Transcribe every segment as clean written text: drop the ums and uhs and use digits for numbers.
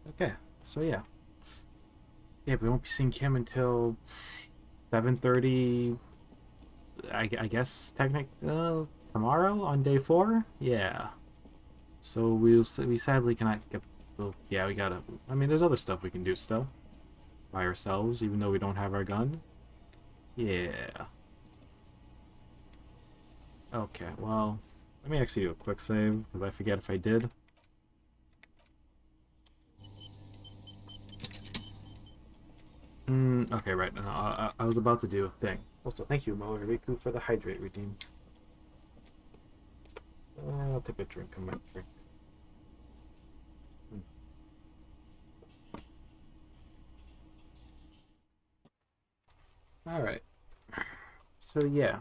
Okay, so yeah. Yeah, we won't be seeing Kim until 7:30. I guess tomorrow on day 4. Yeah. So we sadly cannot get. Well, yeah, we gotta. I mean, there's other stuff we can do still by ourselves, even though we don't have our gun. Yeah. Okay. Well, let me actually do a quick save because I forget if I did. Okay, right. No, I was about to do a thing. Also, thank you, Riku, for the hydrate redeem. I'll take a drink of my drink. Hmm. All right. So yeah,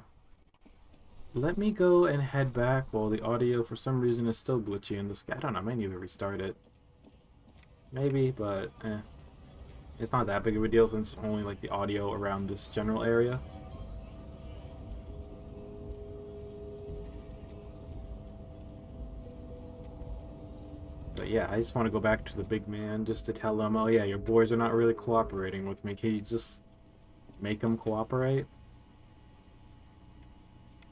let me go and head back while the audio, for some reason, is still glitchy in this. I don't know. I might need to restart it. Maybe, but it's not that big of a deal since only like the audio around this general area. But yeah, I just want to go back to the big man just to tell him, oh yeah, your boys are not really cooperating with me. Can you just make them cooperate?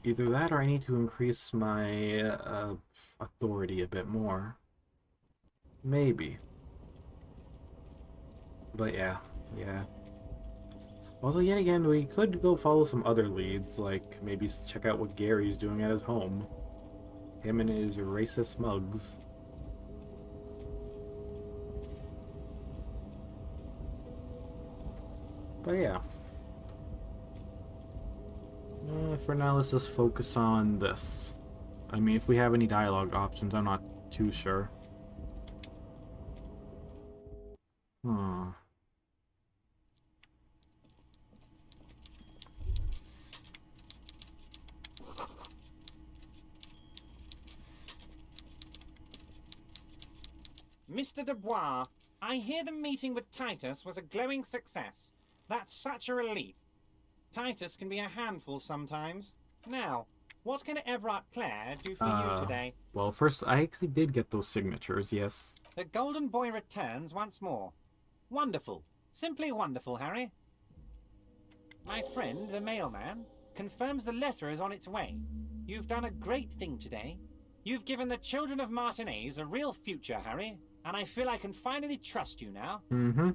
Either that or I need to increase my authority a bit more. Maybe. But yeah, yeah. Although, yet again, we could go follow some other leads, like maybe check out what Gary's doing at his home. Him and his racist mugs. But yeah. For now, let's just focus on this. I mean, if we have any dialogue options, I'm not too sure. Hmm. Mr. Dubois, I hear the meeting with Titus was a glowing success. That's such a relief. Titus can be a handful sometimes. Now, what can Everard Clare do for you today? Well, first, I actually did get those signatures, yes. The Golden Boy returns once more. Wonderful. Simply wonderful, Harry. My friend, the mailman, confirms the letter is on its way. You've done a great thing today. You've given the children of Martinez a real future, Harry, and I feel I can finally trust you now. Mm-hmm.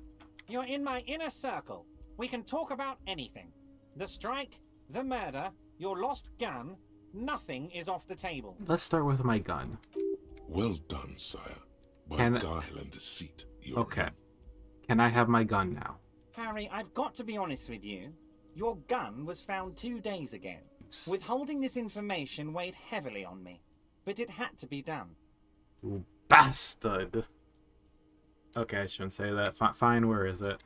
You're in my inner circle. We can talk about anything. The strike, the murder, your lost gun, nothing is off the table. Let's start with my gun. Well done, sire. By Can... guile and deceit, you're Okay. Can I have my gun now? Harry, I've got to be honest with you. Your gun was found 2 days ago. Withholding this information weighed heavily on me, but it had to be done. You bastard. Okay, I shouldn't say that. Fine, where is it?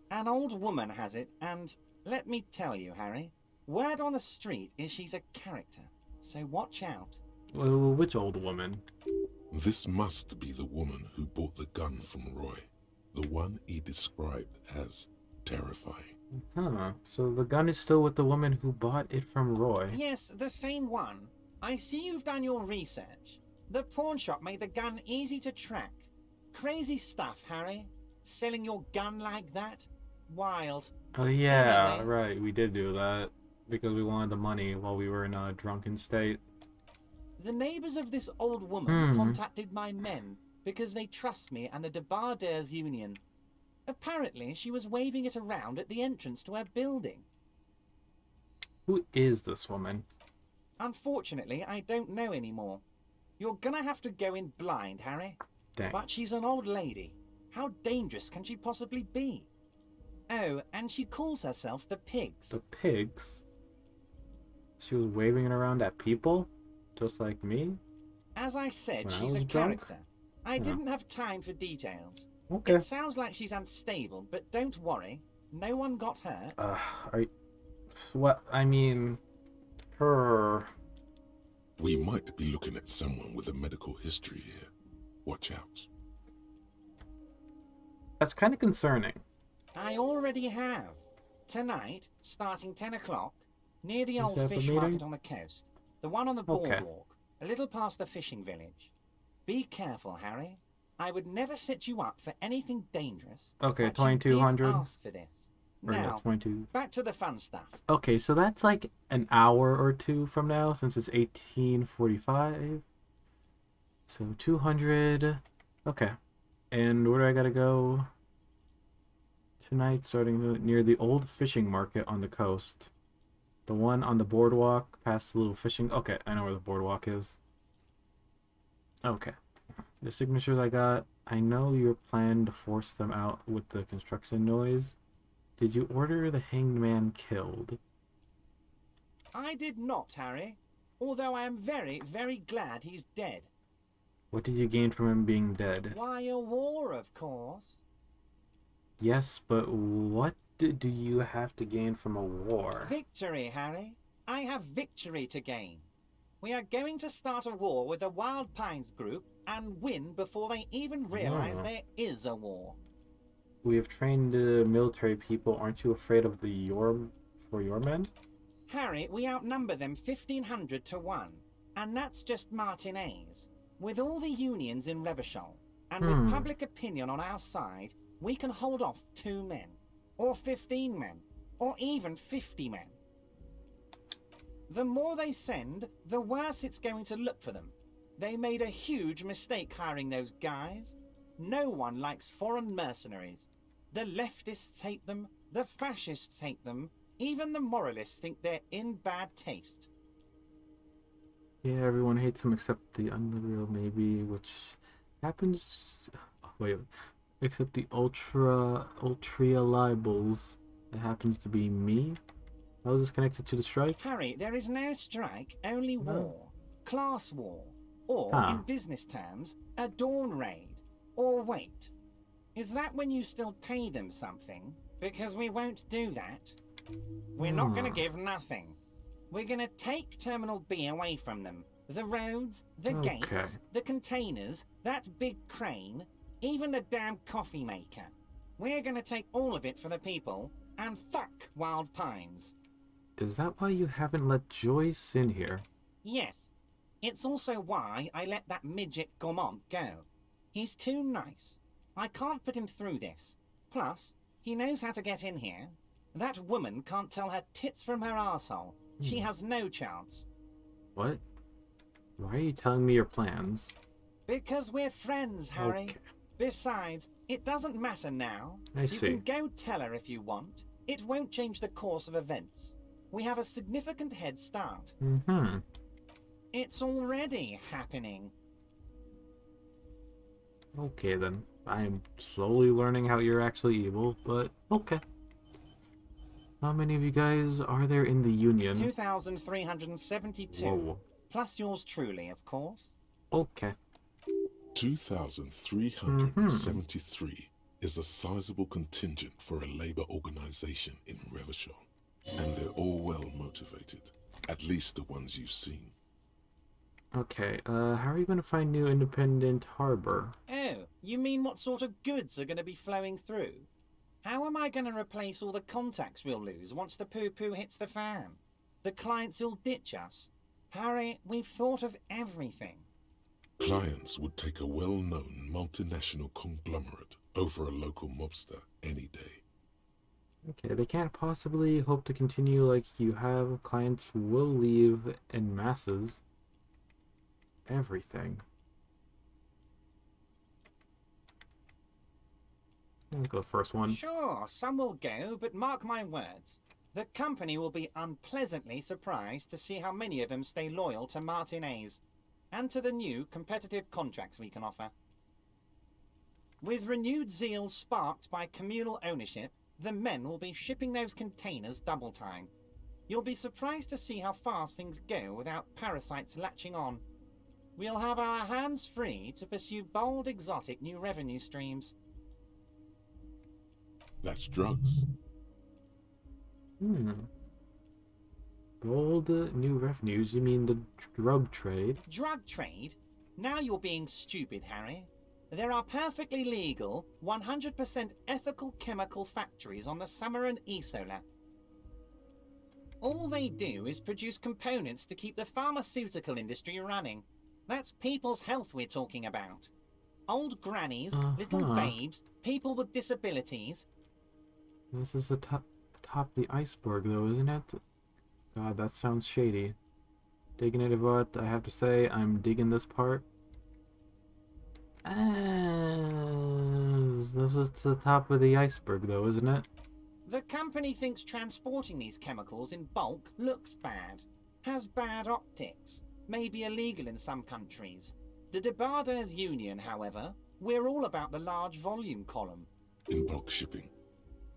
An old woman has it, and let me tell you, Harry, word on the street is she's a character, so watch out. Well, which old woman? This must be the woman who bought the gun from Roy. The one he described as terrifying. Huh. So the gun is still with the woman who bought it from Roy. Yes, the same one. I see you've done your research. The pawn shop made the gun easy to track. Crazy stuff, Harry. Selling your gun like that? Wild. Oh yeah, Anyway. right. We did do that because we wanted the money while we were in a drunken state. The neighbors of this old woman contacted my men because they trust me and the Debardeurs Union. Apparently, she was waving it around at the entrance to her building. Who is this woman? Unfortunately, I don't know anymore. You're gonna have to go in blind, Harry. Dang. But she's an old lady. How dangerous can she possibly be? Oh, and she calls herself the Pigs. The Pigs? She was waving it around at people? Just like me? As I said, When I she's a was drunk? character. I didn't have time for details. Okay. It sounds like she's unstable, but don't worry. No one got hurt. What? I mean... Her... We might be looking at someone with a medical history here. Watch out. That's kind of concerning. I already have. Tonight, starting 10 o'clock, near the Is old that the fish meeting? market on the coast. The one on the boardwalk, a little past the fishing village. Be careful, Harry. I would never set you up for anything dangerous. Okay, but you did 2200. ask for this. Or no, Now, 22. back to the fun stuff. Okay, so that's like an hour or two from now since it's 1845. So 200. Okay. And where do I gotta go tonight? Starting near the old fishing market on the coast. The one on the boardwalk past the little fishing. Okay, I know where the boardwalk is. Okay. The signatures I got. I know your plan to force them out with the construction noise. Did you order the hanged man killed? I did not, Harry. Although I am very, very glad he's dead. What did you gain from him being dead? Why, a war, of course. Yes, but what do you have to gain from a war? Victory, Harry. I have victory to gain. We are going to start a war with the Wild Pines group and win before they even realize there is a war. We have trained military people. Aren't you afraid of your men? Harry, we outnumber them 1,500 to 1. And that's just Martinez. With all the unions in Revachol, and with public opinion on our side, we can hold off 2 men, or 15 men, or even 50 men. The more they send, the worse it's going to look for them. They made a huge mistake hiring those guys. No one likes foreign mercenaries. The leftists hate them, the fascists hate them, even the moralists think they're in bad taste. Yeah, everyone hates them except the unliberal, maybe, which happens. Oh, wait, except the ultra libels. It happens to be me. How is this connected to the strike? Harry, there is no strike, only war. Class war. Or, in business terms, a dawn raid. Or wait. Is that when you still pay them something? Because we won't do that. We're not going to give nothing. We're going to take Terminal B away from them. The roads, the gates, the containers, that big crane, even the damn coffee maker. We're going to take all of it for the people, and fuck Wild Pines. Is that why you haven't let Joyce in here? Yes. It's also why I let that midget Gaumont go. He's too nice. I can't put him through this. Plus, he knows how to get in here. That woman can't tell her tits from her arsehole. She has no chance. What? Why are you telling me your plans? Because we're friends, Harry. Okay. Besides, it doesn't matter now. I see. You can go tell her if you want. It won't change the course of events. We have a significant head start. Mm-hmm. It's already happening. Okay then. I am slowly learning how you're actually evil, but okay. How many of you guys are there in the Union? 2,372. Whoa. Plus yours truly, of course. Okay. 2,373 is a sizable contingent for a labor organization in Revachol. And they're all well motivated. At least the ones you've seen. Okay, how are you going to find new independent harbor? Oh, you mean what sort of goods are going to be flowing through? How am I going to replace all the contacts we'll lose once the poo-poo hits the fan? The clients will ditch us. Harry, we've thought of everything. Clients would take a well-known multinational conglomerate over a local mobster any day. Okay, they can't possibly hope to continue like you have. Clients will leave in masses. Everything. Let's go first one. Sure, some will go, but mark my words. The company will be unpleasantly surprised to see how many of them stay loyal to Martinez and to the new competitive contracts we can offer. With renewed zeal sparked by communal ownership, the men will be shipping those containers double time. You'll be surprised to see how fast things go without parasites latching on. We'll have our hands free to pursue bold, exotic new revenue streams. That's drugs. Bold new revenues, you mean the drug trade? Drug trade? Now you're being stupid, Harry. There are perfectly legal, 100% ethical chemical factories on the Summer and Isola. All they do is produce components to keep the pharmaceutical industry running. That's people's health we're talking about. Old grannies, little Uh-huh. babes, people with disabilities. This is the top of the iceberg, though, isn't it? God, that sounds shady. Digging it, but I have to say, I'm digging this part. This is the top of the iceberg, though, isn't it? The company thinks transporting these chemicals in bulk looks bad, has bad optics, may be illegal in some countries. The Debarders Union, however, we're all about the large volume column. In bulk shipping,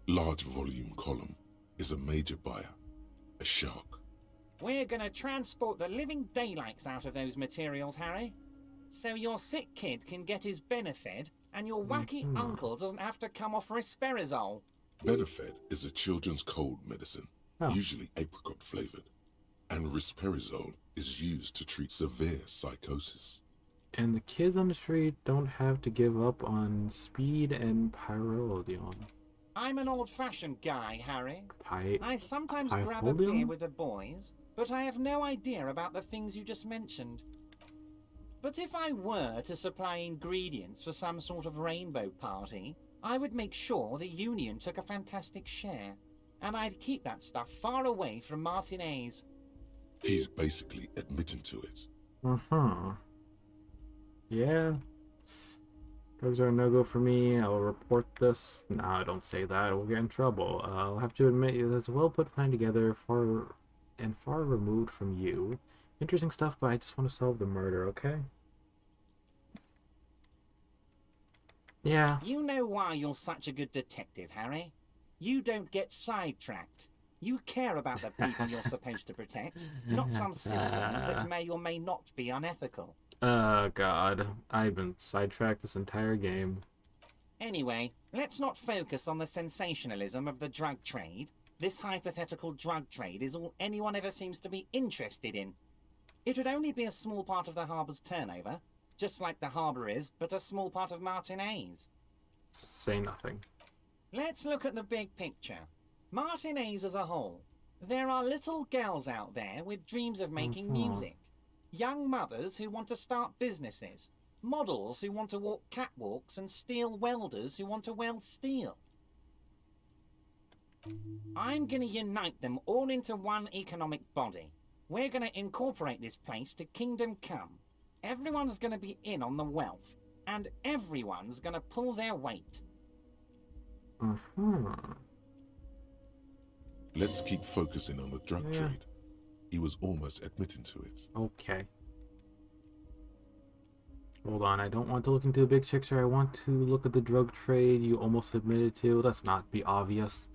large volume column is a major buyer, a shark. We're gonna transport the living daylights out of those materials, Harry. So your sick kid can get his Benefed, and your wacky uncle doesn't have to come off risperidone. Benefed is a children's cold medicine, usually apricot flavored, and risperidone is used to treat severe psychosis. And the kids on the street don't have to give up on speed and pyrrolidion. I'm an old-fashioned guy, Harry. I sometimes grab a beer with the boys, but I have no idea about the things you just mentioned. But if I were to supply ingredients for some sort of rainbow party, I would make sure the Union took a fantastic share, and I'd keep that stuff far away from Martinez. He's basically admitting to it. Yeah. Drugs are a no-go for me. I'll report this. No, don't say that. We'll get in trouble. I'll have to admit, there's a well-put plan together, far removed from you. Interesting stuff, but I just want to solve the murder, okay? Yeah. You know why you're such a good detective, Harry? You don't get sidetracked. You care about the people you're supposed to protect, not some systems that may or may not be unethical. God. I've been sidetracked this entire game. Anyway, let's not focus on the sensationalism of the drug trade. This hypothetical drug trade is all anyone ever seems to be interested in. It would only be a small part of the harbour's turnover, just like the harbour is, but a small part of Martinez. Say nothing. Let's look at the big picture. Martinez as a whole. There are little girls out there with dreams of making music. Young mothers who want to start businesses. Models who want to walk catwalks, and steel welders who want to weld steel. I'm going to unite them all into one economic body. We're going to incorporate this place to Kingdom Come. Everyone's going to be in on the wealth, and everyone's going to pull their weight. Let's keep focusing on the drug trade. He was almost admitting to it. Okay. Hold on, I don't want to look into the big picture. I want to look at the drug trade you almost admitted to. Let's not be obvious.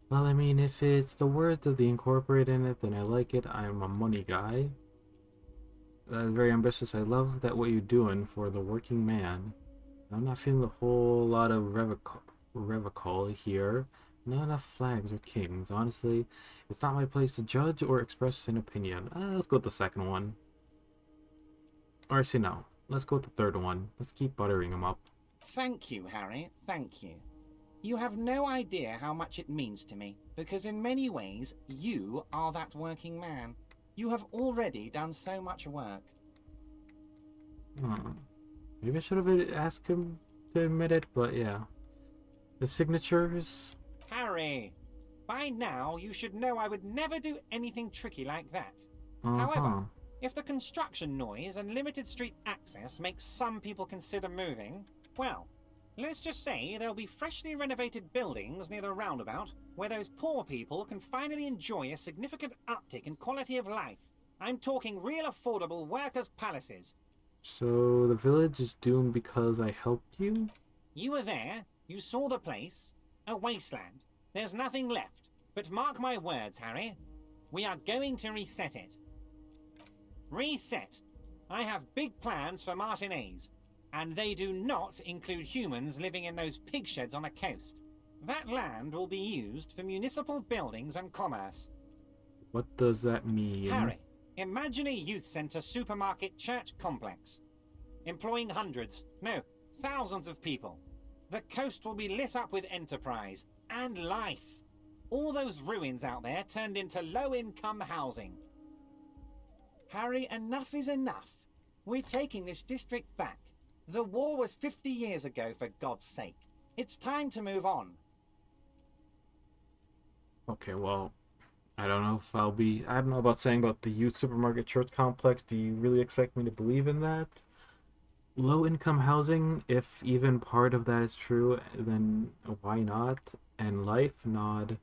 Well, I mean, if it's the words of the Incorporated in it, then I like it. I'm a money guy. That is very ambitious. I love that what you're doing for the working man. I'm not feeling a whole lot of revocol here. Not enough flags or kings. Honestly, it's not my place to judge or express an opinion. Let's go with the second one. Or actually, no. Let's go with the third one. Let's keep buttering them up. Thank you, Harry. Thank you. You have no idea how much it means to me, because in many ways, you are that working man. You have already done so much work. Maybe I should have asked him to admit it, but yeah. The signatures... Harry! By now, you should know I would never do anything tricky like that. However, if the construction noise and limited street access makes some people consider moving, well, let's just say there'll be freshly renovated buildings near the roundabout where those poor people can finally enjoy a significant uptick in quality of life. I'm talking real affordable workers' palaces. So the village is doomed because I helped you? You were there, you saw the place, a wasteland. There's nothing left. But mark my words, Harry, we are going to reset it. Reset. I have big plans for Martinez, and they do not include humans living in those pig sheds on the coast. That land will be used for municipal buildings and commerce. What does that mean? Harry, imagine a youth centre supermarket church complex, employing hundreds, no, thousands of people. The coast will be lit up with enterprise and life. All those ruins out there turned into low-income housing. Harry, enough is enough. We're taking this district back. The war was 50 years ago, for God's sake. It's time to move on. Okay, well, I don't know if I'll be. I don't know about saying about the youth supermarket church complex. Do you really expect me to believe in that? Low income housing, if even part of that is true, then why not? And life, nod.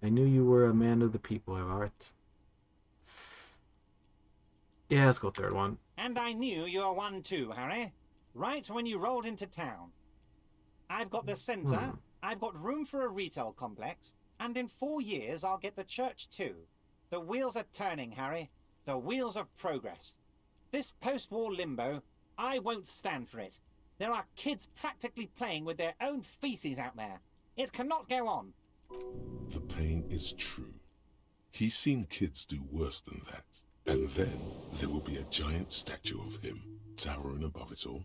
I knew you were a man of the people, Art. Yeah, let's go third one. And I knew you were one too, Harry. Right when you rolled into town. I've got the centre, I've got room for a retail complex, and in 4 years I'll get the church too. The wheels are turning, Harry. The wheels of progress. This post-war limbo, I won't stand for it. There are kids practically playing with their own feces out there. It cannot go on. The pain is true. He's seen kids do worse than that. And then there will be a giant statue of him towering above it all.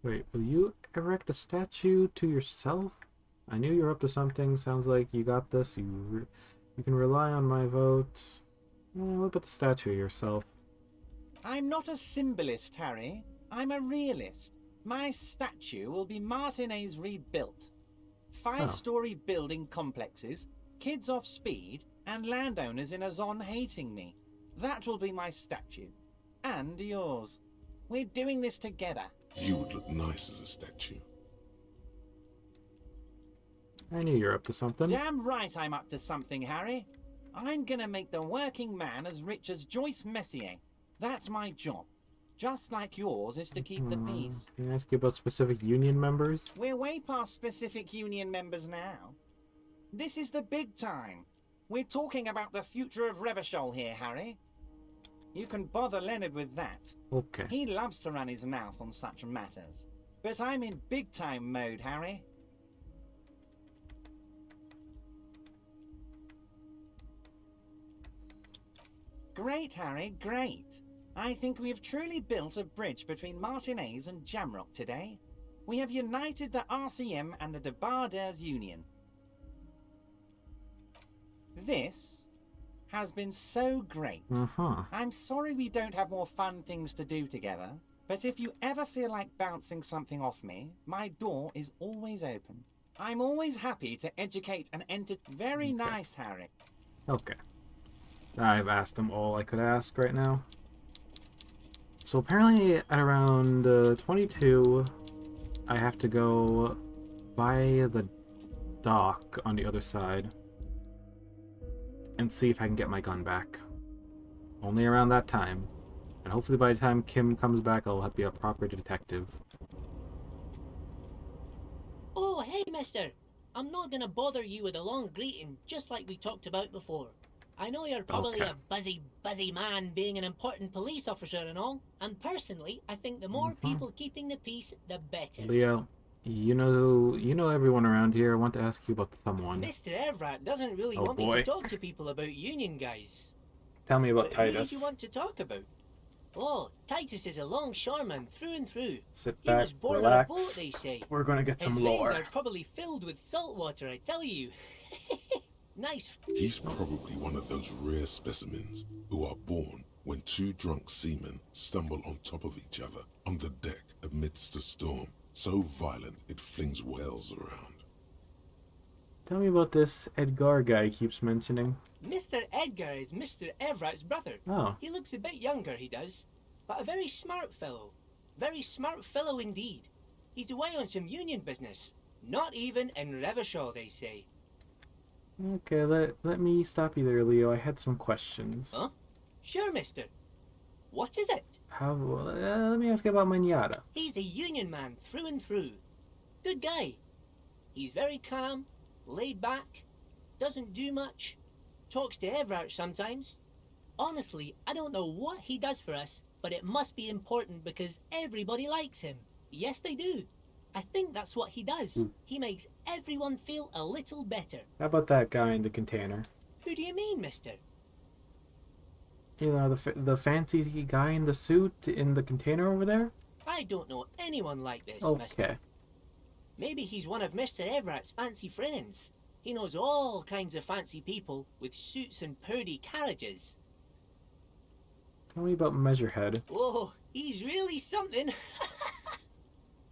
Wait, will you erect a statue to yourself? I knew you were up to something. Sounds like you got this. You can rely on my votes. What about the statue of yourself? I'm not a symbolist, Harry. I'm a realist. My statue will be Martinez rebuilt. 5-story building complexes, kids off speed, and landowners in a zone hating me. That will be my statue. And yours. We're doing this together. You would look nice as a statue. I knew you were up to something. Damn right I'm up to something, Harry. I'm gonna make the working man as rich as Joyce Messier. That's my job. Just like yours is to keep the peace. Can I ask you about specific union members? We're way past specific union members now. This is the big time. We're talking about the future of Revachol here, Harry. You can bother Leonard with that. Okay. He loves to run his mouth on such matters. But I'm in big time mode, Harry. Great, Harry, great. I think we have truly built a bridge between Martinez and Jamrock today. We have united the RCM and the Debarders Union. This has been so great. I'm sorry we don't have more fun things to do together, but if you ever feel like bouncing something off me, my door is always open. I'm always happy to educate and Very nice, Harry. Okay. I've asked them all I could ask right now. So apparently at around 22, I have to go by the dock on the other side and see if I can get my gun back. Only around that time. And hopefully by the time Kim comes back, I'll be a proper detective. Oh, hey, mister. I'm not gonna bother you with a long greeting, just like we talked about before. I know you're probably a busy man being an important police officer and all, and personally, I think the more people keeping the peace, the better. Leo, you know everyone around here. I want to ask you about someone. Mr. Evrat doesn't really want me to talk to people about union guys. Tell me about But Titus. Who do you want to talk about? Oh, Titus is a longshoreman through and through. Sit He back, was born relax. on a boat, they say. We're gonna get His some veins lore. are probably filled with salt water, I tell you. Nice. He's probably one of those rare specimens who are born when two drunk seamen stumble on top of each other on the deck amidst a storm so violent it flings whales around. Tell me about this Edgar guy he keeps mentioning. Mr. Edgar is Mr. Evrat's brother. Oh. He looks a bit younger, he does, but a very smart fellow. Very smart fellow indeed. He's away on some union business. Not even in Revachol, they say. Okay, let me stop you there, Leo. I had some questions. Huh? Sure, mister. What is it? Let me ask you about Manjada. He's a union man through and through. Good guy. He's very calm, laid back, doesn't do much, talks to Evrat sometimes. Honestly, I don't know what he does for us, but it must be important because everybody likes him. Yes, they do. I think that's what he does. He makes everyone feel a little better. How about that guy in the container? Who do you mean, mister? You know, the fancy guy in the suit in the container over there? I don't know anyone like this, Okay. mister. Maybe he's one of Mr. Evrat's fancy friends. He knows all kinds of fancy people with suits and purdy carriages. Tell me about Measurehead. Whoa, he's really something.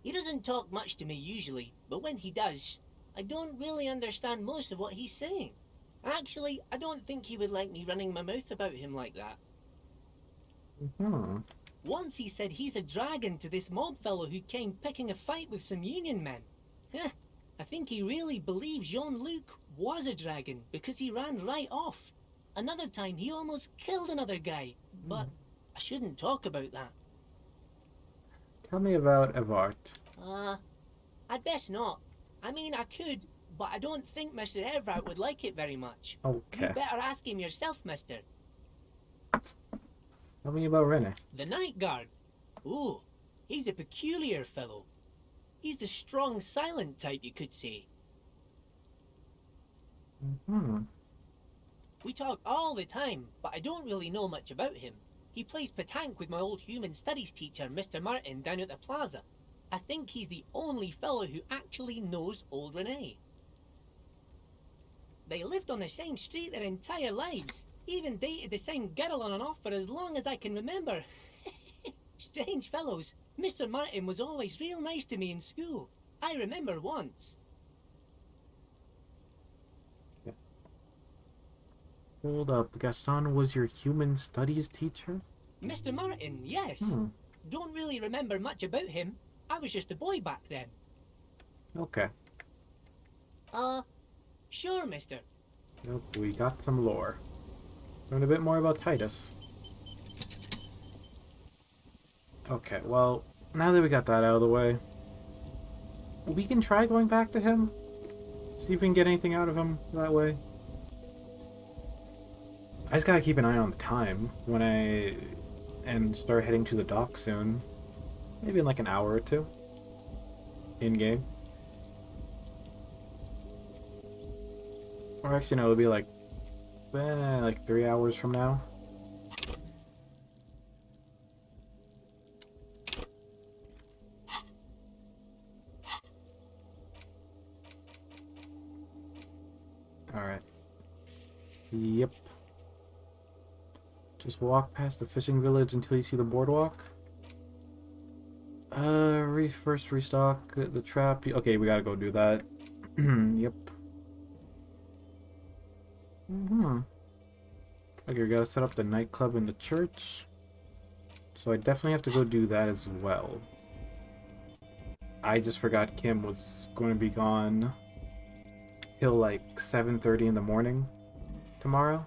He doesn't talk much to me usually, but when he does, I don't really understand most of what he's saying. Actually, I don't think he would like me running my mouth about him like that. Hmm. Once he said he's a dragon to this mob fellow who came picking a fight with some union men. Heh, I think he really believes Jean-Luc was a dragon because he ran right off. Another time he almost killed another guy, but I shouldn't talk about that. Tell me about Evart. I'd best not. I mean, I could, but I don't think Mr. Everett would like it very much. Okay. You'd better ask him yourself, mister. Tell me about Rene. The Night Guard. Ooh, he's a peculiar fellow. He's the strong, silent type, you could say. Hmm. We talk all the time, but I don't really know much about him. He plays petanque with my old human studies teacher, Mr. Martin, down at the plaza. I think he's the only fellow who actually knows old Rene. They lived on the same street their entire lives. Even dated the same girl on and off for as long as I can remember. Strange fellows. Mr. Martin was always real nice to me in school. I remember once. Hold up. Gaston was your human studies teacher? Mr. Martin, yes. Don't really remember much about him. I was just a boy back then. Okay. Sure, mister. Nope, we got some lore. Learn a bit more about Titus. Okay, well, now that we got that out of the way, we can try going back to him. See if we can get anything out of him that way. I just gotta keep an eye on the time when and start heading to the dock soon. Maybe in like an hour or two. In-game. Or actually, no, it'll be like 3 hours from now. Alright. Yep. Just walk past the fishing village until you see the boardwalk. First restock the trap. Okay, we gotta go do that. Yep. Okay, we gotta set up the nightclub in the church. So I definitely have to go do that as well. I just forgot Kim was going to be gone till like 7:30 in the morning tomorrow.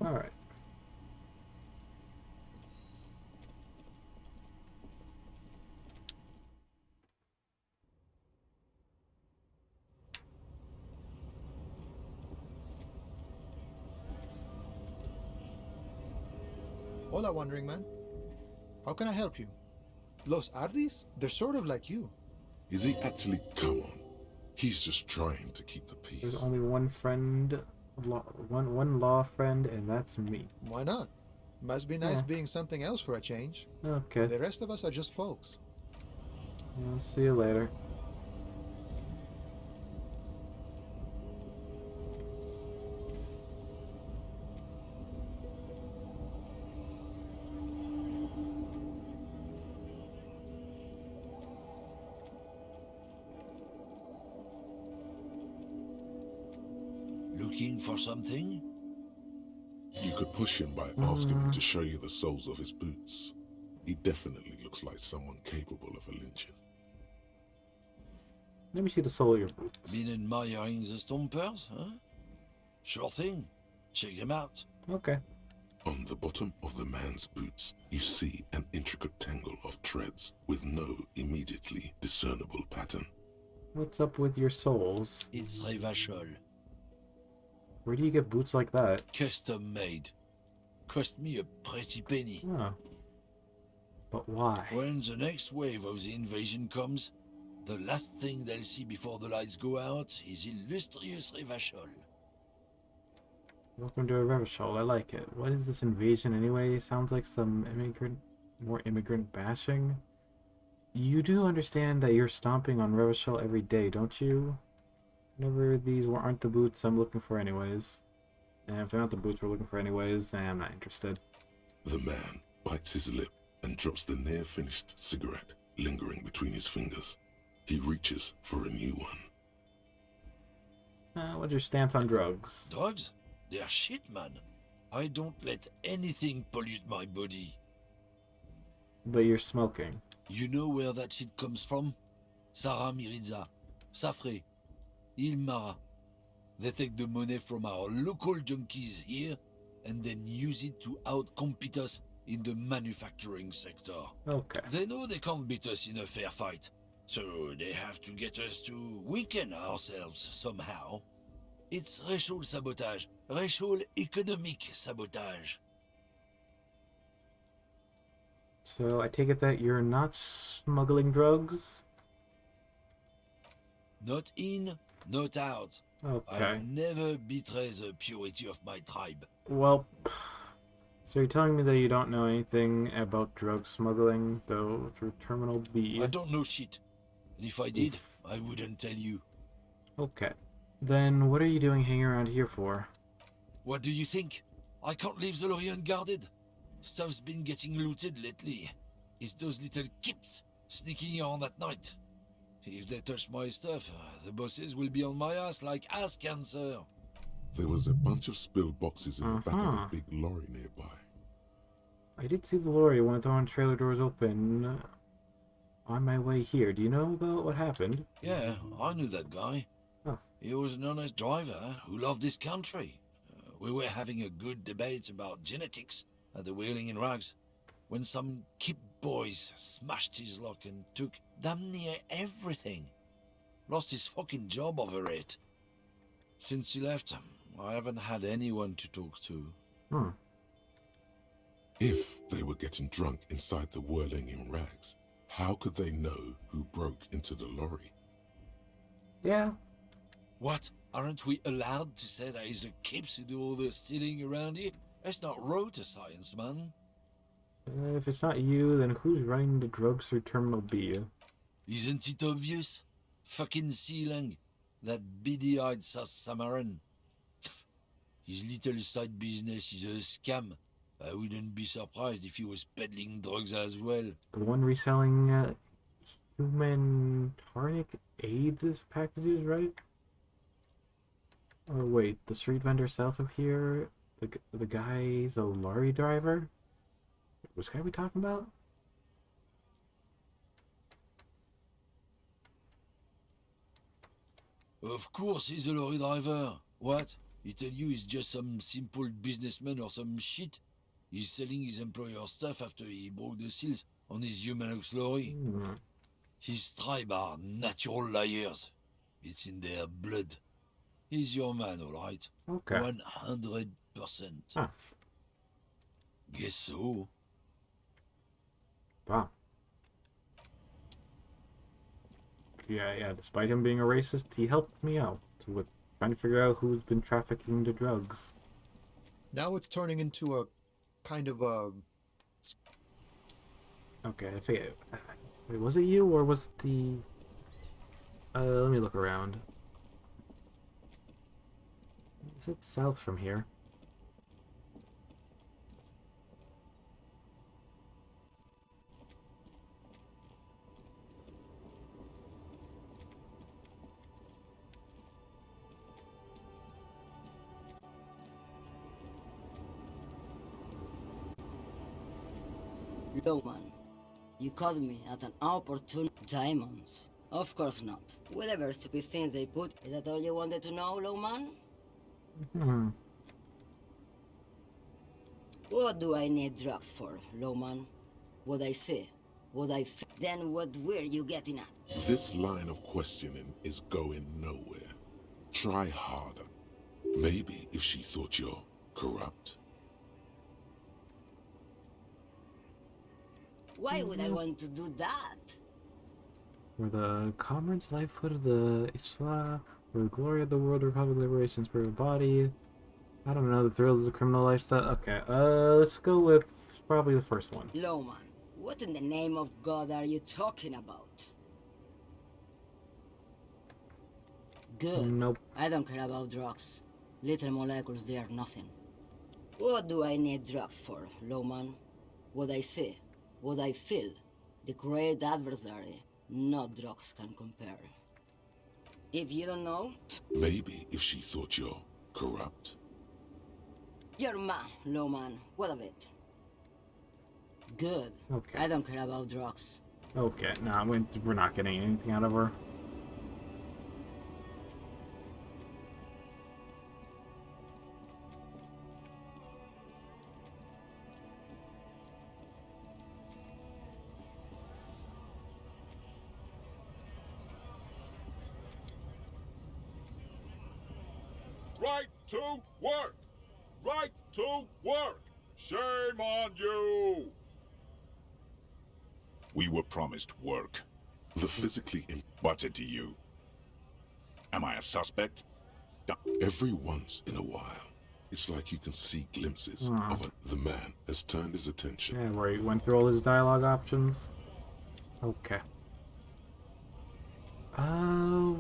Alright. Hola, Wandering Man. How can I help you? Los Ardis? They're sort of like you. Is he actually? Come on. He's just trying to keep the There's peace. only one friend, one law friend, and that's me. Why not? Must be nice Yeah. being something else for a change. Okay. The rest of us are just folks. I'll see you later. Looking for something? You could push him by asking him to show you the soles of his boots. He definitely looks like someone capable of a lynching. Let me see the sole of your boots. Been admiring the stompers, huh? Sure thing. Check them out. Okay. On the bottom of the man's boots, you see an intricate tangle of treads with no immediately discernible pattern. What's up with your soles? It's Revachol. Where do you get boots like that? Custom made. Cost me a pretty penny. Oh. But why? When the next wave of the invasion comes, the last thing they'll see before the lights go out is illustrious Revachol. Welcome to a Revachol. I like it. What is this invasion anyway? Sounds like some more immigrant bashing. You do understand that you're stomping on Revachol every day, don't you? Whenever these aren't the boots I'm looking for anyways. And if they're not the boots we're looking for anyways, then I'm not interested. The man bites his lip and drops the near-finished cigarette lingering between his fingers. He reaches for a new one. What's your stance on drugs? Drugs? They're shit, man. I don't let anything pollute my body. But you're smoking. You know where that shit comes from? Sarah Miriza, Safre, Ilmara. They take the money from our local junkies here and then use it to outcompete us in the manufacturing sector. Okay. They know they can't beat us in a fair fight, so they have to get us to weaken ourselves somehow. It's racial sabotage, racial economic sabotage. So I take it that you're not smuggling drugs? Not in, not out. Okay. I'll never betray the purity of my tribe. Well, so you're telling me that you don't know anything about drug smuggling, though, through Terminal B? I don't know shit. And if I did, I wouldn't tell you. Okay. Then what are you doing hanging around here for? What do you think? I can't leave the lorry unguarded. Stuff's been getting looted lately. It's those little kips sneaking around at night. If they touch my stuff, the bosses will be on my ass like ass cancer. There was a bunch of spilled boxes in the back of a big lorry nearby. I did see the lorry when the trailer doors open on my way here. Do you know about what happened? Yeah, I knew that guy. Oh. He was an honest driver who loved his country. We were having a good debate about genetics at the Wheeling in Rags when some kip boys smashed his lock and took damn near everything. Lost his fucking job over it. Since he left, I haven't had anyone to talk to. If they were getting drunk inside the whirling in rags, how could they know who broke into the lorry? Yeah. What? Aren't we allowed to say that he's a kips who do all the stealing around here? That's not road to science, man. If it's not you, then who's running the drugs through Terminal B? Isn't it obvious? Fucking Sealang, that beady-eyed South Samaran. His little side business is a scam. I wouldn't be surprised if he was peddling drugs as well. The one reselling human tonic aid packages, right? Oh wait, the street vendor south of here, the guy's a lorry driver? Which guy are we talking about? Of course he's a lorry driver. What? He tell you he's just some simple businessman or some shit? He's selling his employer stuff after he broke the seals on his Humanux lorry. His tribe are natural liars. It's in their blood. He's your man, all right? Okay. 100%. Huh. Guess so. Wow. Yeah, despite him being a racist, he helped me out with trying to figure out who's been trafficking the drugs. Now it's turning into a kind of a... Okay, I forget. Wait, was it you or was the... let me look around. Is it south from here? Lowman, you caught me at an opportune diamonds. Of course not. Whatever stupid things they put, is that all you wanted to know, Lowman? What do I need drugs for, Lowman? What I say, what I then what were you getting at? This line of questioning is going nowhere. Try harder. Maybe if she thought you're corrupt. Why would I want to do that? For the comrades' lifehood of the Isla, for the glory of the world, Republic, liberation, spirit of the body. I don't know, the thrills of the criminal lifestyle. Okay, let's go with probably the first one. Lowman, What in the name of God are you talking about? Good. Nope. I don't care about drugs. Little molecules, they are nothing. What do I need drugs for, Lowman? What I see, what I feel. The great adversary, no drugs can compare. If you don't know, Maybe if she thought you're corrupt. you're mad, Lowman. What of it? Good. Okay. I don't care about drugs. Okay, nah, we're not getting anything out of her. Right to work! Right to work! Shame on you! We were promised work. The physically What's it to you? Am I a suspect? every once in a while, it's like you can see glimpses of the man has turned his attention. Yeah, where he went through all his dialogue options. Okay. Oh.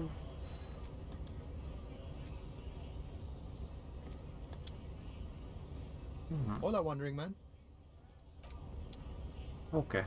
Hola, Wandering Man. Okay.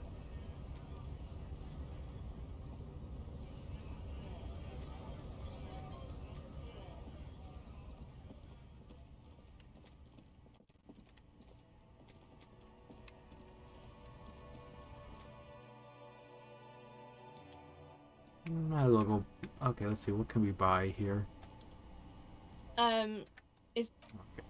Might as well go. Okay, let's see. What can we buy here? Is Okay.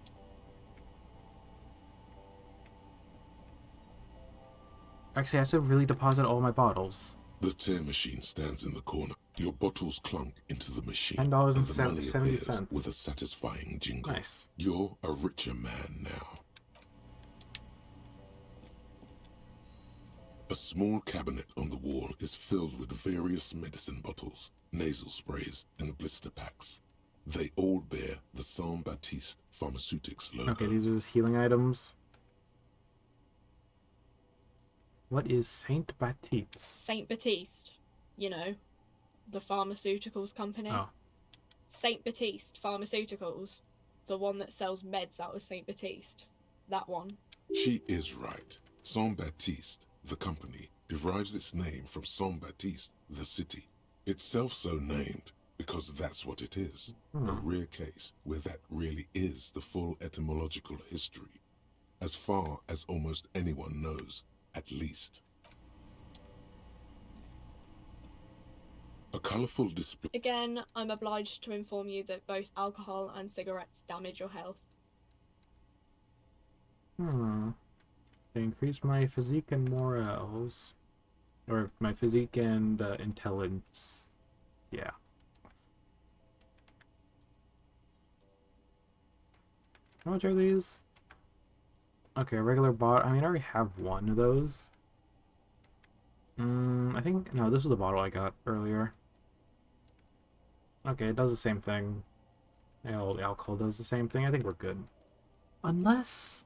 Actually, I have to really deposit all my bottles. The tear machine stands in the corner. Your bottles clunk into the machine, $10 and the money 70 appears cents. with a satisfying jingle. Nice. You're a richer man now. A small cabinet on the wall is filled with various medicine bottles, nasal sprays, and blister packs. They all bear the Saint Baptiste Pharmaceutics logo. Okay, these are just healing items. What is Saint Baptiste? Saint Baptiste, you know, the pharmaceuticals company. Oh. Saint Baptiste Pharmaceuticals, the one that sells meds out of Saint Baptiste. That one. She is right. Saint Baptiste, the company, derives its name from Saint Baptiste, the city. Itself so named because that's what it is. A rare case where that really is the full etymological history. As far as almost anyone knows, at least. A colourful display. Again, I'm obliged to inform you that both alcohol and cigarettes damage your health. They increase my physique and morals. Or my physique and intelligence. Yeah. How much are these? Okay, regular bottle. I mean, I already have one of those. I think... No, this was the bottle I got earlier. Okay, it does the same thing. Yeah, all the alcohol does the same thing. I think we're good. Unless...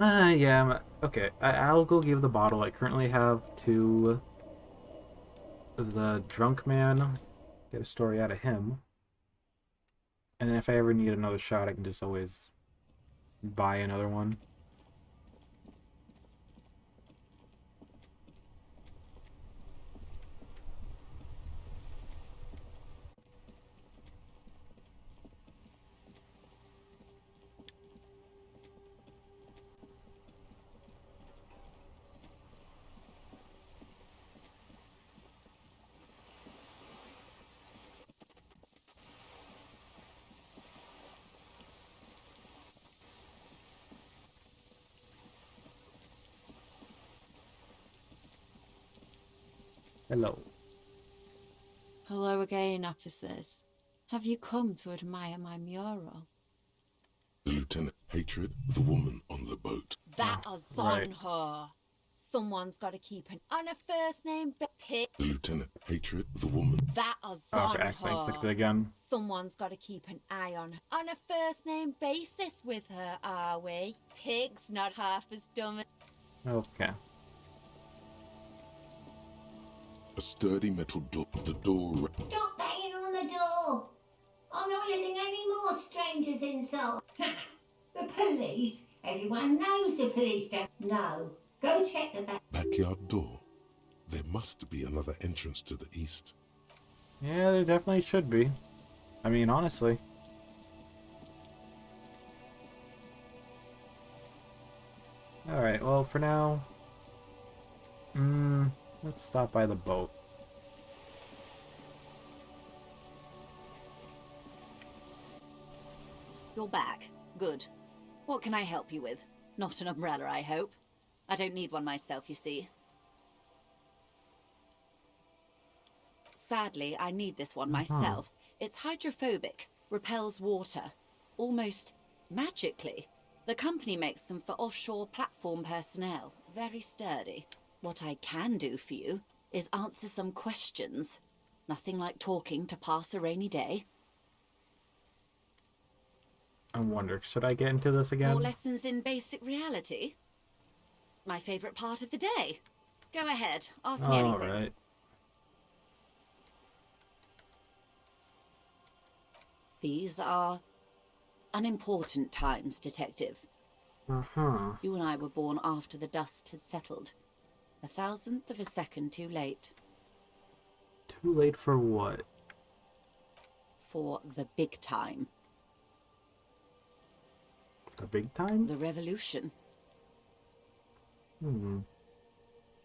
yeah, okay. I'll go give the bottle I currently have to the drunk man. Get a story out of him. And then if I ever need another shot, I can just always buy another one. Hello. Hello again, officers. Have you come to admire my mural? The lieutenant, hatred, the woman on the boat. That is right. on her. Someone's got to keep an on a first name pick. The lieutenant, hatred, the woman. That is Oh, on okay, accidentally clicked it her. again. Someone's got to keep an eye on her. On a first name basis with her, are we? Pig's not half as dumb as... Okay. A sturdy metal door. The door. Stop banging on the door! I'm not letting any more strangers inside. The police? Everyone knows the police don't. No. Go check the back. Backyard door. There must be another entrance to the east. Yeah, there definitely should be. I mean, honestly. Alright, well, for now... let's stop by the boat. You're back. Good. What can I help you with? Not an umbrella, I hope. I don't need one myself, you see. Sadly, I need this one myself. It's hydrophobic, repels water, almost magically. The company makes them for offshore platform personnel. Very sturdy. What I can do for you is answer some questions. Nothing like talking to pass a rainy day. I wonder, should I get into this again? More lessons in basic reality? My favorite part of the day. Go ahead, ask me anything. Alright. These are unimportant times, Detective. You and I were born after the dust had settled. 1,000th of a second too late. Too late for what? For the big time. The big time? The revolution. And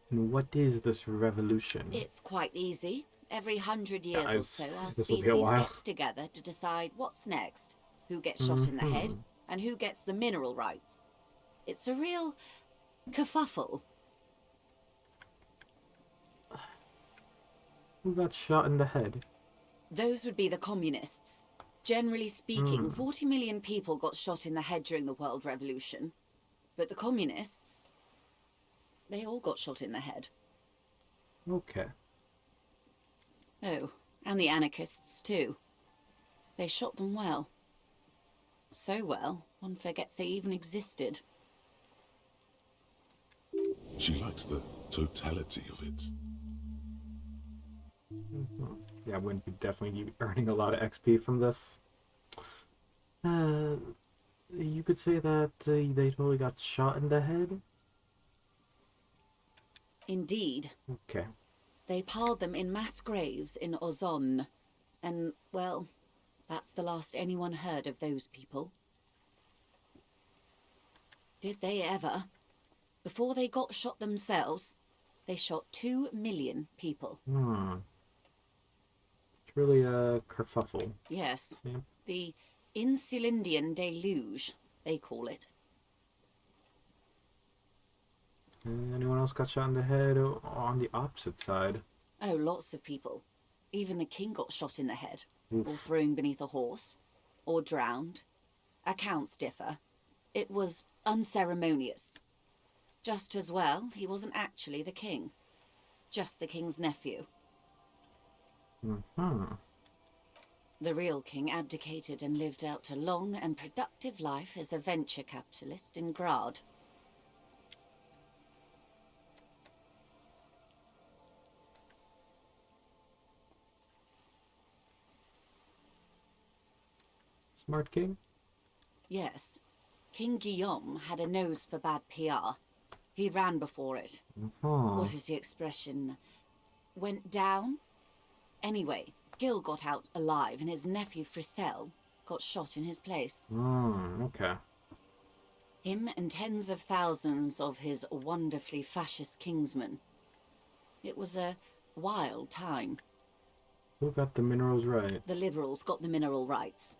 what is this revolution? It's quite easy. Every 100 years or so, our This'll be a species while. gets together to decide what's next. Who gets shot in the head, and who gets the mineral rights. It's a real kerfuffle. Who got shot in the head? Those would be the communists. Generally speaking, 40 million people got shot in the head during the World Revolution. But the communists, they all got shot in the head. Okay. Oh, and the anarchists too. They shot them well. So well, one forgets they even existed. She likes the totality of it. Yeah, I wouldn't be definitely be earning a lot of XP from this. You could say that they totally got shot in the head? Indeed. Okay. They piled them in mass graves in Ozon. And, well, that's the last anyone heard of those people. Did they ever? Before they got shot themselves, they shot 2 million people. It's really a kerfuffle. Yes. Yeah. The Insulindian deluge, they call it. Anyone else got shot in the head or on the opposite side? Oh, lots of people. Even the king got shot in the head. Oof. Or thrown beneath a horse. Or drowned. Accounts differ. It was unceremonious. Just as well, he wasn't actually the king. Just the king's nephew. The real king abdicated and lived out a long and productive life as a venture capitalist in Grad. Smart king? Yes. King Guillaume had a nose for bad PR. He ran before it. What is the expression? Went down? Anyway, Gil got out alive and his nephew Frisell got shot in his place. Okay. Him and tens of thousands of his wonderfully fascist kingsmen. It was a wild time. Who got the minerals right? The liberals got the mineral rights.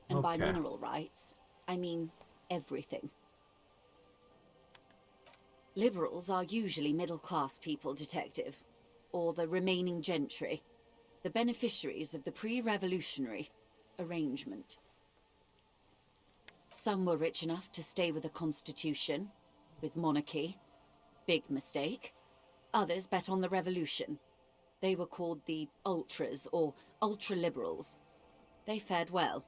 And by Okay. mineral rights, I mean everything. Liberals are usually middle-class people, Detective. Or the remaining gentry. The beneficiaries of the pre-revolutionary arrangement. Some were rich enough to stay with a constitution, with monarchy. Big mistake. Others bet on the revolution. They were called the ultras, or ultra-liberals. They fared well.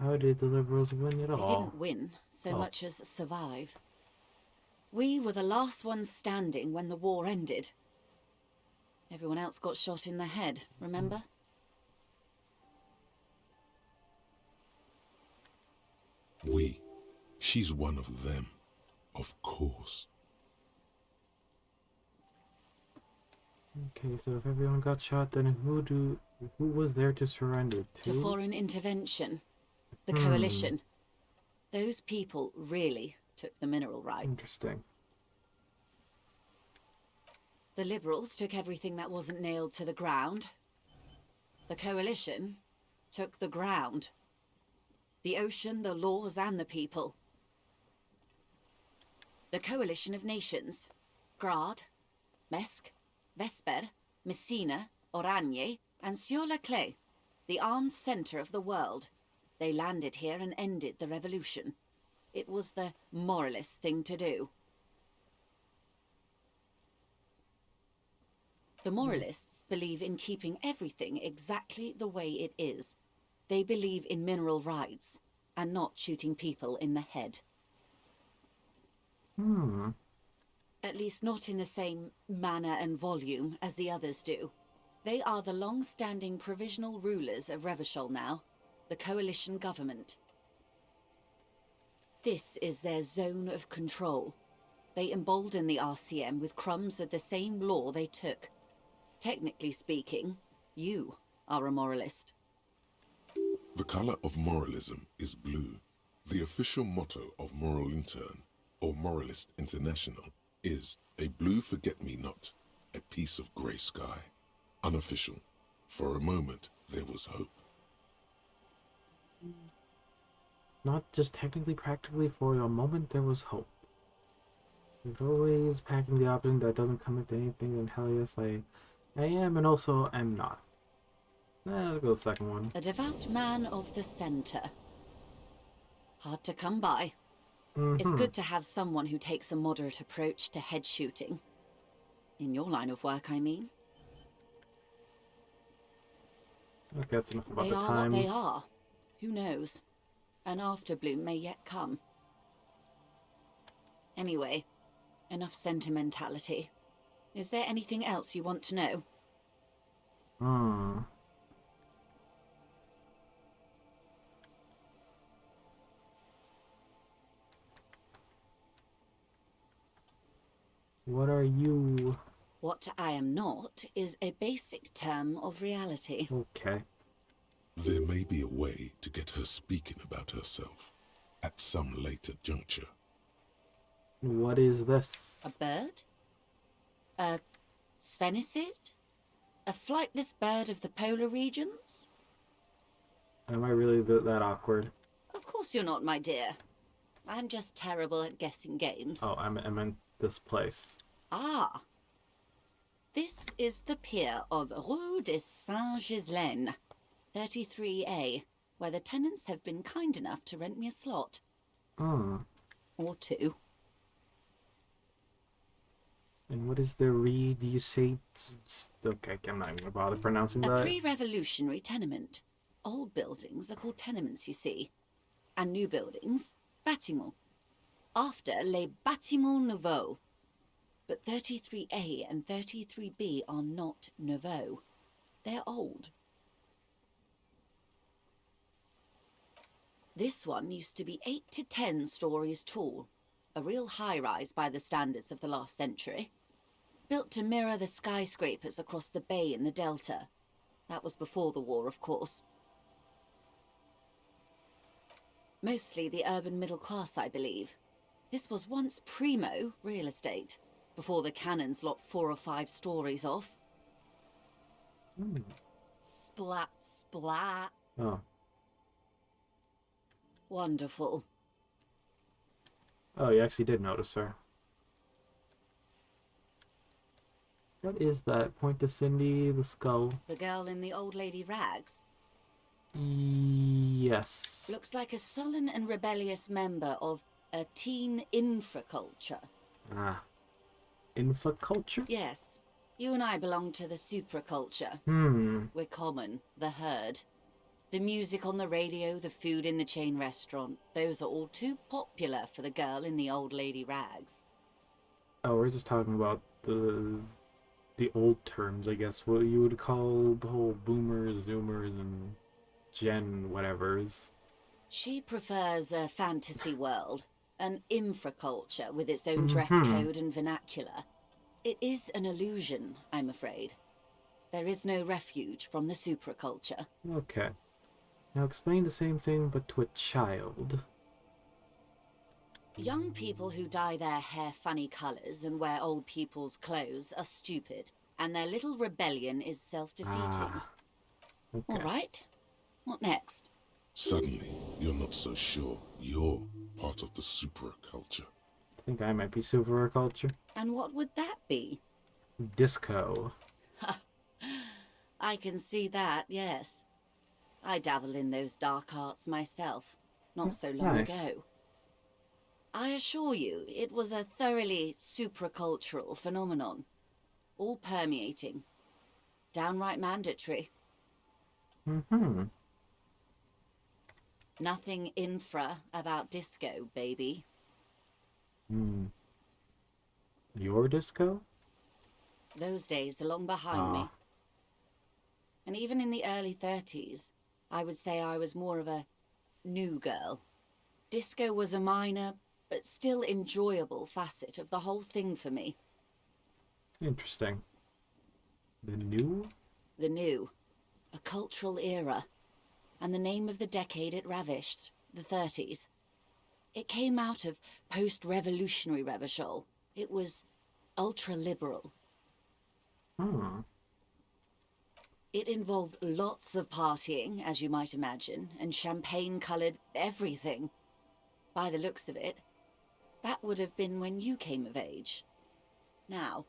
How did the liberals win it They all? didn't win so much as survive. We were the last ones standing when the war ended. Everyone else got shot in the head, remember? We. She's one of them. Of course. Okay, so if everyone got shot, then who was there to surrender to? To foreign intervention. The coalition. Those people really took the mineral rights. Interesting. The Liberals took everything that wasn't nailed to the ground. The coalition took the ground. The ocean, the laws, and the people. The coalition of nations. Grad, Mesk, Vesper, Messina, Oranje, and Sur-la-Clay, the armed center of the world. They landed here and ended the revolution. It was the moralist thing to do. The moralists believe in keeping everything exactly the way it is. They believe in mineral rights, and not shooting people in the head. At least not in the same manner and volume as the others do. They are the long-standing provisional rulers of Revachol now, the coalition government. This is their zone of control. They embolden the RCM with crumbs of the same law they took. Technically speaking, you are a moralist. The color of moralism is blue. The official motto of Moral Intern, or Moralist International, is a blue forget-me-not, a piece of grey sky. Unofficial. For a moment, there was hope. Not just technically, practically, for a moment there was hope. There's always packing the option that doesn't commit to anything, then hell yes, I am, and also I'm not. Let's go the second one. A devout man of the center. Hard to come by. It's good to have someone who takes a moderate approach to head shooting. In your line of work, I mean. Okay, that's enough about They the are times. what they are. Who knows? An afterbloom may yet come. Anyway, enough sentimentality. Is there anything else you want to know? What are you? What I am not is a basic term of reality. Okay. There may be a way to get her speaking about herself at some later juncture. What is this? A bird? A sphenicid? A flightless bird of the polar regions? Am I really that awkward? Of course you're not, my dear. I'm just terrible at guessing games. Oh, I meant this place. Ah. This is the pier of Rue de Saint-Ghislaine, 33A, where the tenants have been kind enough to rent me a slot. Or two. And what is the read you say? Okay, I'm not even gonna bother pronouncing that. A pre-revolutionary tenement. Old buildings are called tenements, you see. And new buildings, bâtiments. After les bâtiments nouveaux. But 33A and 33B are not nouveaux. They're old. This one used to be 8 to 10 stories tall. A real high-rise by the standards of the last century. Built to mirror the skyscrapers across the bay in the Delta. That was before the war, of course. Mostly the urban middle class, I believe. This was once primo real estate, before the cannons lopped 4 or 5 stories off. Splat, splat. Oh. Wonderful. Oh, you actually did notice her. What is that? Point to Cindy, the skull. The girl in the old lady rags? Yes. Looks like a sullen and rebellious member of a teen infraculture. Ah. Infoculture? Yes. You and I belong to the supraculture. We're common, the herd. The music on the radio, the food in the chain restaurant, those are all too popular for the girl in the old lady rags. Oh, we're just talking about the old terms, I guess. What you would call the whole boomers, zoomers, and gen whatevers. She prefers a fantasy world, an infraculture with its own dress Mm-hmm. code and vernacular. It is an illusion, I'm afraid. There is no refuge from the supraculture. Okay. Now explain the same thing, but to a child. Young people who dye their hair funny colors and wear old people's clothes are stupid, and their little rebellion is self-defeating. Ah. Okay. All right. What next? Suddenly, you're not so sure you're part of the supraculture. I think I might be superculture. And what would that be? Disco. I can see that, yes. I dabble in those dark arts myself, not so long ago. I assure you, it was a thoroughly supracultural phenomenon. All permeating. Downright mandatory. Mm-hmm. Nothing infra about disco, baby. Hmm. Your disco? Those days are long behind me. And even in the early 30s, I would say I was more of a new girl. Disco was a minor, but still enjoyable facet of the whole thing for me. Interesting. The new? The new. A cultural era. And the name of the decade it ravished, the 30s. It came out of post-revolutionary Revachol. It was ultra-liberal. Hmm. It involved lots of partying, as you might imagine, and champagne-coloured everything. By the looks of it, that would have been when you came of age. Now.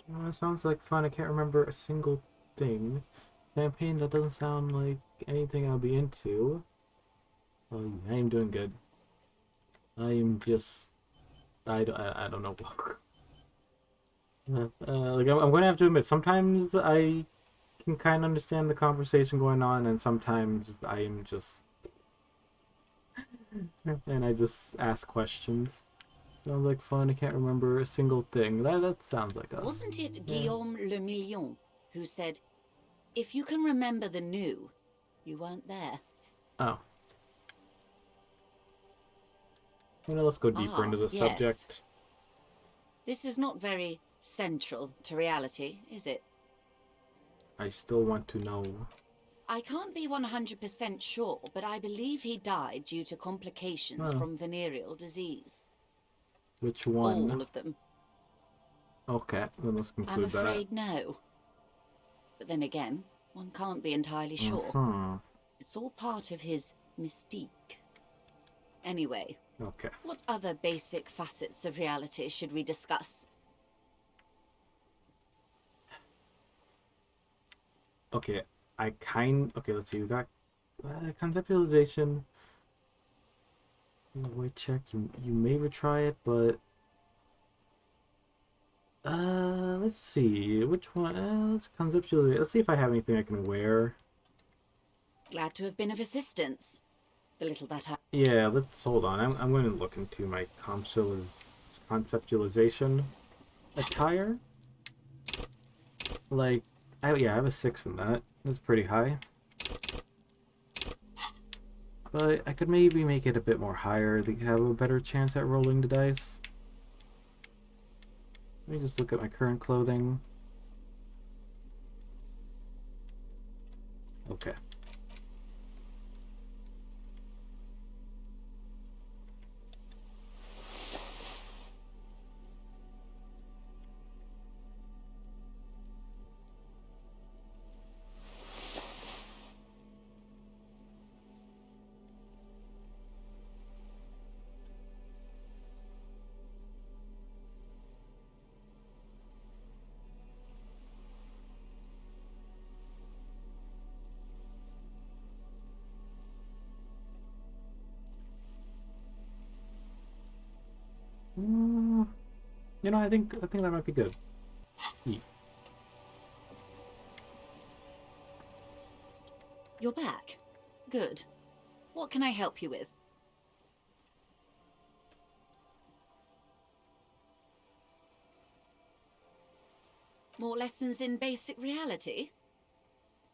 Well, it sounds like fun. I can't remember a single thing. Champagne, that doesn't sound like anything I'll be into. Oh, I am doing good. I am just... I don't know. Like, I'm going to have to admit, sometimes I can kind of understand the conversation going on, and sometimes I am just... and I just ask questions. Sounds like fun. I can't remember a single thing. That sounds like us. Wasn't it Guillaume Le Million who said, if you can remember the new, you weren't there? Oh. Well, let's go deeper into the subject. This is not very central to reality, is it? I still want to know. I can't be 100% sure, but I believe he died due to complications from venereal disease. Which one? All of them. Okay, then let's conclude that. I'm afraid no. But then again, one can't be entirely sure. It's all part of his mystique. Anyway, okay. What other basic facets of reality should we discuss? Okay, okay, let's see, we got conceptualization. Wait, check, you may retry it, but let's see, which one, let's conceptualize, let's see if I have anything I can wear. Glad to have been of assistance. The little that I... Yeah, let's, hold on, I'm going to look into my conceptualization attire. Like, I have a 6 in that. That's pretty high. But I could maybe make it a bit more higher to have a better chance at rolling the dice. Let me just look at my current clothing. Okay. You know, I think that might be good. Yeah. You're back. Good. What can I help you with? More lessons in basic reality?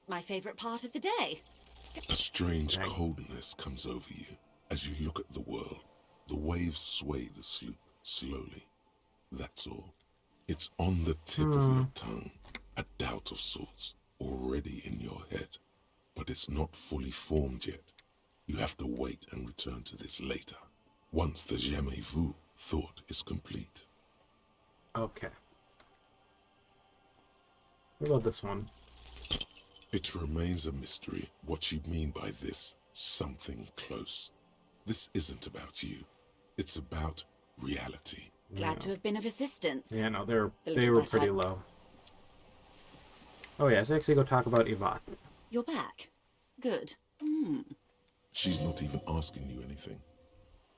My favourite part of the day. A strange coldness comes over you as you look at the world. The waves sway the sloop slowly. That's all. It's on the tip of your tongue, a doubt of sorts, already in your head. But it's not fully formed yet. You have to wait and return to this later, once the jamais vu thought is complete. Okay. What about this one? It remains a mystery what you mean by this something close. This isn't about you. It's about reality. Glad to have been of assistance. Yeah, no, they were pretty low. Oh yeah, let's actually go talk about Yvonne. You're back. Good. She's not even asking you anything.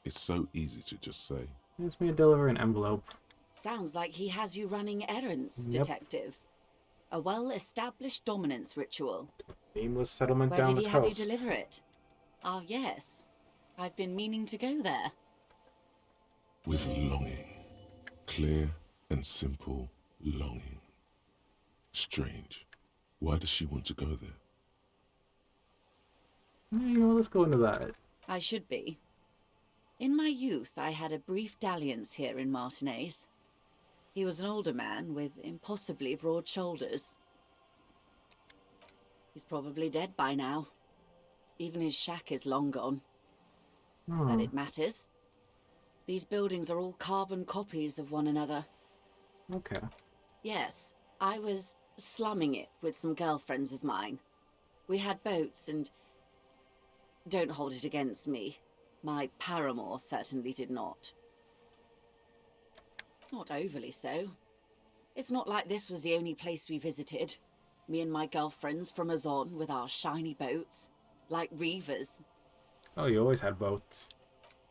It's so easy to just say. Ask me to deliver an envelope. Sounds like he has you running errands, Yep. Detective. A well-established dominance ritual. Nameless settlement Where down did the he coast. have you deliver it? Ah, yes. I've been meaning to go there. With longing. Clear and simple longing. Strange. Why does she want to go there? You know, let's go into that. I should be. In my youth, I had a brief dalliance here in Martinez. He was an older man with impossibly broad shoulders. He's probably dead by now. Even his shack is long gone. But it matters. These buildings are all carbon copies of one another. Okay. Yes, I was slumming it with some girlfriends of mine. We had boats and... Don't hold it against me. My paramour certainly did not. Not overly so. It's not like this was the only place we visited. Me and my girlfriends from Azon with our shiny boats. Like reavers. Oh, you always had boats.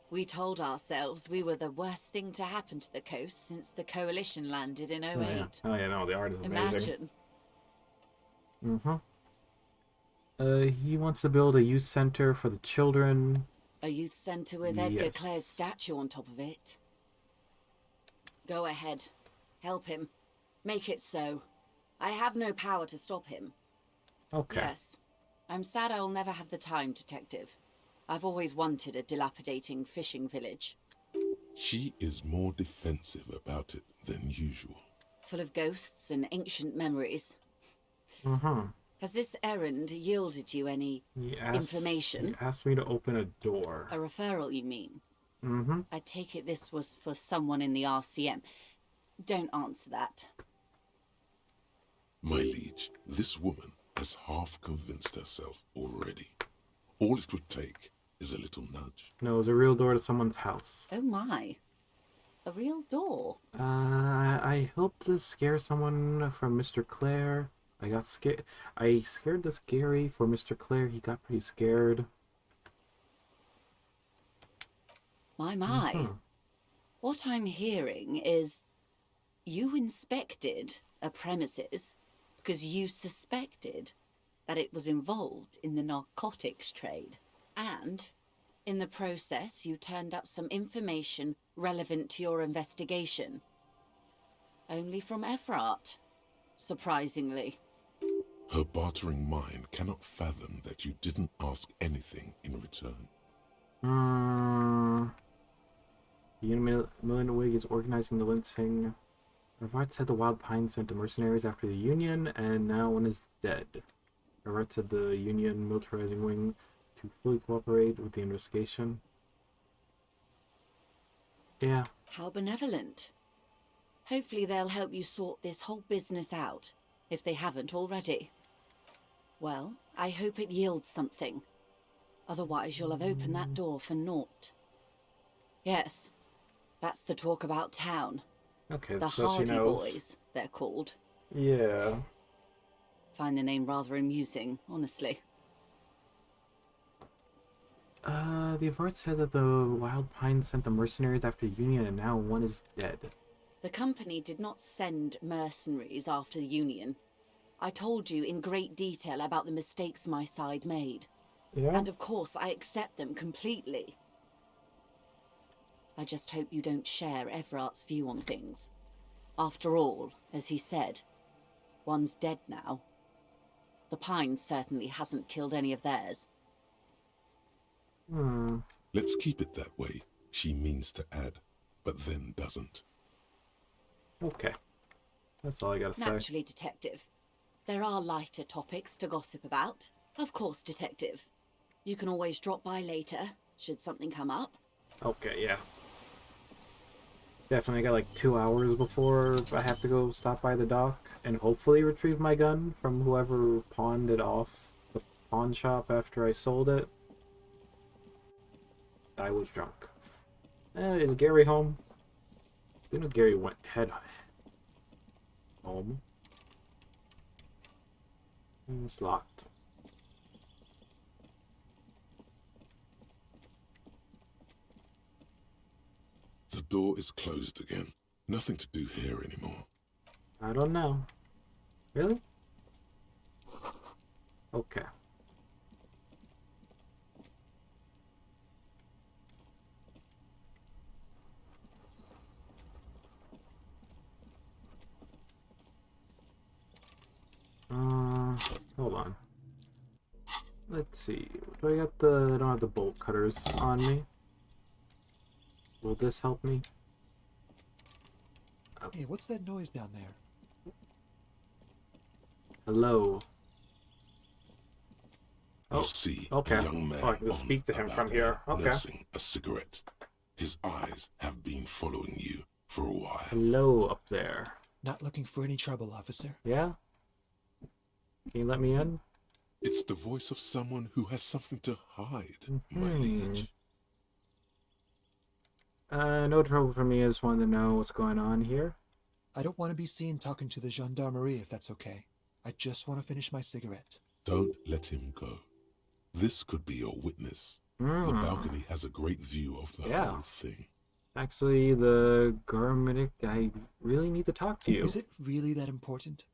We told ourselves we were the worst thing to happen to the coast since the Coalition landed in '08. Oh yeah, no, the art is amazing. Imagine. He wants to build a youth center for the children. A youth centre with Edgar Yes. Clare's statue on top of it. Go ahead. Help him. Make it so. I have no power to stop him. Okay. Yes. I'm sad I'll never have the time, Detective. I've always wanted a dilapidating fishing village. She is more defensive about it than usual. Full of ghosts and ancient memories. Mm-hmm. Has this errand yielded you any information? He asked me to open a door. A referral, you mean? Mm-hmm. I take it this was for someone in the RCM. Don't answer that. My liege, this woman has half convinced herself already. All it would take is a little nudge. No, it was a real door to someone's house. Oh my. A real door? I helped to scare someone from Mr. Clare. I got scared. I scared this Gary for Mr. Clare. He got pretty scared. My. What I'm hearing is you inspected a premises because you suspected that it was involved in the narcotics trade. And in the process, you turned up some information relevant to your investigation. Only from Efrat, surprisingly. Her bartering mind cannot fathom that you didn't ask anything in return. Millionwig is organizing the lynching. Rivard said the Wild Pine sent the mercenaries after the Union, and now one is dead. Rivard said the Union militarizing wing to fully cooperate with the investigation. Yeah. How benevolent. Hopefully they'll help you sort this whole business out, if they haven't already. Well, I hope it yields something. Otherwise you'll have opened that door for naught. Yes, that's the talk about town. Okay, the so Hardy she knows. Boys, they're called. Yeah. Find the name rather amusing, honestly. The Avart said that the Wild Pine sent the mercenaries after the Union, and now one is dead. The company did not send mercenaries after the Union. I told you in great detail about the mistakes my side made. Yeah. And of course, I accept them completely. I just hope you don't share Everart's view on things. After all, as he said, One's dead now. The pine certainly hasn't killed any of theirs. Let's keep it that way, she means to add, but then doesn't. Okay. That's all I gotta say. Naturally, Detective. There are lighter topics to gossip about. Of course, Detective. You can always drop by later, should something come up. Okay, yeah. Definitely got like 2 hours before I have to go stop by the dock and hopefully retrieve my gun from whoever pawned it off the pawn shop after I sold it. I was drunk. Is Gary home? I know Gary went head home. It's locked. The door is closed again. Nothing to do here anymore. I don't know. Really? Okay. Hold on. Let's see. Do I got the... I don't have the bolt cutters on me. Will this help me? Hey, what's that noise down there? Hello. You see okay. a young man I can just speak to him from here. Okay. nursing a cigarette. His eyes have been following you for a while. Hello up there. Not looking for any trouble, officer. Yeah? Can you let me in? It's the voice of someone who has something to hide, my liege. No trouble for me. I just wanted to know what's going on here. I don't want to be seen talking to the gendarmerie if that's okay. I just want to finish my cigarette. Don't let him go. This could be your witness. The balcony has a great view of the whole thing. Actually, the Garminic, I really need to talk to you. Is it really that important?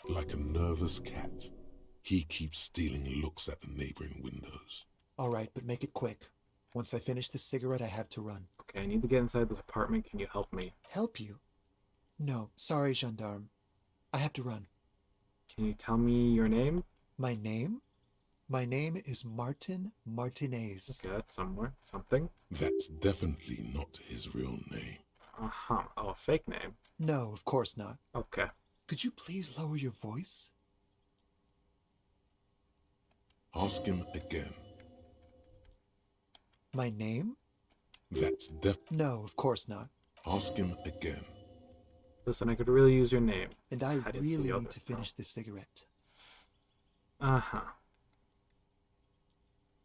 Like a nervous cat, he keeps stealing looks at the neighboring windows. All right, but make it quick. Once I finish this cigarette, I have to run. Okay, I need to get inside this apartment. Can you help me? Help you? No, sorry, gendarme. I have to run. Can you tell me your name? My name? My name is Martin Martinez. Okay, that's something. That's definitely not his real name. Uh-huh. Oh, a fake name. No, of course not. Okay. Could you please lower your voice? Ask him again. My name? That's No, of course not. Ask him again. Listen, I could really use your name. And I really need to finish this cigarette. Uh-huh.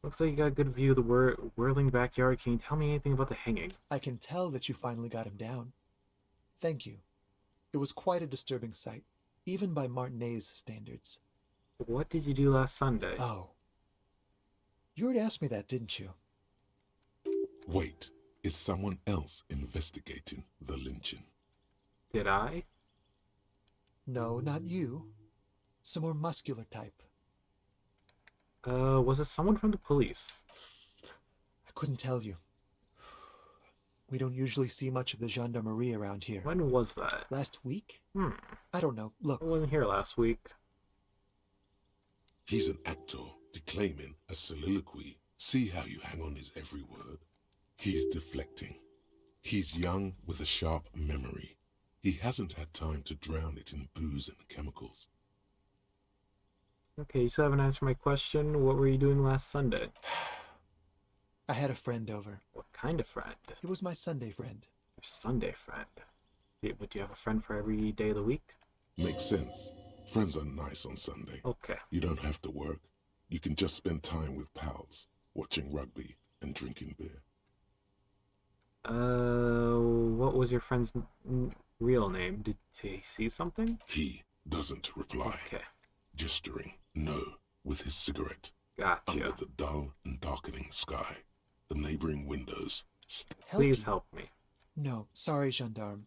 Looks like you got a good view of the whirling backyard. Can you tell me anything about the hanging? I can tell that you finally got him down. Thank you. It was quite a disturbing sight, even by Martinez standards. What did you do last Sunday? Oh. You already asked me that, didn't you? Wait, is someone else investigating the lynching? Did I? No, not you. Some more muscular type. Was it someone from the police? I couldn't tell you. We don't usually see much of the gendarmerie around here. When was that? Last week? I don't know. Look. I wasn't here last week. He's an actor declaiming a soliloquy. See how you hang on his every word? He's deflecting. He's young with a sharp memory. He hasn't had time to drown it in booze and chemicals. Okay, you still haven't answered my question. What were you doing last Sunday? I had a friend over. What kind of friend? It was my Sunday friend. Your Sunday friend? Would you have a friend for every day of the week? Makes sense. Friends are nice on Sunday. Okay. You don't have to work. You can just spend time with pals, watching rugby and drinking beer. What was your friend's real name? Did he see something? He doesn't reply. Okay. Gesturing no with his cigarette. Gotcha. Under the dull and darkening sky, the neighboring windows. Please help me. No, sorry, gendarme.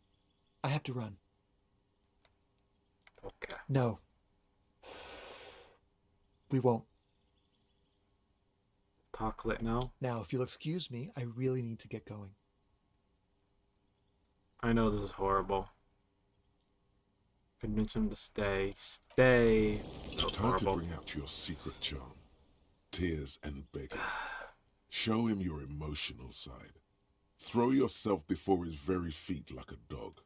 I have to run. Okay. No. We won't. Talk lit now? Now, if you'll excuse me, I really need to get going. I know this is horrible. Convince him to stay. Stay. It's time to bring out your secret charm. Tears and begging. Show him your emotional side. Throw yourself before his very feet like a dog.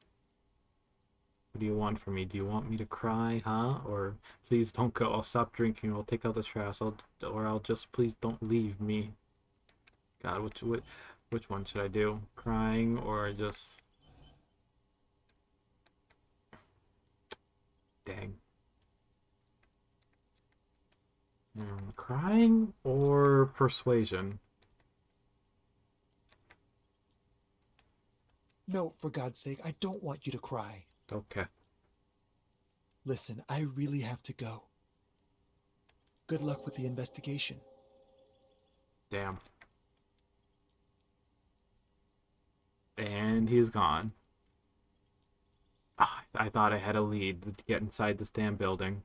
What do you want from me? Do you want me to cry, huh? Or please don't go. I'll stop drinking. I'll take out the trash. I'll just please don't leave me. God, which one should I do? Crying or just... Dang. Crying or persuasion? No, for God's sake, I don't want you to cry. Okay. Listen, I really have to go. Good luck with the investigation. Damn. And he's gone. Ah, I thought I had a lead to get inside this damn building.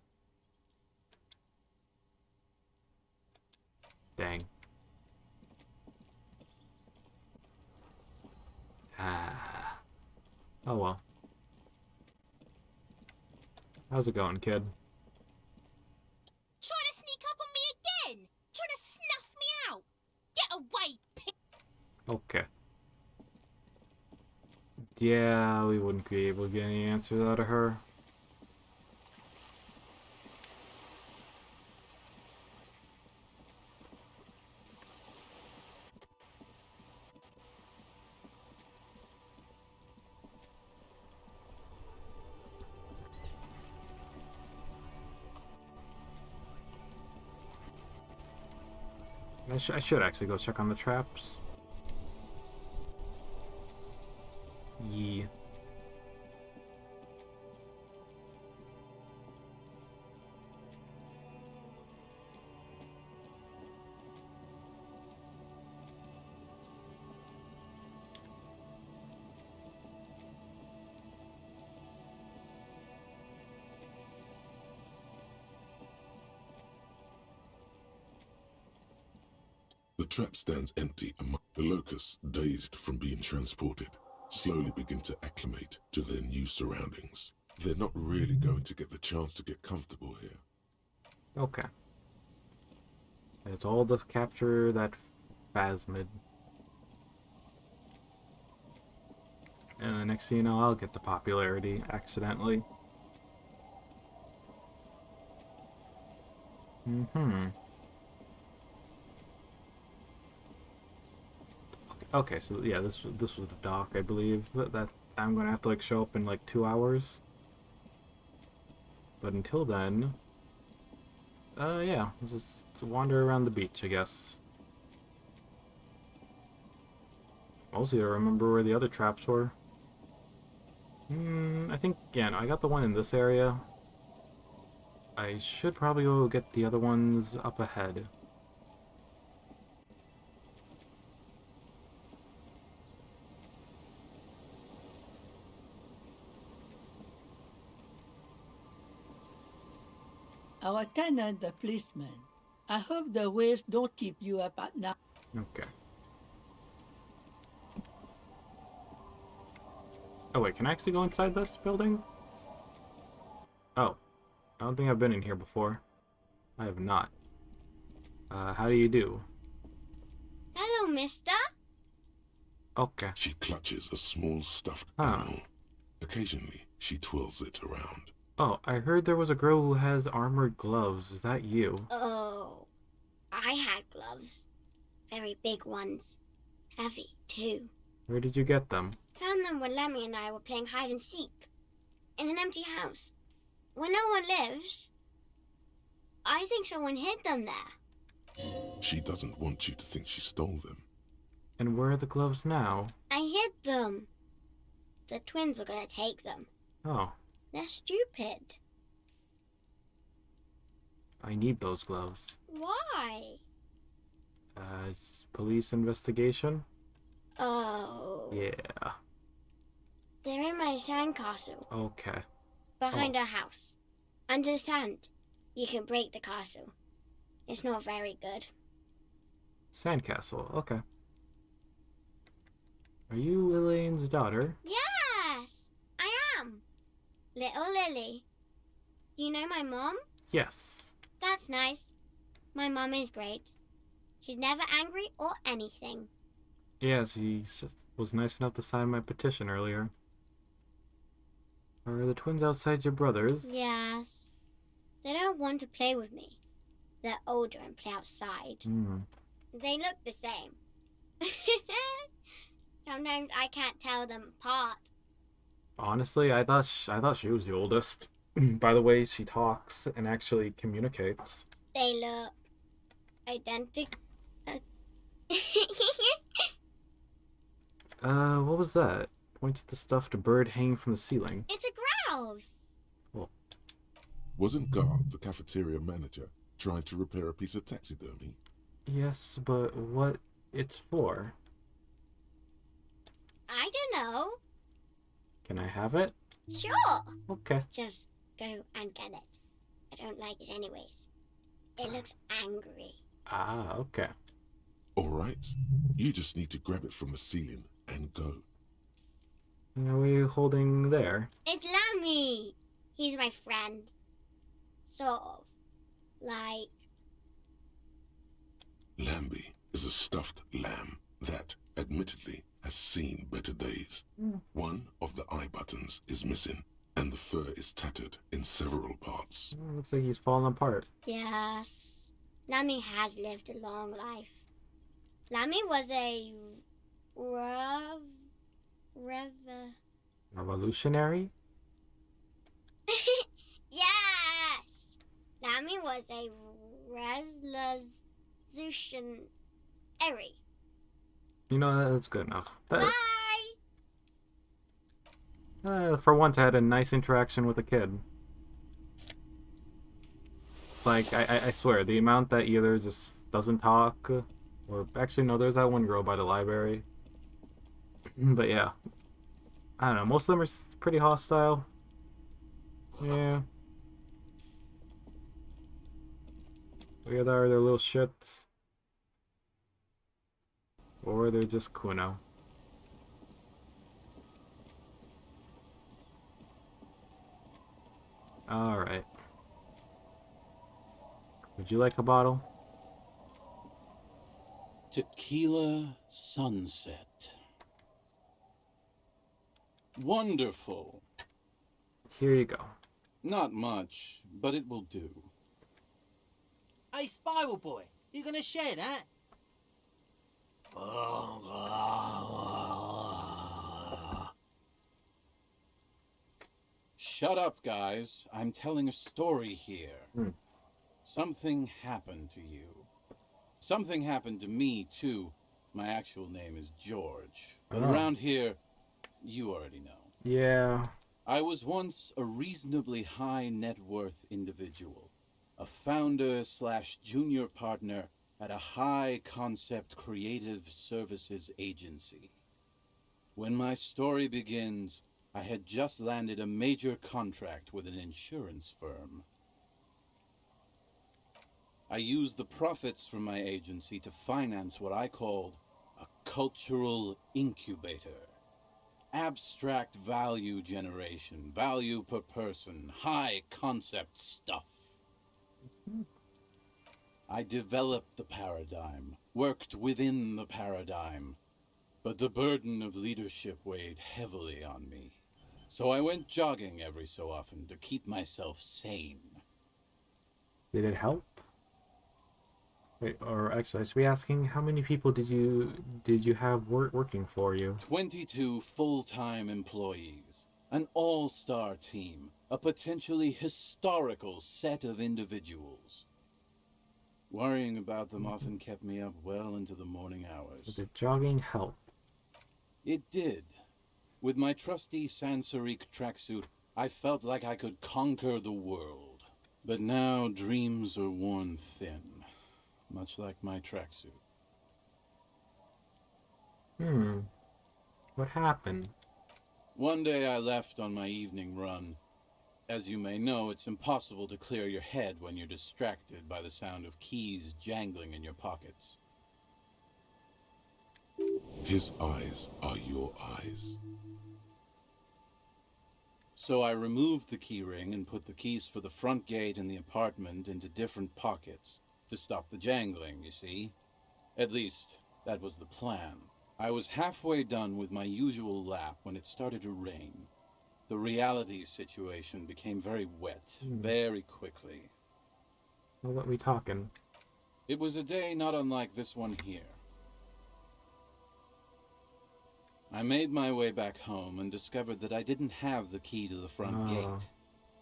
Dang. Ah. Oh well. How's it going, kid? Trying to sneak up on me again! Trying to snuff me out! Get away, pig! Okay. Yeah, we wouldn't be able to get any answers out of her. I should actually go check on the traps. Yeah. The trap stands empty among the locusts, dazed from being transported, slowly begin to acclimate to their new surroundings. They're not really going to get the chance to get comfortable here. Okay. It's all to capture that phasmid. And the next thing you know, I'll get the popularity accidentally. Mm-hmm. Okay, so yeah, this was the dock, I believe. That I'm gonna have to like show up in like 2 hours. But until then, yeah, just wander around the beach, I guess. Mostly to remember where the other traps were. I think, yeah, no, I got the one in this area. I should probably go get the other ones up ahead. Our tenant, the policeman. I hope the waves don't keep you up at night. Okay. Oh wait, can I actually go inside this building? Oh. I don't think I've been in here before. I have not. How do you do? Hello, mister. Okay. She clutches a small stuffed animal. Occasionally, she twirls it around. Oh, I heard there was a girl who has armored gloves. Is that you? Oh, I had gloves. Very big ones. Heavy, too. Where did you get them? Found them when Lemmy and I were playing hide and seek. In an empty house. Where no one lives. I think someone hid them there. She doesn't want you to think she stole them. And where are the gloves now? I hid them. The twins were gonna take them. Oh. They're stupid. I need those gloves. Why? It's police investigation? Oh. Yeah. They're in my sandcastle. Okay. Behind our house. Under sand. You can break the castle. It's not very good. Sandcastle, okay. Are you Elaine's daughter? Yes, I am. Little Lily. You know my mom? Yes. That's nice. My mom is great. She's never angry or anything. Yes, he was nice enough to sign my petition earlier. Are the twins outside your brothers? Yes. They don't want to play with me. They're older and play outside. They look the same. Sometimes I can't tell them apart. Honestly, I thought she was the oldest. By the way she talks and actually communicates. They look identical. What was that? Pointed the stuffed bird hanging from the ceiling. It's a grouse. Oh. Wasn't Gar, the cafeteria manager, trying to repair a piece of taxidermy? Yes, but what it's for? I don't know. Can I have it? Sure. Okay. Just go and get it. I don't like it anyways. It looks angry. Ah, okay. Alright. You just need to grab it from the ceiling and go. What are you holding there? It's Lammy. He's my friend. Sort of. Like... Lambie is a stuffed lamb that, admittedly, has seen better days. One of the eye buttons is missing, and the fur is tattered in several parts. Looks like he's falling apart. Yes. Lammy has lived a long life. Lammy was a... Revolutionary? Yes! Lammy was a revolutionary. You know, that's good enough. Bye! For once, I had a nice interaction with a kid. Like, I swear, the amount that either just doesn't talk, or actually, no, there's that one girl by the library. But yeah. I don't know, most of them are pretty hostile. Yeah. Either they're little shits, or they're just Kuno. Alright. Would you like a bottle? Tequila sunset. Wonderful. Here you go. Not much, but it will do. Hey, Spiral Boy, you gonna share that? Shut up, guys. I'm telling a story here. Something happened to you. Something happened to me, too. My actual name is George. But around here, you already know. Yeah. I was once a reasonably high net worth individual. A founder / junior partner at a high concept creative services agency. When my story begins, I had just landed a major contract with an insurance firm. I used the profits from my agency to finance what I called a cultural incubator. Abstract value generation, value per person, high concept stuff. I developed the paradigm, worked within the paradigm, but the burden of leadership weighed heavily on me. So I went jogging every so often to keep myself sane. Did it help? Wait, or actually, I should be asking, how many people did you have working for you? 22 full-time employees, an all-star team, a potentially historical set of individuals. Worrying about them often kept me up well into the morning hours. Did jogging help? It did. With my trusty Sansaric tracksuit, I felt like I could conquer the world. But now dreams are worn thin, much like my tracksuit. What happened? One day I left on my evening run. As you may know, it's impossible to clear your head when you're distracted by the sound of keys jangling in your pockets. His eyes are your eyes. So I removed the keyring and put the keys for the front gate and the apartment into different pockets to stop the jangling, you see? At least, that was the plan. I was halfway done with my usual lap when it started to rain. The reality situation became very wet, very quickly. What are we talking? It was a day not unlike this one here. I made my way back home and discovered that I didn't have the key to the front gate.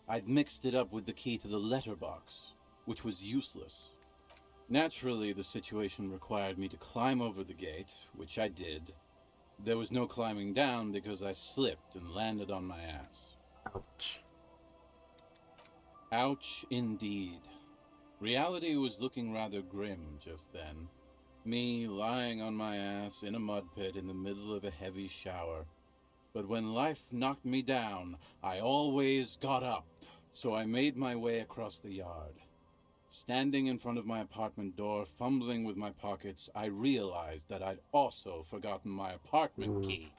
I'd mixed it up with the key to the letterbox, which was useless. Naturally, the situation required me to climb over the gate, which I did. There was no climbing down because I slipped and landed on my ass. Ouch. Ouch indeed. Reality was looking rather grim just then. Me lying on my ass in a mud pit in the middle of a heavy shower. But when life knocked me down, I always got up. So I made my way across the yard. Standing in front of my apartment door, fumbling with my pockets, I realized that I'd also forgotten my apartment key.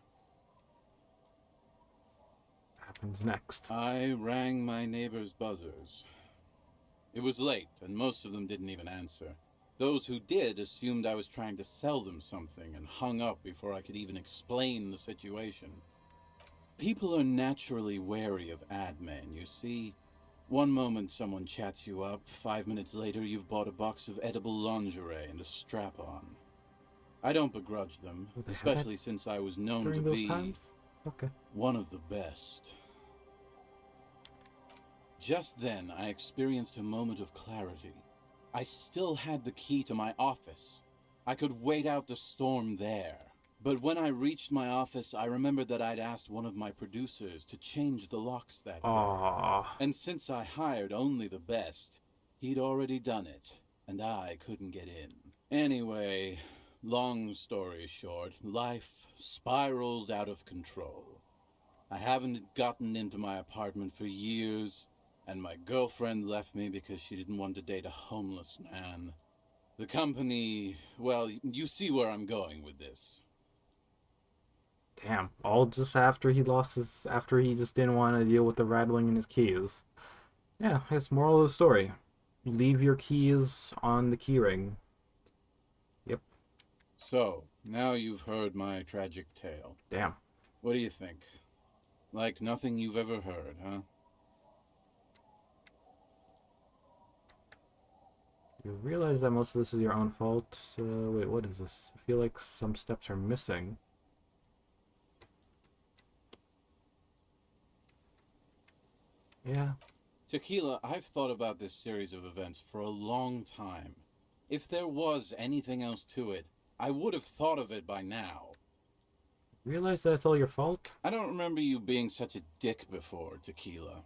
Happens next. I rang my neighbor's buzzers. It was late, and most of them didn't even answer. Those who did assumed I was trying to sell them something and hung up before I could even explain the situation. People are naturally wary of ad men, you see. One moment someone chats you up, 5 minutes later you've bought a box of edible lingerie and a strap-on. I don't begrudge them, especially since I was known to be one of the best. Just then, I experienced a moment of clarity. I still had the key to my office. I could wait out the storm there. But when I reached my office, I remembered that I'd asked one of my producers to change the locks that day. And since I hired only the best, he'd already done it, and I couldn't get in. Anyway, long story short, life spiraled out of control. I haven't gotten into my apartment for years, and my girlfriend left me because she didn't want to date a homeless man. The company, well, you see where I'm going with this. Damn, all just after he after he just didn't want to deal with the rattling in his keys. Yeah, it's moral of the story. Leave your keys on the keyring. Yep. So, now you've heard my tragic tale. Damn. What do you think? Like nothing you've ever heard, huh? You realize that most of this is your own fault. Wait, what is this? I feel like some steps are missing. Yeah. Tequila, I've thought about this series of events for a long time. If there was anything else to it, I would have thought of it by now. Realize that's all your fault? I don't remember you being such a dick before, Tequila.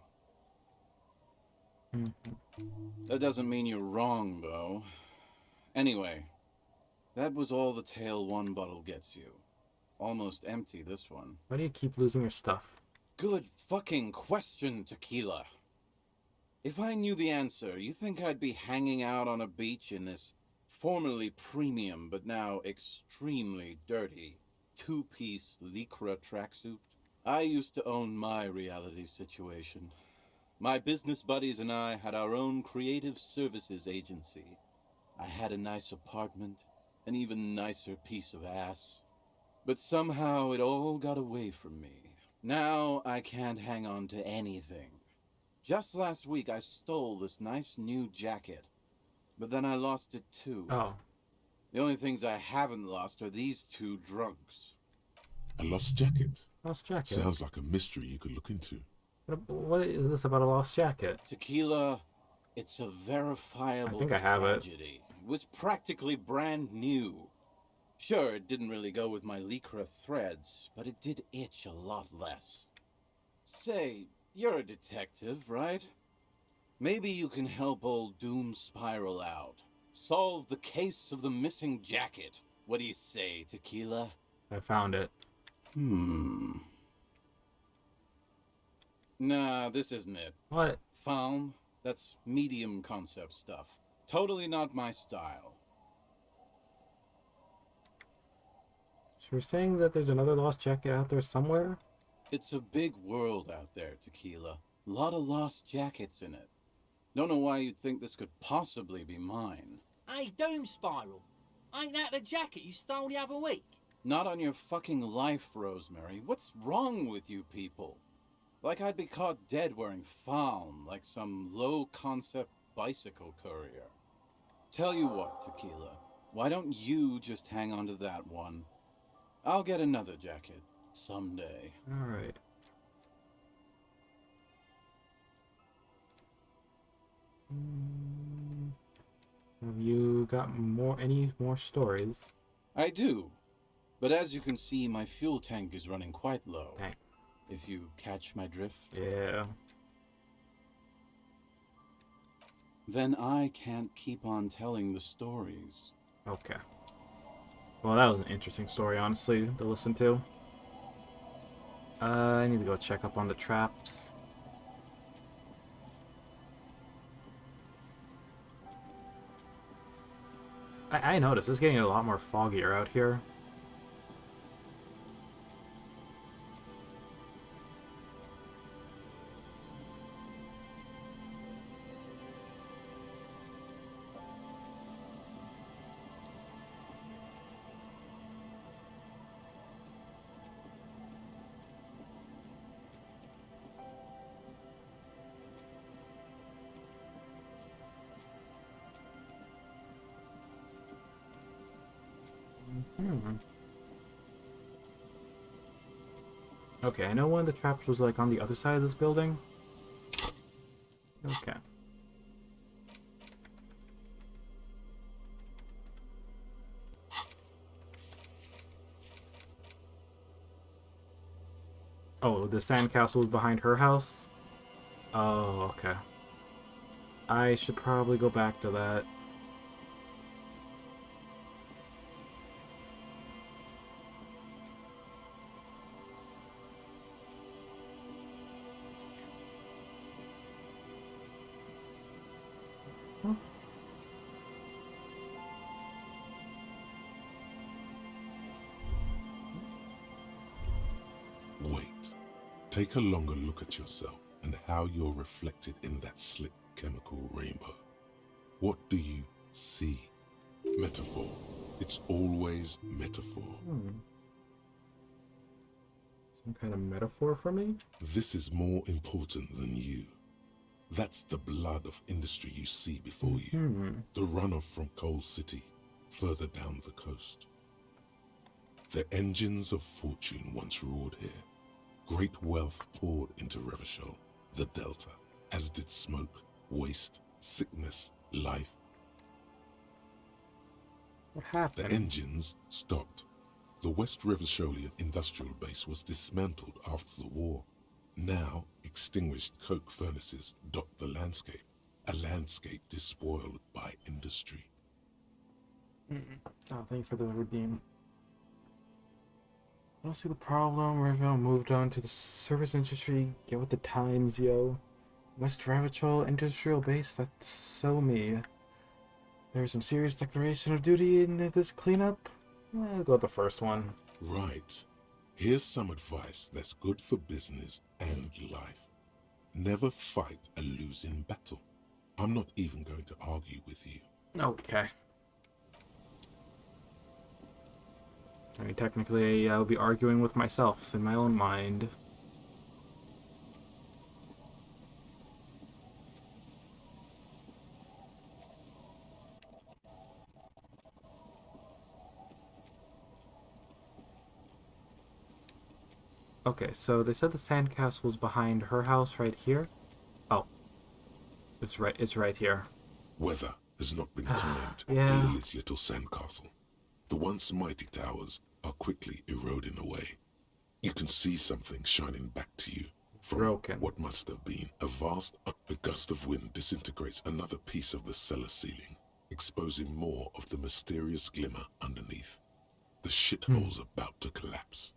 That doesn't mean you're wrong, though. Anyway, that was all the tale one bottle gets you. Almost empty, this one. Why do you keep losing your stuff? Good fucking question, Tequila. If I knew the answer, you think I'd be hanging out on a beach in this formerly premium but now extremely dirty two-piece lycra tracksuit? I used to own my reality situation. My business buddies and I had our own creative services agency. I had a nice apartment, an even nicer piece of ass. But somehow it all got away from me. Now I can't hang on to anything. Just last week I stole this nice new jacket, but then I lost it too. Oh. The only things I haven't lost are these two drunks. A lost jacket? Lost jacket? Sounds like a mystery you could look into. What is this about a lost jacket? Tequila, it's a verifiable I think I have tragedy. It was practically brand new. Sure, it didn't really go with my lycra threads, but it did itch a lot less. Say, you're a detective, right? Maybe you can help old Doom Spiral out. Solve the case of the missing jacket. What do you say, Tequila? I found it. Nah, this isn't it. What? Found? That's medium concept stuff. Totally not my style. So you're saying that there's another lost jacket out there somewhere? It's a big world out there, Tequila. Lot of lost jackets in it. Don't know why you'd think this could possibly be mine. Hey, Doom Spiral. Ain't that the jacket you stole the other week? Not on your fucking life, Rosemary. What's wrong with you people? Like I'd be caught dead wearing fawn, like some low-concept bicycle courier. Tell you what, Tequila. Why don't you just hang on to that one? I'll get another jacket someday. Alright. Have you got any more stories? I do. But as you can see, my fuel tank is running quite low. Dang. If you catch my drift. Yeah. Then I can't keep on telling the stories. Okay. Well, that was an interesting story, honestly, to listen to. I need to go check up on the traps. I noticed it's getting a lot more foggier out here. Okay, I know one of the traps was like on the other side of this building. Okay. Oh, the sandcastle is behind her house? Oh, okay. I should probably go back to that. Wait. Take a longer look at yourself and how you're reflected in that slick chemical rainbow. What do you see? Metaphor. It's always metaphor. Some kind of metaphor for me? This is more important than you. That's the blood of industry you see before you. The runoff from Coal City, further down the coast. The engines of fortune once roared here. Great wealth poured into Revachol, the Delta, as did smoke, waste, sickness, life. What happened? The engines stopped. The West Revacholian industrial base was dismantled after the war. Now, extinguished coke furnaces dot the landscape, a landscape despoiled by industry. Oh, thank you for the redeem. I don't see the problem. Revachol moved on to the service industry. Get with the times, yo. West Revachol industrial base, that's so me. There's some serious declaration of duty in this cleanup. I'll go with the first one. Right. Here's some advice that's good for business and life. Never fight a losing battle. I'm not even going to argue with you. Okay. I mean, technically, I'll be arguing with myself in my own mind. Okay, so they said the sandcastle was behind her house right here. Oh. It's right here. Weather has not been kind Yeah. to Lily's little sandcastle. The once mighty towers are quickly eroding away. You can see something shining back to you from what must have been a vast a gust of wind disintegrates another piece of the cellar ceiling, exposing more of the mysterious glimmer underneath. The shithole's about to collapse.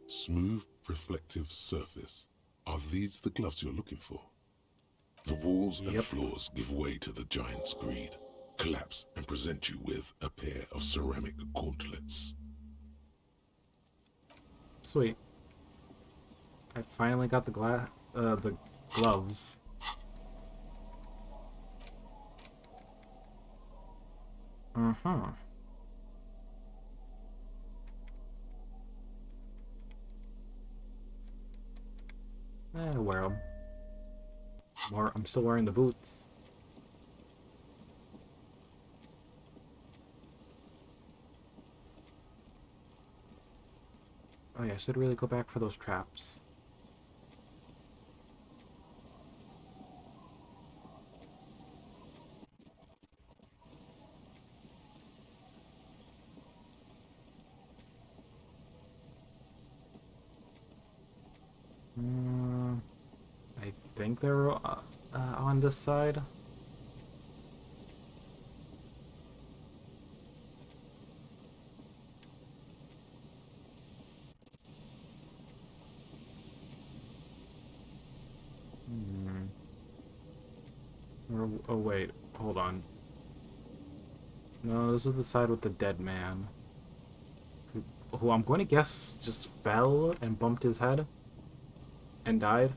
Smooth, reflective surface. Are these the gloves you're looking for? The walls and floors give way to the giant's greed, collapse and present you with a pair of ceramic gauntlets. Sweet. I finally got the gloves. Uh-huh. Wear them. I'm still wearing the boots. Oh yeah, I should really go back for those traps. I think they're on this side. Oh wait, hold on. No, this is the side with the dead man. Who I'm going to guess just fell and bumped his head and died.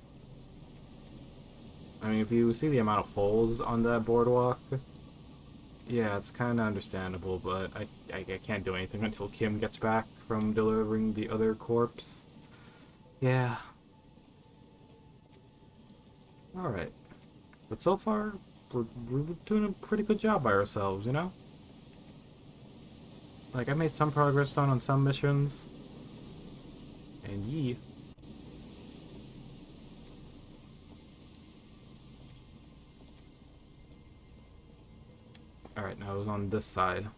I mean, if you see the amount of holes on that boardwalk, yeah, it's kind of understandable, but I can't do anything until Kim gets back from delivering the other corpse. Yeah. Alright. But so far, we're doing a pretty good job by ourselves, you know? Like, I made some progress on some missions. And yee. Alright, now it was on this side.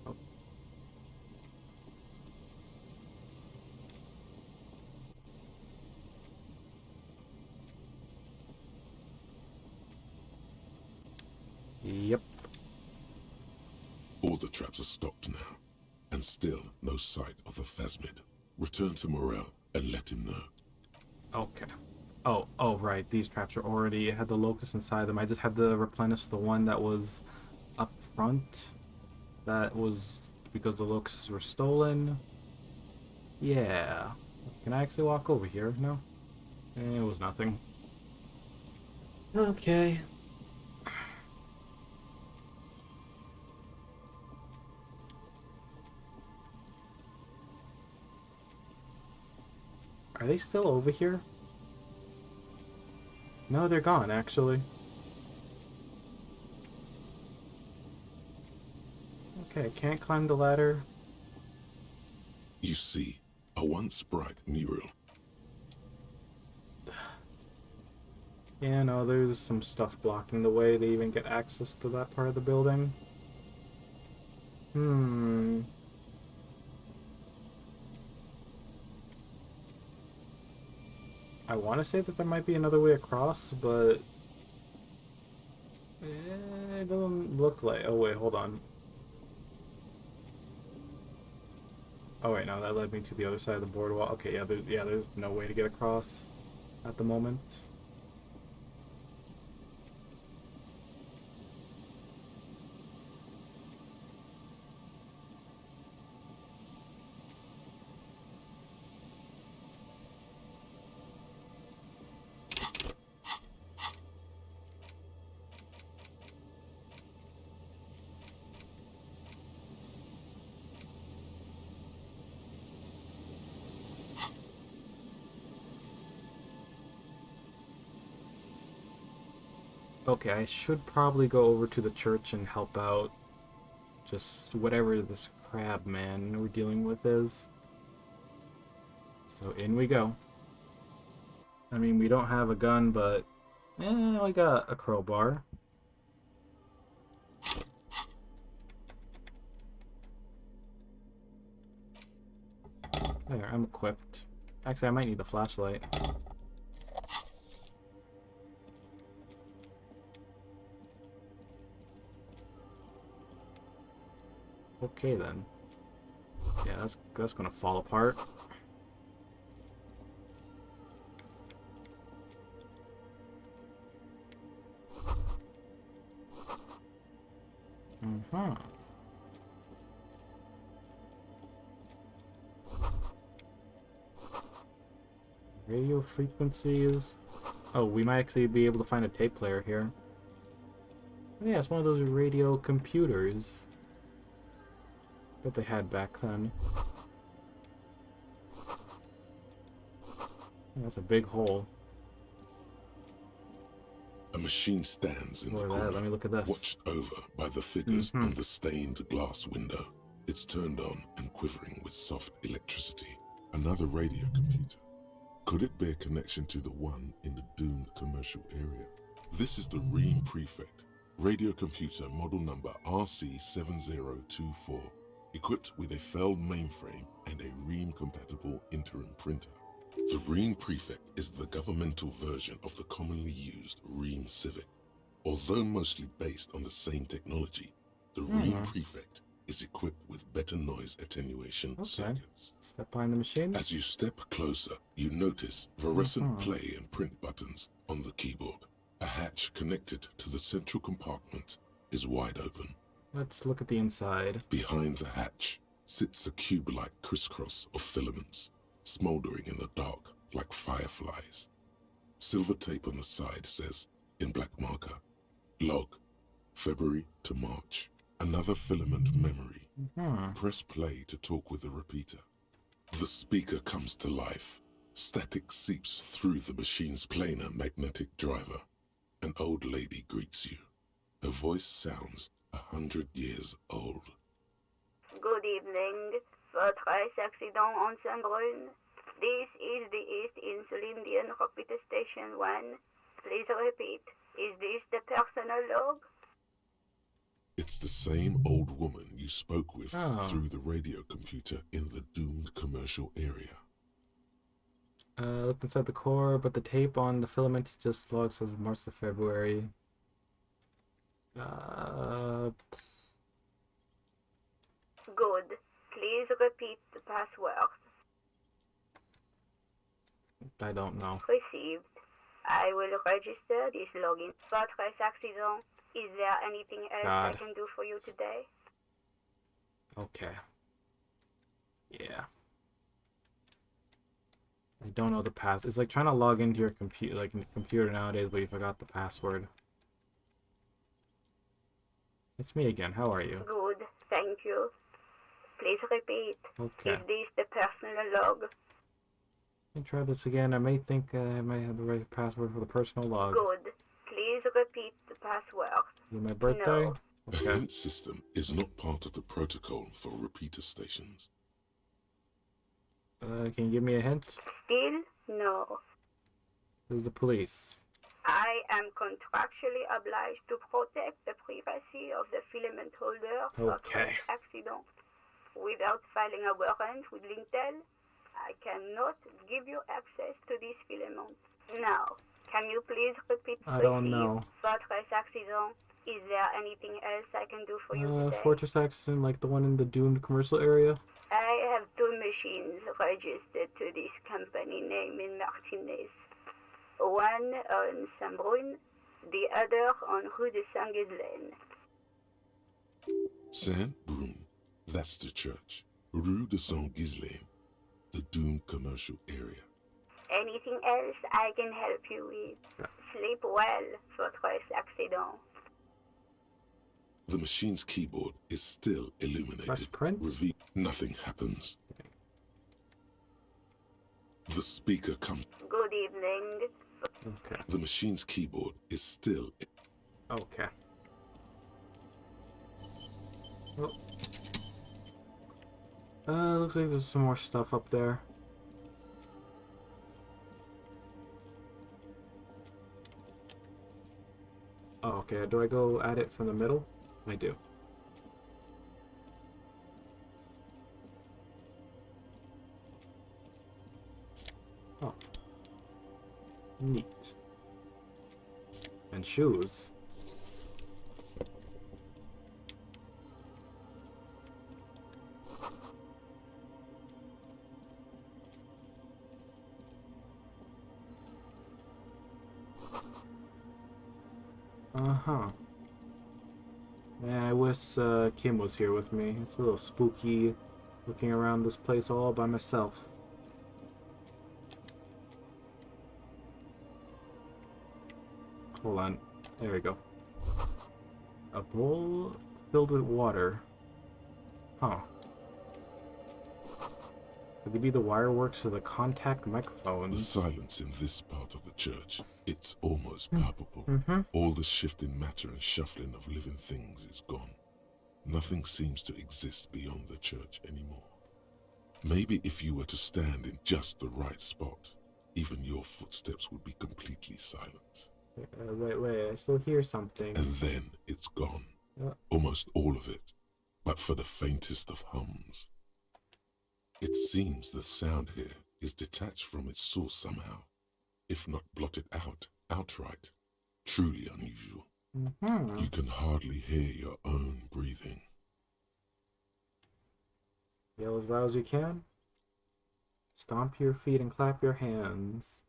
Oh. Yep. All the traps are stopped now, and still no sight of the phasmid. Return to Morel and let him know. Okay. Oh, right. These traps are already had the locust inside them. I just had to replenish the one that was up front. That was because the locusts were stolen. Yeah. Can I actually walk over here? No? It was nothing. Okay. Are they still over here? No, they're gone, actually. Okay, I can't climb the ladder. You see, a once bright mural. Yeah, no, there's some stuff blocking the way to even get access to that part of the building. I want to say that there might be another way across, but it doesn't look like. Oh wait, hold on. Oh wait, no, that led me to the other side of the boardwalk. Okay, yeah, there's no way to get across at the moment. Okay, I should probably go over to the church and help out just whatever this crab man we're dealing with is. So in we go. I mean, we don't have a gun, but we got a crowbar. There, I'm equipped. Actually, I might need the flashlight. Okay then. Yeah, that's gonna fall apart. Radio frequencies. Oh, we might actually be able to find a tape player here. Oh, yeah, it's one of those radio computers that they had back then. That's a big hole. A machine stands in the corner, Let me look at this. watched over by the figures on the stained glass window. It's turned on and quivering with soft electricity. Another radio computer. Could it bear connection to the one in the doomed commercial area? This is the Ream Prefect, radio computer model number RC7024, equipped with a Feld mainframe and a Ream-compatible interim printer. The Ream Prefect is the governmental version of the commonly used Ream Civic. Although mostly based on the same technology, the Ream Prefect is equipped with better noise attenuation circuits. Step behind the machine. As you step closer, you notice fluorescent play and print buttons on the keyboard. A hatch connected to the central compartment is wide open. Let's look at the inside. Behind the hatch sits a cube-like crisscross of filaments, smoldering in the dark like fireflies. Silver tape on the side says, in black marker, log, February to March. Another filament memory. Press play to talk with the repeater. The speaker comes to life. Static seeps through the machine's planar magnetic driver. An old lady greets you. Her voice sounds 100 years old. Good evening. Votre accident on Saint-Brun. This is the East Insulindian Repeater Station 1. Please repeat. Is this the personal log? It's the same old woman you spoke with through the radio computer in the doomed commercial area. Looked inside the core, but the tape on the filament just logs as March to February. Good. Please repeat the password. I don't know. Received. I will register this login. Votre accident. Is there anything else I can do for you today? Okay. Yeah. I don't know the pass. It's like trying to log into your computer, like computer nowadays, but you forgot the password. It's me again. How are you? Good. Thank you. Please repeat. Okay. Is this the personal log? Let me try this again. I may think I might have the right password for the personal log. Good. Please repeat the password. Is it my birthday? No. The hint system is not part of the protocol for repeater stations. Can you give me a hint? Still no. Who's the police? I am contractually obliged to protect the privacy of the filament holder for Okay. accident. Without filing a warrant with Lintel, I cannot give you access to this filament. Now, can you please repeat? I don't know. Fortress accident. Is there anything else I can do for you today? Fortress accident, like the one in the doomed commercial area? I have 2 machines registered to this company name in Martinez. One on Saint-Brun, the other on Rue de Saint-Ghislaine. Saint-Brun, that's the church. Rue de Saint-Ghislaine, the doomed commercial area. Anything else I can help you with? Sleep well, Fortress accident. The machine's keyboard is still illuminated. Nothing happens. The speaker comes. Good evening. Okay. The machine's keyboard is still. Okay. Oh. Looks like there's some more stuff up there. Oh, okay. Do I go at it from the middle? I do. Oh. Neat. And shoes. Uh-huh. Man, I wish Kim was here with me. It's a little spooky looking around this place all by myself. Hold on. There we go. A bowl filled with water. Huh. Could they be the wireworks or the contact The microphones? silence in this part of the church, it's almost palpable. Mm-hmm. All the shifting matter and shuffling of living things is gone. Nothing seems to exist beyond the church anymore. Maybe if you were to stand in just the right spot, even your footsteps would be completely silent. Wait, I still hear something. And then it's gone. Almost all of it, but for the faintest of hums. It seems the sound here is detached from its source somehow, if not blotted out outright. Truly unusual. Mm-hmm. You can hardly hear your own breathing. Yell as loud as you can. Stomp your feet and clap your hands.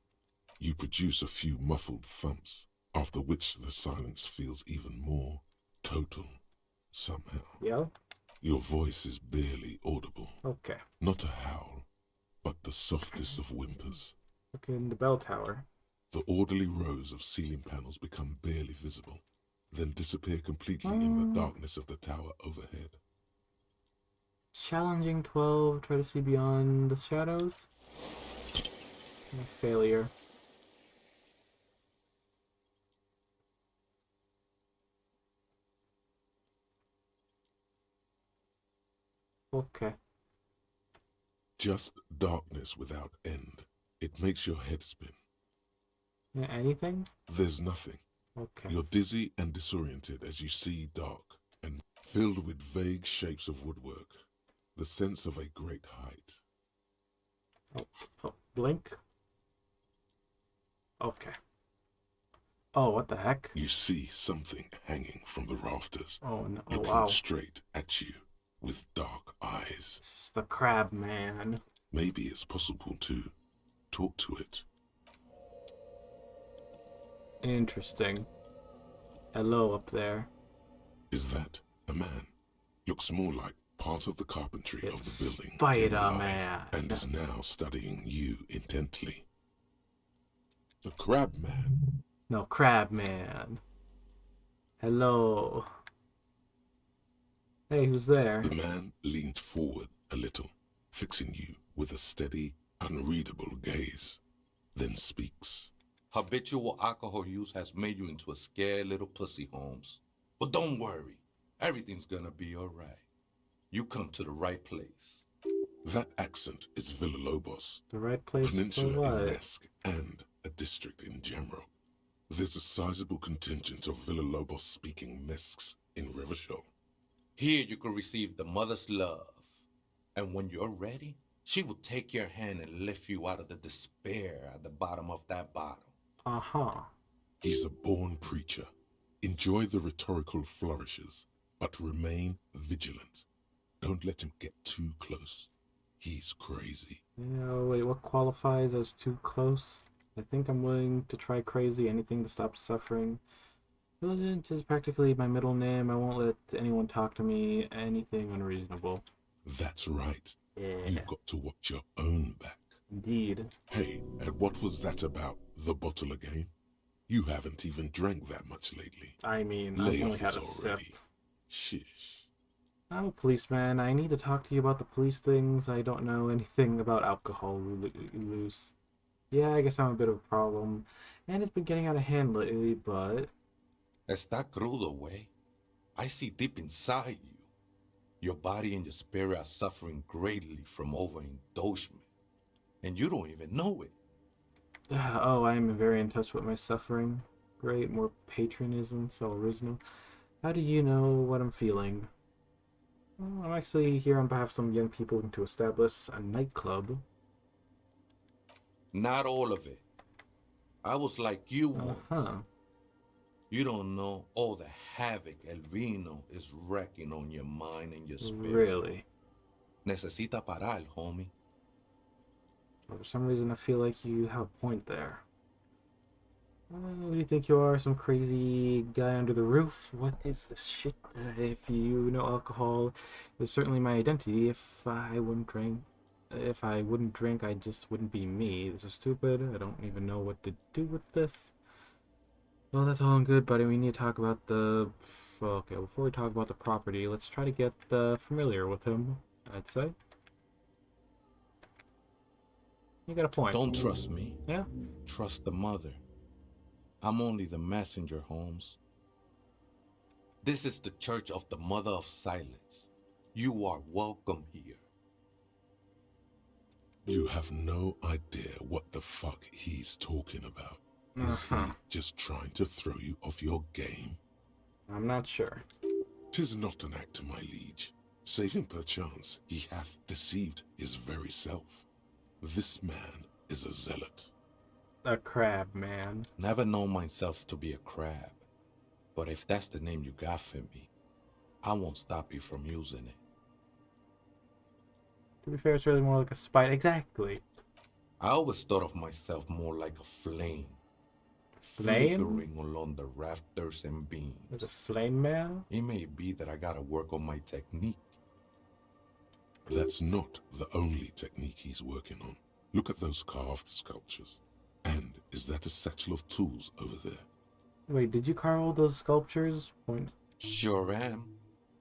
You produce a few muffled thumps, after which the silence feels even more total, somehow. Yell? Your voice is barely audible. Okay. Not a howl, but the softest of whimpers. Look in the bell tower. The orderly rows of ceiling panels become barely visible, then disappear completely in the darkness of the tower overhead. Challenging 12, try to see beyond the shadows. Failure. Okay. Just darkness without end. It makes your head spin. Yeah, anything? There's nothing. Okay. You're dizzy and disoriented as you see dark and filled with vague shapes of woodwork. The sense of a great height. Oh, blink. Okay. Oh, what the heck? You see something hanging from the rafters. Oh, no. Oh, looking wow. straight at you with dark eyes. It's the crab man. Maybe it's possible to talk to it. Interesting. Hello up there. Is that a man? Looks more like part of the carpentry of the building. Spider-Man. And is now studying you intently. The crab man. No, crab man. Hello. Hey, who's there? The man leaned forward a little, fixing you with a steady, unreadable gaze, then speaks. Habitual alcohol use has made you into a scared little pussy, Holmes. But don't worry, everything's gonna be alright. You come to the right place. That accent is Villalobos, The right place Peninsula for what? in Nesk, and a district in general. There's a sizable contingent of Villalobos-speaking Mesks in Revachol. Here you can receive the mother's love. And when you're ready, she will take your hand and lift you out of the despair at the bottom of that bottle. Uh-huh. He's a born preacher. Enjoy the rhetorical flourishes, but remain vigilant. Don't let him get too close. He's crazy. Yeah, wait, what qualifies as too close? I think I'm willing to try crazy, anything to stop suffering. Diligent is practically my middle name. I won't let anyone talk to me anything unreasonable. That's right. Yeah. You've got to watch your own back. Indeed. Hey, and what was that about the bottle again? You haven't even drank that much lately. I mean, Lay I've only off had it a sip. already. Shish. I'm a policeman. I need to talk to you about the police things. I don't know anything about alcohol loose. Yeah, I guess I'm a bit of a problem. And it's been getting out of hand lately, but... Está crudo, way. I see deep inside you. Your body and your spirit are suffering greatly from overindulgence. And you don't even know it. Oh, I am very in touch with my suffering. Great, more patronism, so original. How do you know what I'm feeling? Well, I'm actually here on behalf of some young people looking to establish a nightclub. Not all of it. I was like you once. You don't know all the havoc El Vino is wrecking on your mind and your spirit. Really? Necesita parar, homie. For some reason, I feel like you have a point there. Who do you think you are? Some crazy guy under the roof? What is this shit? If you know alcohol is certainly my identity. If I wouldn't drink, I just wouldn't be me. This is stupid. I don't even know what to do with this. Well, that's all good, buddy. We need to talk about the... Okay, before we talk about the property, let's try to get familiar with him, I'd say. You got a point. Don't trust me. Yeah? Trust the mother. I'm only the messenger, Holmes. This is the Church of the Mother of Silence. You are welcome here. You have no idea what the fuck he's talking about. Is he just trying to throw you off your game? I'm not sure. 'Tis not an act, my liege, saving perchance he hath deceived his very self. This man is a zealot. A crab man. Never known myself to be a crab. But if that's the name you got for me, I won't stop you from using it. To be fair, it's really more like a spite. Exactly. I always thought of myself more like a flame. Flame? Flickering along the rafters and beams. There's a flame man? It may be that I gotta work on my technique. That's not the only technique he's working on. Look at those carved sculptures. And is that a satchel of tools over there? Wait, did you carve all those sculptures? Sure am.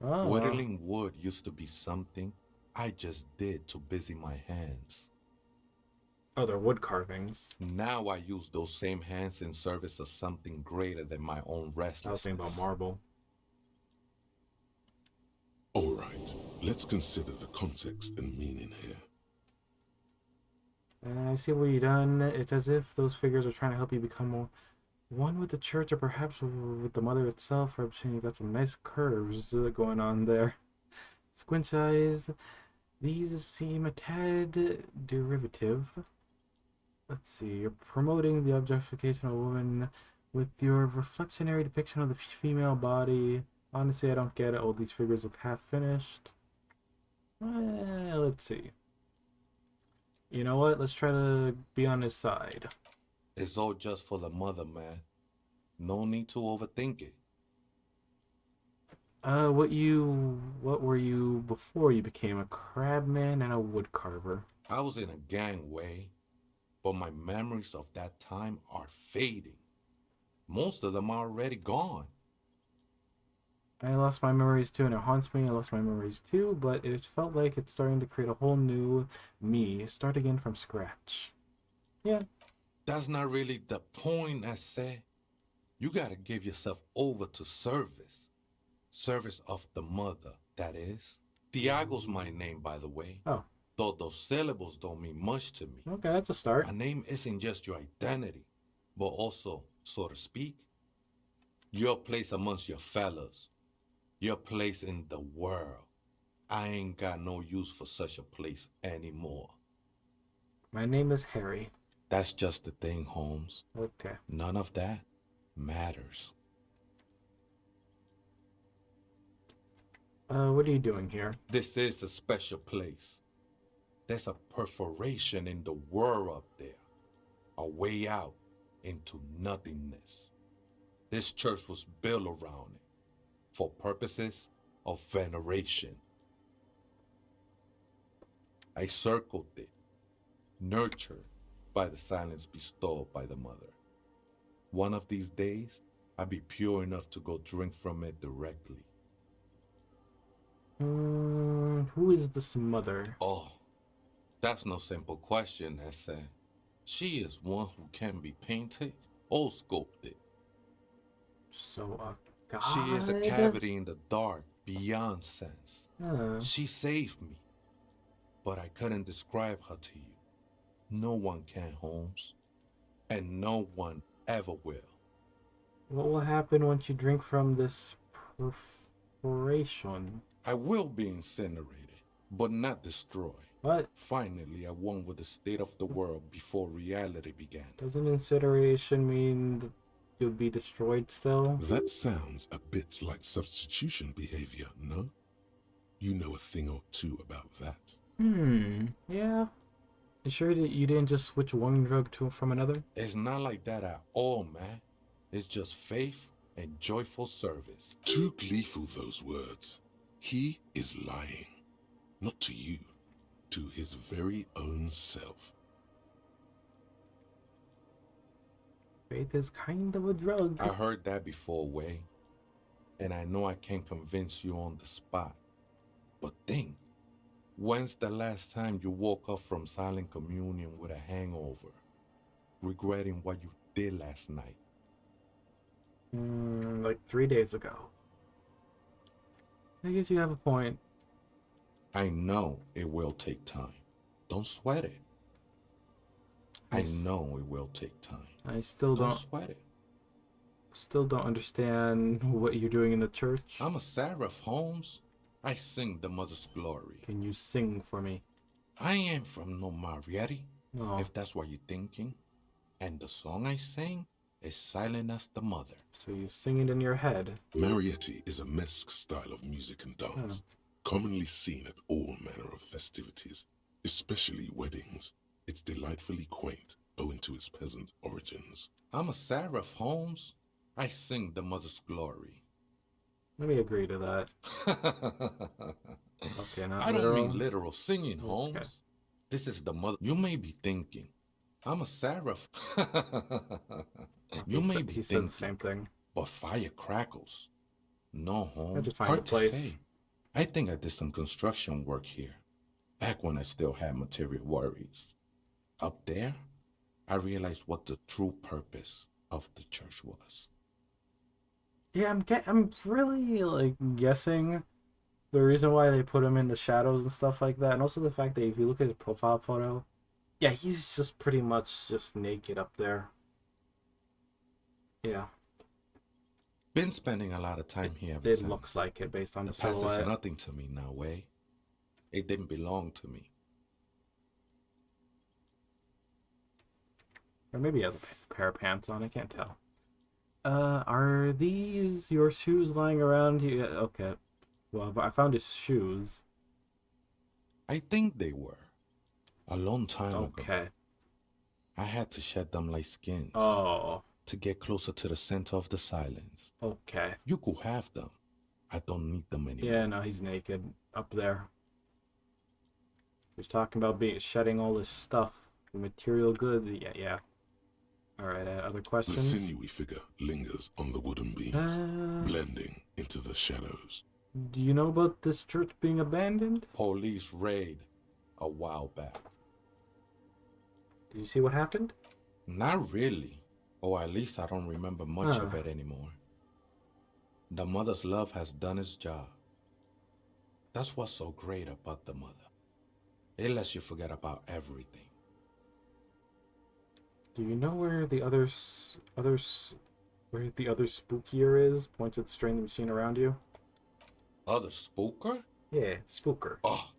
Oh. Whittling wood used to be something I just did to busy my hands. Oh, they're wood carvings. Now I use those same hands in service of something greater than my own restlessness. I was thinking about marble. All right, let's consider the context and meaning here. I see what you've done. It's as if those figures are trying to help you become more one with the church, or perhaps with the mother itself. I'm seeing you got some nice curves going on there. Squint eyes. These seem a tad derivative. Let's see. You're promoting the objectification of a woman with your reflectionary depiction of the female body. Honestly, I don't get it. All these figures look half finished. Let's see. You know what? Let's try to be on his side. It's all just for the mother, man. No need to overthink it. What were you before you became a crabman and a wood carver? I was in a gangway, but my memories of that time are fading. Most of them are already gone. I lost my memories too, and it haunts me. I lost my memories too, but it felt like it's starting to create a whole new me. Start again from scratch. Yeah. That's not really the point, I say. You gotta give yourself over to service. Service of the mother, that is. Thiago's my name, by the way. Oh. Though those syllables don't mean much to me. Okay, that's a start. A name isn't just your identity, but also, so to speak, your place amongst your fellows. Your place in the world. I ain't got no use for such a place anymore. My name is Harry. That's just the thing, Holmes. Okay. None of that matters. What are you doing here? This is a special place. There's a perforation in the world up there. A way out into nothingness. This church was built around it. For purposes of veneration. I circled it, nurtured by the silence bestowed by the mother. One of these days, I'll be pure enough to go drink from it directly. Who is this mother? Oh, that's no simple question, Essay. She is one who can be painted or sculpted. So, God. She is a cavity in the dark, beyond sense. She saved me, but I couldn't describe her to you. No one can, Holmes, and no one ever will. What will happen once you drink from this perforation? I will be incinerated, but not destroyed. What? Finally, I won with the state of the world before reality began. Doesn't incineration mean that you'll be destroyed still? That sounds a bit like substitution behavior, no? You know a thing or two about that. Yeah. You sure that you didn't just switch one drug from another? It's not like that at all, man. It's just faith and joyful service. Too gleeful, those words. He is lying. Not to you, to his very own self. Faith is kind of a drug. I heard that before, Way. And I know I can't convince you on the spot. But think, when's the last time you woke up from silent communion with a hangover, regretting what you did last night? Like 3 days ago. I guess you have a point. I know it will take time. Don't sweat it. I know it will take time. I still Don't don't sweat it. still don't understand what you're doing in the church. I'm a seraph, Holmes. I sing the Mother's glory. Can you sing for me? I ain't from no Marietti, Oh. if that's what you're thinking. And the song I sing is silent as the mother. So you sing it in your head. Marietti is a mesque style of music and dance, commonly seen at all manner of festivities, especially weddings. It's delightfully quaint, owing to its peasant origins. I'm a seraph, Holmes. I sing the Mother's glory. Let me agree to that. Okay, not I don't literal. mean literal singing, Holmes. Okay. This is the mother. You may be thinking, I'm a seraph. You may be He says thinking, the same thing. but fire crackles. No, I had Holmes. to find Hard a to place. say. I think I did some construction work here, back when I still had material worries. Up there, I realized what the true purpose of the church was. Yeah, I'm really like guessing the reason why they put him in the shadows and stuff like that, and also the fact that if you look at his profile photo, yeah, he's just pretty much just naked up there. Yeah. Been spending a lot of time here ever It since. looks like it based on the The past silhouette. is nothing to me now, Way. It didn't belong to me. Or maybe he has a pair of pants on, I can't tell. Are these your shoes lying around here? Okay. Well, I found his shoes. I think they were. A long time ago. Okay. I had to shed them like skins. Oh. To get closer to the center of the silence. Okay. You could have them. I don't need them anymore. Yeah, no, he's naked up there. He's talking about shedding all this stuff, the material goods. Yeah. All right. Other The questions? sinewy figure lingers on the wooden beams, blending into the shadows. Do you know about this church being abandoned? Police raid a while back. Did you see what happened? Not really. Or at least I don't remember much of Huh. it anymore. The mother's love has done its job. That's what's so great about the mother. It lets you forget about everything. Do you know where the where the other spookier is? Point to the strange machine around you. Other spooker? Yeah, spooker. Oh,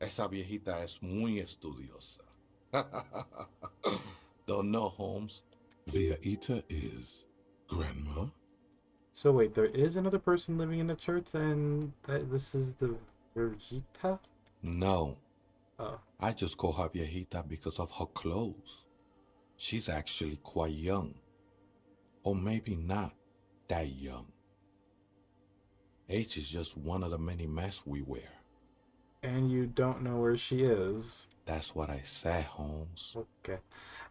esa viejita es muy estudiosa. Don't know, Holmes. Viaita is grandma? So wait, there is another person living in the church, and this is the Virgita? No. Oh. I just call her viejita because of her clothes. She's actually quite young. Or maybe not that young. Age is just one of the many masks we wear. And you don't know where she is. That's what I said, Holmes. Okay.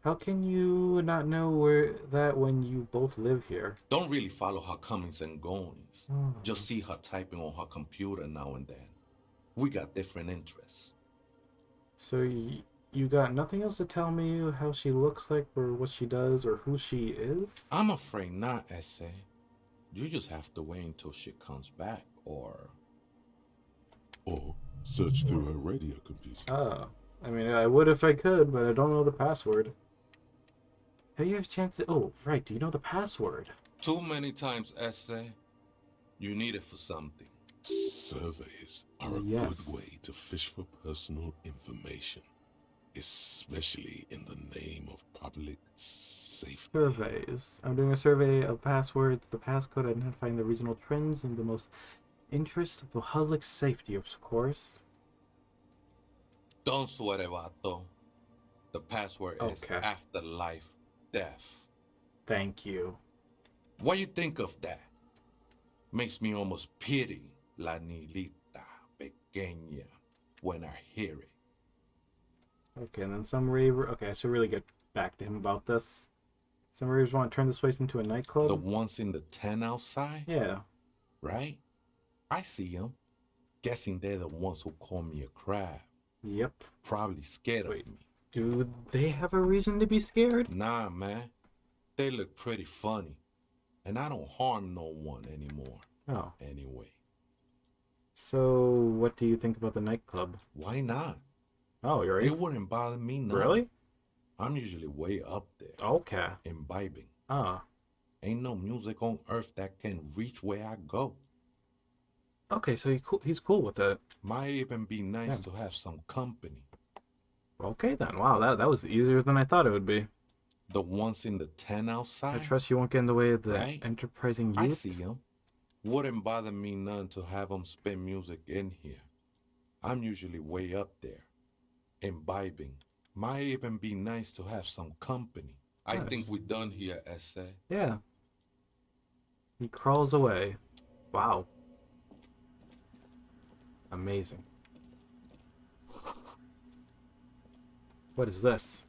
How can you not know when you both live here? Don't really follow her comings and goings. Oh. Just see her typing on her computer now and then. We got different interests. So you got nothing else to tell me how she looks like or what she does or who she is? I'm afraid not, Essay. You just have to wait until she comes back, or search through her radio computer. Oh. I mean, I would if I could, but I don't know the password. Have you had a chance to... Oh, right, do you know the password? Too many times, Essay. You need it for something. Surveys are a Yes. good way to fish for personal information, especially in the name of public safety. Surveys. I'm doing a survey of passwords, the passcode, identifying the regional trends in the most interest of the public safety, of course. Don't sweat it, Vato. The password is Okay. afterlife death. Thank you. What you think of that? Makes me almost pity La Nilita Pequeña when I hear it. Okay, and then some raver... Okay, I should really get back to him about this. Some readers want to turn this place into a nightclub. The ones in the tent outside? Yeah. Right? I see them. Guessing they're the ones who call me a crab. Yep. Probably scared of me. Do they have a reason to be scared? Nah, man. They look pretty funny. And I don't harm no one anymore. Oh. Anyway. So, what do you think about the nightclub? Why not? Oh, you're right. It wouldn't bother me none. Really? I'm usually way up there. Okay. Imbibing. Ain't no music on earth that can reach where I go. Okay, so he's cool with it. Might even be nice to have some company. Okay then. Wow, that was easier than I thought it would be. The ones in the tent outside? I trust you won't get in the way of the enterprising youth. I see them. Wouldn't bother me none to have them spin music in here. I'm usually way up there. Imbibing. Might even be nice to have some company. I think we're done here, Essay. Yeah. He crawls away. Wow. Amazing. What is this?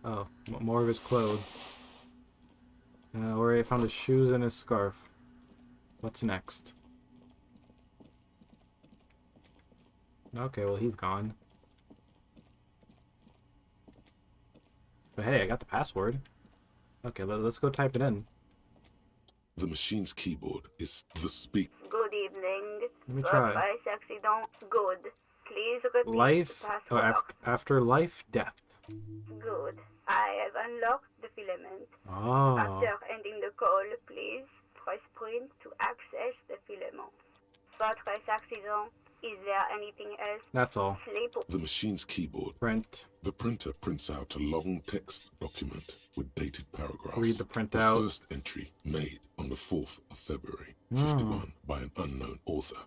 Oh, more of his clothes. Where I found his shoes and his scarf. What's next? Okay, well he's gone. But hey, I got the password. Okay, let's go type it in. The machine's keyboard is the speak. Good evening. Let me try. Surprise accident. Good. Please repeat Life. the Oh, password. after life, death. Good. I have unlocked the filament. Oh. After ending the call, please press print to access the filament. Surprise accident. Is there anything else? That's all. Sleep. The machine's keyboard. Print. The printer prints out a long text document with dated paragraphs. Read the printout. The first entry made on the 4th of February, 51, by an unknown author.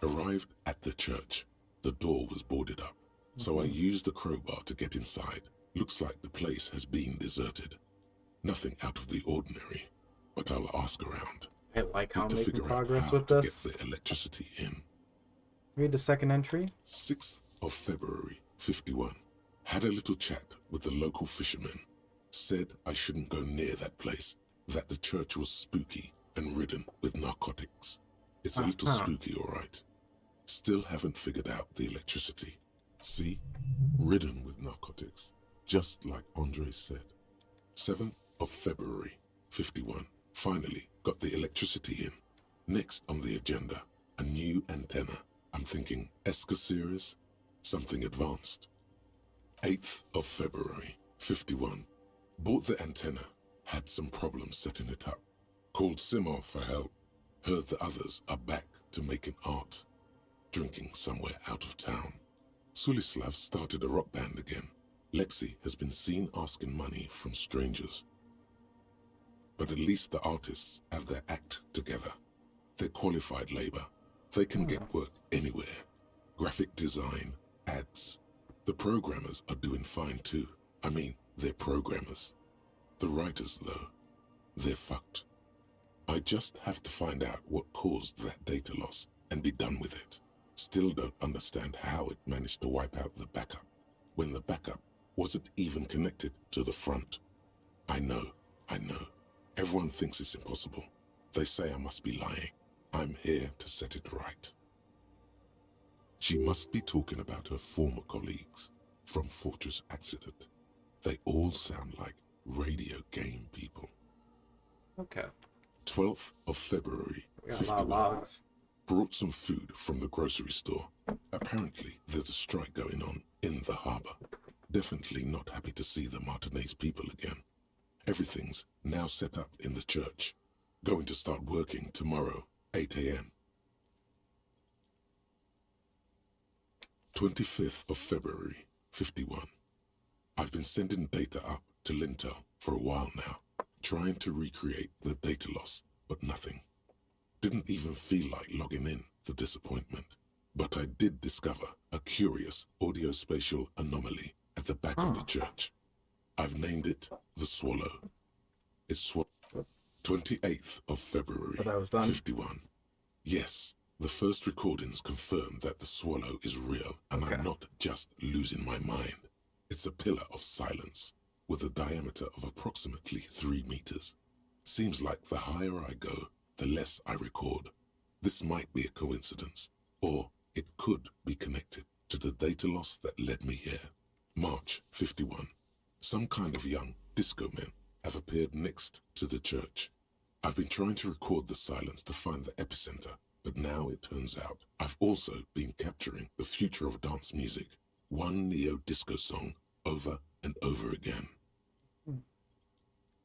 Arrived at the church. The door was boarded up, so I used the crowbar to get inside. Looks like the place has been deserted. Nothing out of the ordinary, but I'll ask around. I like how I'm Need to making figure progress out how with to this. get the electricity in. Read the second entry. 6th of February, 51. Had a little chat with the local fishermen. Said I shouldn't go near that place, that the church was spooky and ridden with narcotics. It's a little spooky, all right. Still haven't figured out the electricity. See? Ridden with narcotics. Just like Andre said. 7th of February, 51. Finally got the electricity in. Next on the agenda, a new antenna. I'm thinking ESCA series, something advanced. 8th of February, 51. Bought the antenna, had some problems setting it up. Called Simon for help. Heard the others are back to making art. Drinking somewhere out of town. Sulislav started a rock band again. Lexi has been seen asking money from strangers. But at least the artists have their act together. They're qualified labor. They can get work anywhere. Graphic design, ads. The programmers are doing fine too. I mean, they're programmers. The writers, though, they're fucked. I just have to find out what caused that data loss and be done with it. Still don't understand how it managed to wipe out the backup, when the backup wasn't even connected to the front. I know. Everyone thinks it's impossible. They say I must be lying. I'm here to set it right. She must be talking about her former colleagues from Fortress Accident. They all sound like radio game people. Okay. 12th of February, We got a lot of 51. logs. Brought some food from the grocery store. Apparently, there's a strike going on in the harbor. Definitely not happy to see the Martinez people again. Everything's now set up in the church. Going to start working tomorrow, 8 a.m. 25th of February, 51. I've been sending data up to Lintel for a while now, trying to recreate the data loss, but nothing. Didn't even feel like logging in, the disappointment. But I did discover a curious audio-spatial anomaly at the back of the church. I've named it the Swallow. It's 28th of February, 51. Yes, the first recordings confirm that the Swallow is real, and I'm not just losing my mind. It's a pillar of silence. with a diameter of approximately 3 meters. Seems like the higher I go, the less I record. This might be a coincidence, or it could be connected to the data loss that led me here. March 51. Some kind of young disco men have appeared next to the church. I've been trying to record the silence to find the epicenter, but now it turns out I've also been capturing the future of dance music, one neo-disco song over and over again.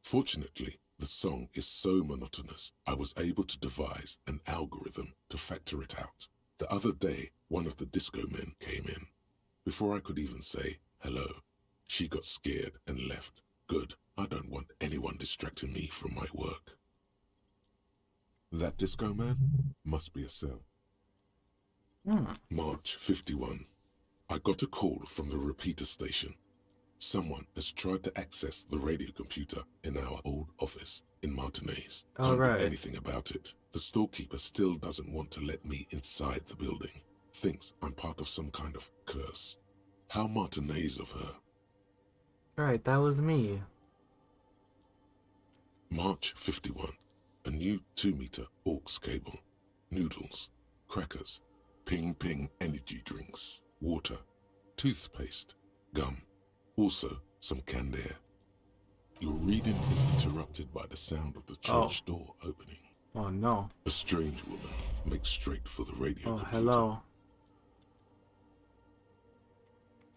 Fortunately, the song is so monotonous, I was able to devise an algorithm to factor it out. The other day, one of the disco men came in. Before I could even say hello, she got scared and left. Good, I don't want anyone distracting me from my work. That disco man must be a cell. March 51. I got a call from the repeater station. Someone has tried to access the radio computer in our old office in Martinez. Can't do anything about it. The storekeeper still doesn't want to let me inside the building. Thinks I'm part of some kind of curse. How Martinez of her. Right, that was me. March 51. A new 2-meter aux cable. Noodles. Crackers. Ping Ping energy drinks. Water. Toothpaste. Gum. Also, some canned air. Your reading is interrupted by the sound of the church door opening. Oh no. A strange woman makes straight for the radio computer. Hello.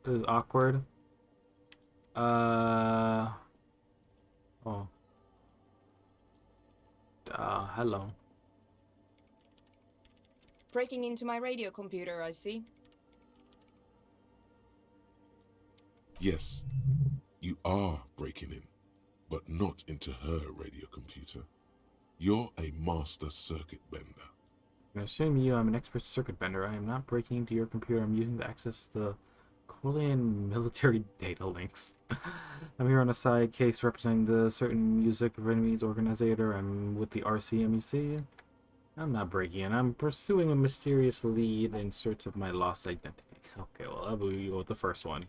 This is awkward. Hello. Breaking into my radio computer, I see. Yes, you are breaking in, but not into her radio computer. You're a master circuit bender. I assume I'm an expert circuit bender. I am not breaking into your computer. I'm using to access the Korean military data links. I'm here on a side case representing the certain music of enemies organizer. I'm with the RCMUC. I'm not breaking in. I'm pursuing a mysterious lead in search of my lost identity. Okay, well, I'll go with the first one.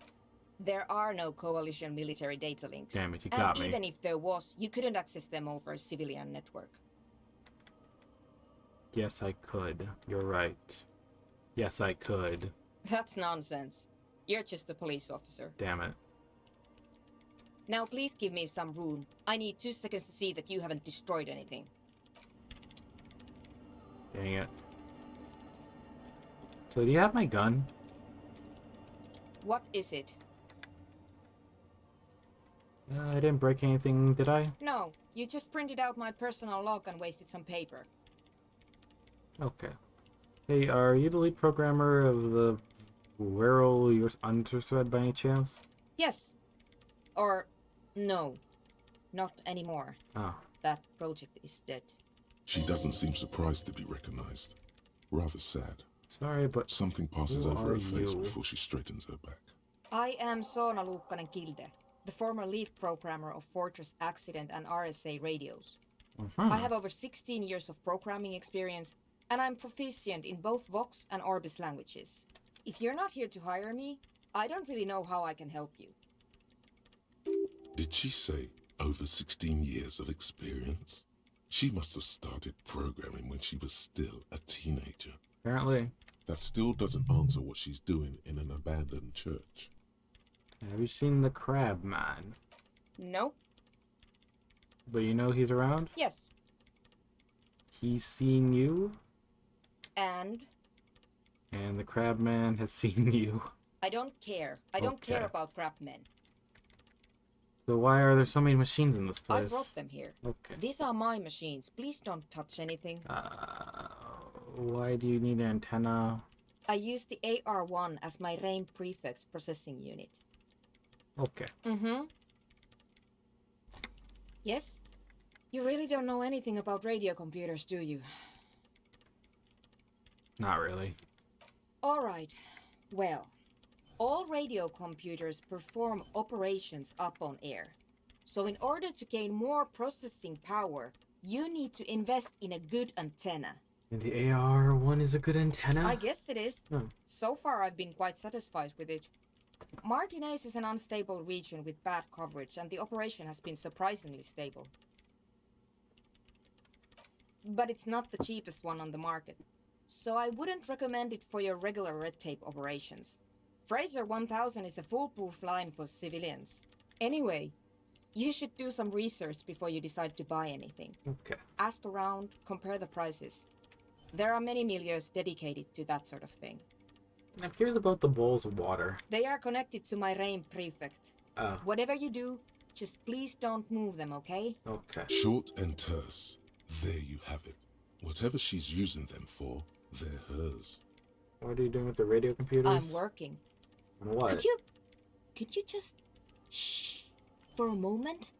There are no coalition military data links. Damn it, you got me. And even if there was, you couldn't access them over a civilian network. Yes, I could. You're right. Yes, I could. That's nonsense. You're just a police officer. Damn it. Now please give me some room. I need 2 seconds to see that you haven't destroyed anything. Dang it. So do you have my gun? What is it? I didn't break anything, did I? No, you just printed out my personal log and wasted some paper. Okay. Hey, are you the lead programmer of the Whirl Your Underthread by any chance? Yes. Or, no. Not anymore. Oh. That project is dead. She doesn't seem surprised to be recognized. Rather sad. Sorry, but something passes over her face before she straightens her back. I am Soona Luukkanen-Kilde, the former lead programmer of Fortress Accident and RSA radios. I have over 16 years of programming experience, and I'm proficient in both Vox and Orbis languages. If you're not here to hire me, I don't really know how I can help you. Did she say over 16 years of experience? She must have started programming when she was still a teenager. Apparently. That still doesn't answer what she's doing in an abandoned church. Have you seen the Crab Man? No. But you know he's around? Yes. He's seen you? And the Crab Man has seen you. I don't care. I don't care about crab men. So why are there so many machines in this place? I brought them here. Okay. These are my machines. Please don't touch anything. Why do you need an antenna? I use the AR-1 as my RAIN prefix processing unit. Okay. Yes? You really don't know anything about radio computers, do you? Not really. All right. Well, all radio computers perform operations up on air. So in order to gain more processing power, you need to invest in a good antenna. And the AR-1 is a good antenna? I guess it is. So far I've been quite satisfied with it. Martinez is an unstable region with bad coverage, and the operation has been surprisingly stable. But it's not the cheapest one on the market, so I wouldn't recommend it for your regular red tape operations. Fraser 1000 is a foolproof line for civilians. Anyway, you should do some research before you decide to buy anything. Okay. Ask around, compare the prices. There are many milieus dedicated to that sort of thing. I'm curious about the bowls of water. They are connected to my Reign prefect. Oh. Whatever you do, just please don't move them, okay? Okay. Short and terse. There you have it. Whatever she's using them for, they're hers. What are you doing with the radio computers? I'm working. On what? Could you just shh for a moment?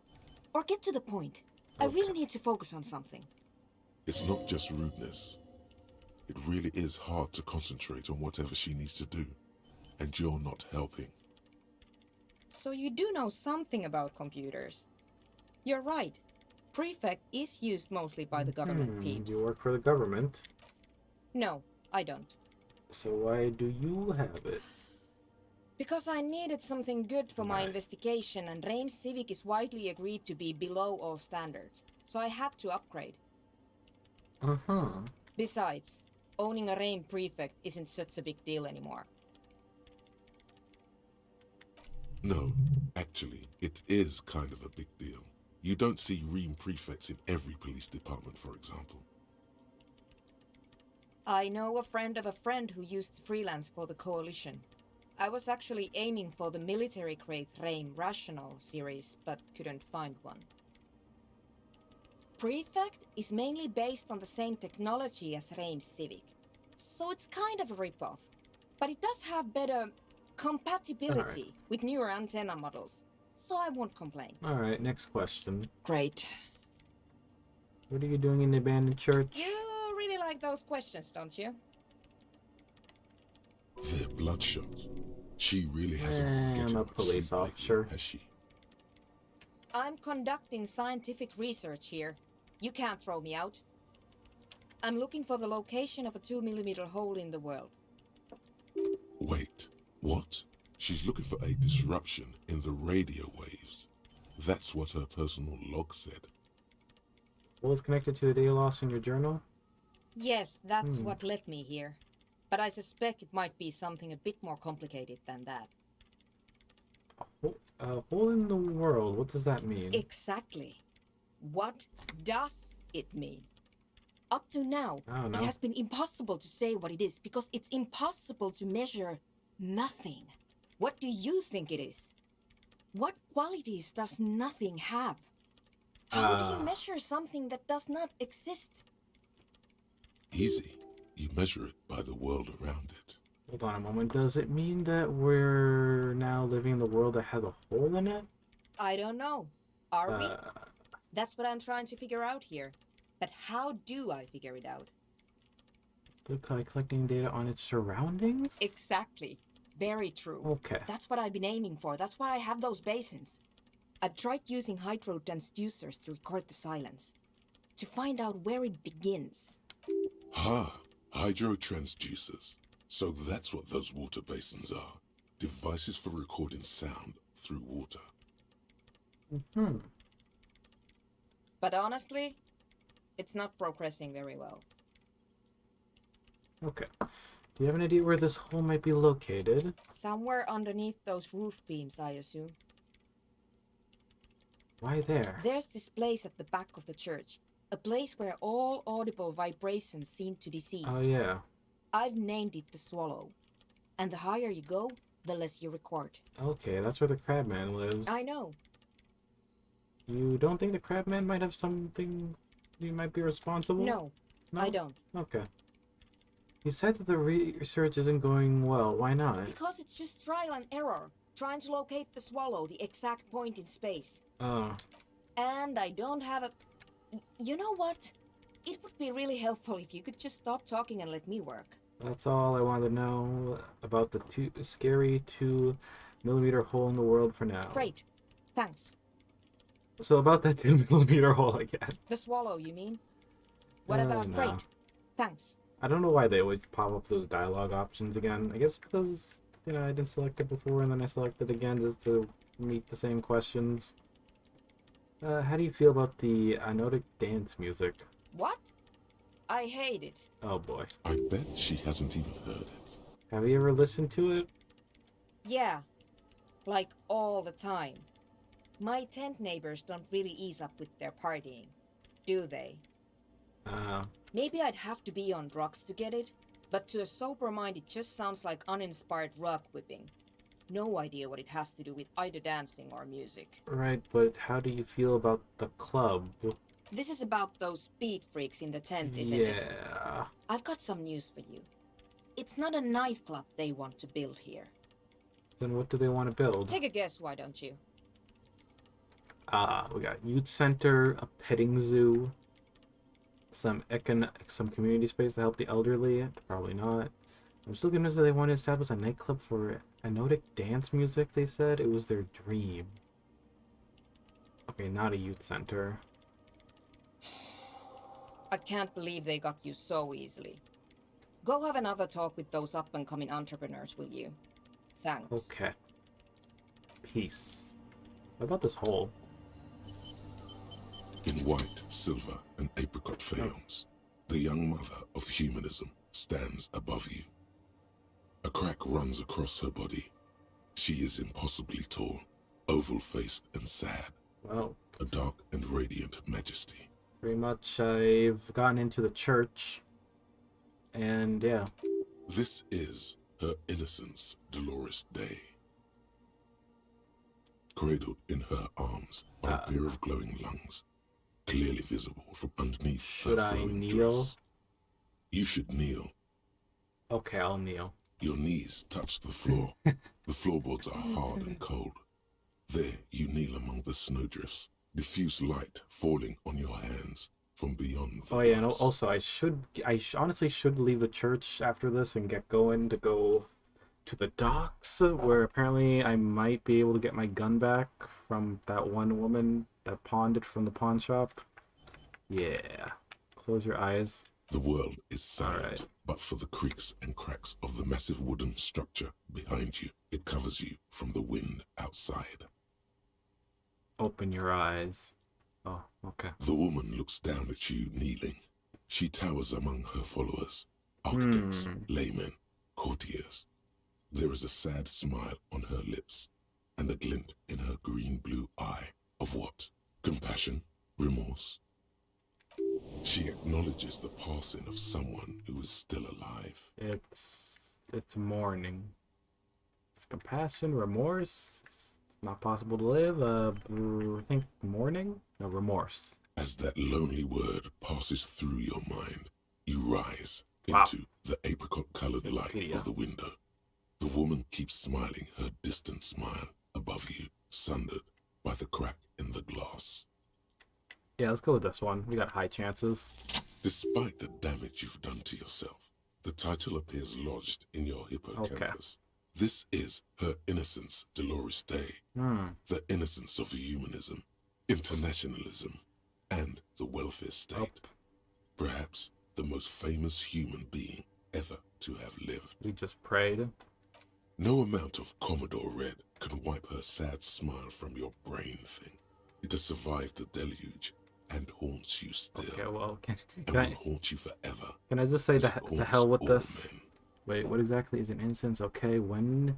Or get to the point. I really need to focus on something. It's not just rudeness. It really is hard to concentrate on whatever she needs to do, and you're not helping. So you do know something about computers. You're right. Prefect is used mostly by the government peeps. You work for the government. No, I don't. So why do you have it? Because I needed something good for my investigation, and Reims Civic is widely agreed to be below all standards. So I had to upgrade. Uh-huh. Besides, owning a Reim prefect isn't such a big deal anymore. No, actually, it is kind of a big deal. You don't see Ream prefects in every police department, for example. I know a friend of a friend who used to freelance for the Coalition. I was actually aiming for the military-grade Reim Rational series, but couldn't find one. Prefect is mainly based on the same technology as Reim Civic, so it's kind of a rip-off. But it does have better compatibility with newer antenna models, so I won't complain. Alright, next question. Great. What are you doing in the abandoned church? You really like those questions, don't you? They're bloodshot. She really hasn't been I'm getting a much police sleep officer. lately, has she? I'm conducting scientific research here. You can't throw me out. I'm looking for the location of a 2mm hole in the world. Wait, what? She's looking for a disruption in the radio waves. That's what her personal log said. What was connected to the data loss in your journal? Yes, that's what led me here. But I suspect it might be something a bit more complicated than that. A hole in the world, what does that mean? Exactly. What does it mean? Up to now, it has been impossible to say what it is because it's impossible to measure nothing. What do you think it is? What qualities does nothing have? How do you measure something that does not exist? Easy. You measure it by the world around it. Hold on a moment. Does it mean that we're now living in the world that has a hole in it? I don't know. Are we? That's what I'm trying to figure out here. But how do I figure it out? By collecting data on its surroundings? Exactly. Very true. Okay. That's what I've been aiming for. That's why I have those basins. I've tried using hydro transducers to record the silence. To find out where it begins. Hydro transducers. So that's what those water basins are. Devices for recording sound through water. But honestly, it's not progressing very well. Okay. Do you have an idea where this hole might be located? Somewhere underneath those roof beams, I assume. Why there? There's this place at the back of the church. A place where all audible vibrations seem to decease. Oh, yeah. I've named it the Swallow. And the higher you go, the less you record. Okay, that's where the Crabman lives. I know. You don't think the Crabman might have something you might be responsible? No, I don't. Okay. You said that the research isn't going well. Why not? Because it's just trial and error. Trying to locate the Swallow, the exact point in space. Oh. And I don't have a... You know what? It would be really helpful if you could just stop talking and let me work. That's all I wanted to know about the scary 2mm hole in the world for now. Great. Thanks. So about that 2mm hole again. The Swallow, you mean? What about... No. Great. Thanks. I don't know why they always pop up those dialogue options again. I guess because Yeah, I didn't select it before, and then I selected again just to meet the same questions. How do you feel about the anodic dance music? What? I hate it. Oh boy. I bet she hasn't even heard it. Have you ever listened to it? Yeah, like all the time. My tent neighbors don't really ease up with their partying, do they? Maybe I'd have to be on drugs to get it, but to a sober mind it just sounds like uninspired rug whipping. No idea what it has to do with either dancing or music. Right, but how do you feel about the club? This is about those speed freaks in the tent, isn't it? Yeah. I've got some news for you. It's not a nightclub they want to build here. Then what do they want to build? Take a guess, why don't you? We got youth center, a petting zoo, some community space to help the elderly. Probably not. I'm still convinced that they want to establish a nightclub for anodic dance music. They said it was their dream. Okay, not a youth center. I can't believe they got you so easily. Go have another talk with those up-and-coming entrepreneurs, will you? Thanks. Okay. Peace. What about this hole? In white, silver, and apricot faience, the young mother of humanism stands above you. A crack runs across her body. She is impossibly tall, oval-faced and sad. Well, a dark and radiant majesty. Pretty much I've gotten into the church, and yeah. This is her innocence, Dolores Day. Cradled in her arms are a pair of glowing lungs, clearly visible from underneath her flowing dress. You should kneel. Okay, I'll kneel. Your knees touch the floor. The floorboards are hard and cold. There you kneel among the snowdrifts, diffuse light falling on your hands from beyond the yeah, and glass. also I honestly should leave the church after this and get going to go to the docks, where apparently I might be able to get my gun back from that one woman that pawned it from the pawn shop. Yeah. Close your eyes. The world is silent, but for the creaks and cracks of the massive wooden structure behind you, it covers you from the wind outside. Open your eyes. Oh, okay. The woman looks down at you kneeling. She towers among her followers, architects, laymen, courtiers. There is a sad smile on her lips, and a glint in her green-blue eye of what? Compassion? Remorse? She acknowledges the passing of someone who is still alive. It's mourning. It's compassion, remorse. It's not possible to live. I think mourning? No, remorse. As that lonely word passes through your mind, you rise into the apricot-colored light of the window. The woman keeps smiling her distant smile above you, sundered by the crack in the glass. Yeah, let's go with this one. We got high chances. Despite the damage you've done to yourself, the title appears lodged in your hippocampus. This is her innocence, Dolores Day. The innocence of humanism, internationalism, and the welfare state. Perhaps the most famous human being ever to have lived. We just prayed. No amount of Commodore Red can wipe her sad smile from your brain thing. It has survived the deluge and haunts you still. Okay, well, can will I haunt you forever. Can I just say to hell with all this? Wait, what exactly is an instance? Okay, when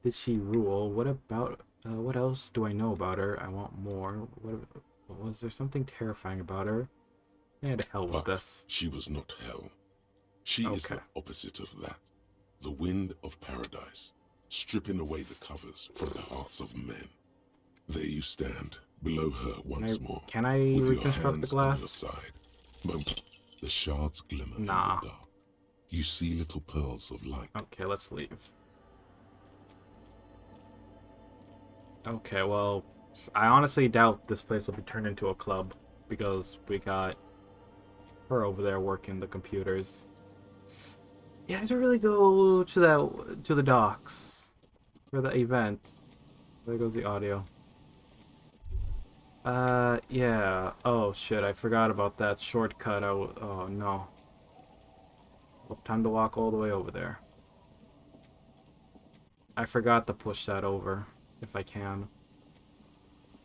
did she rule? What about, what else do I know about her? I want more. Was there something terrifying about her? Yeah, to hell with this. She was not hell. She is the opposite of that. The wind of paradise, stripping away the covers from the hearts of men. There you stand, below her once more. Can I with reconstruct the glass? On your side. The shards glimmer in the dark. You see little pearls of light. Okay, let's leave. Okay, well, I honestly doubt this place will be turned into a club, because we got her over there working the computers. Yeah, I should really go to the docks for the event. There goes the audio. Yeah. Oh shit, I forgot about that shortcut. Oh no. Well, time to walk all the way over there. I forgot to push that over, if I can.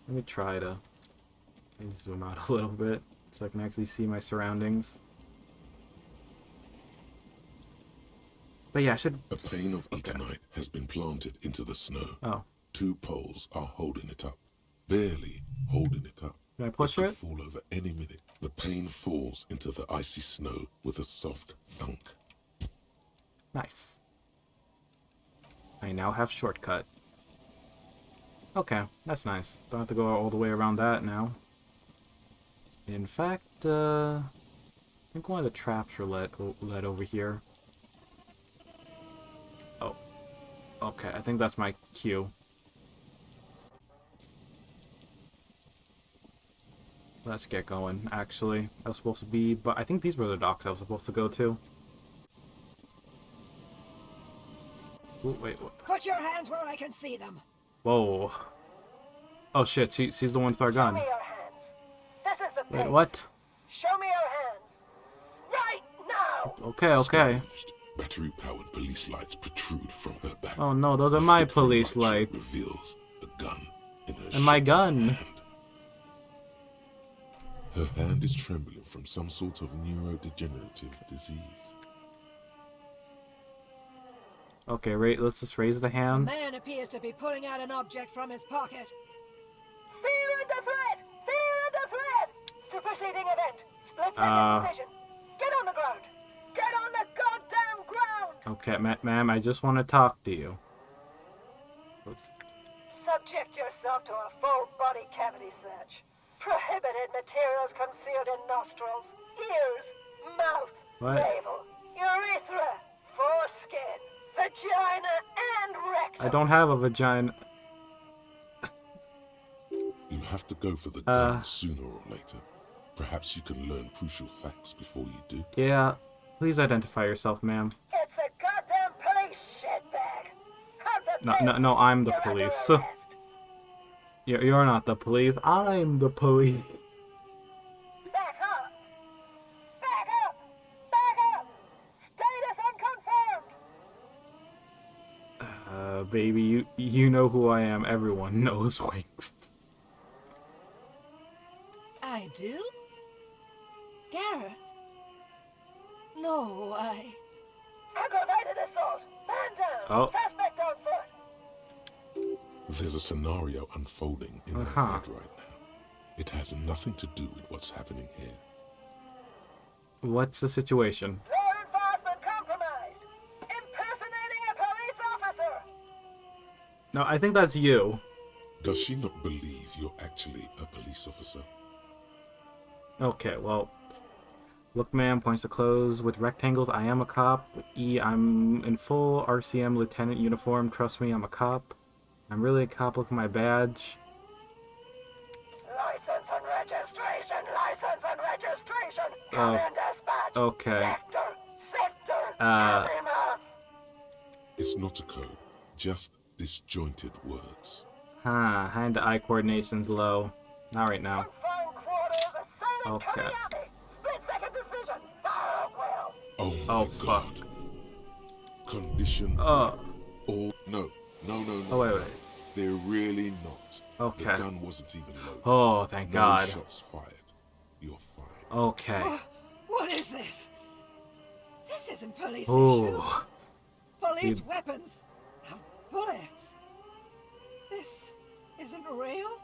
Let me try to zoom out a little bit so I can actually see my surroundings. But yeah, I should... A pane of eternite has been planted into the snow. Oh. 2 poles are holding it up. Barely holding it up. Can I push it? it? Could fall over any minute. The pane falls into the icy snow with a soft thunk. Nice. I now have shortcut. Okay, that's nice. Don't have to go all the way around that now. In fact, I think one of the traps are led over here. Oh. Okay, I think that's my cue. Let's get going, actually. I was supposed to be... but I think these were the docks I was supposed to go to. Ooh, wait, what? Put your hands where I can see them. Whoa. Oh shit, she's the one with our gun. Show me your hands. This is the place. Wait, what? Show me your hands. Right now! Okay, okay. Battery-powered police lights protrude from her back. Oh no, those are my police lights. Reveals a gun in her and my gun. Hand. Her hand is trembling from some sort of neurodegenerative disease. Okay, let's just raise the The hands. man appears to be pulling out an object from his pocket. Fear under threat! Fear under threat! Superseding event. Split-second decision. Get on the ground! Get on the goddamn ground! Okay, ma'am, I just want to talk to you. Subject yourself to a full body cavity search. Prohibited materials concealed in nostrils, ears, mouth, What? navel, urethra, foreskin, vagina, and rectum. I don't have a vagina. You have to go for the gun sooner or later. Perhaps you can learn crucial facts before you do. Yeah, please identify yourself, ma'am. It's a goddamn police shitbag. Have the No, I'm the police. You're not the police. I'm the police. Back up! Back up! Back up! Status unconfirmed! Baby, you know who I am. Everyone knows Winks. I do? Gareth? No, I... Aggravated assault! Man down! Oh. Suspect on foot! There's a scenario unfolding in her head right now. It has nothing to do with what's happening here. What's the situation? Law enforcement compromised! Impersonating a police officer! No, I think that's you. Does she not believe you're actually a police officer? Okay, well... Look, ma'am, points to clothes. With rectangles, I am a cop. With E, I'm in full RCM lieutenant uniform. Trust me, I'm a cop. I'm really a cop. Look at my badge. License and registration! License and registration! Come in dispatch! Okay. Sector! Uh... It's not a code, just disjointed words. Huh, hand-to-eye coordination's low. Not right now. Okay. Oh my God. Condition. All no. Oh wait. They're really not. Okay. The gun wasn't even loaded. Oh, thank God. No shots fired. You're fine. Okay. What is this? This isn't police Ooh. issue. Police weapons have bullets. This isn't real.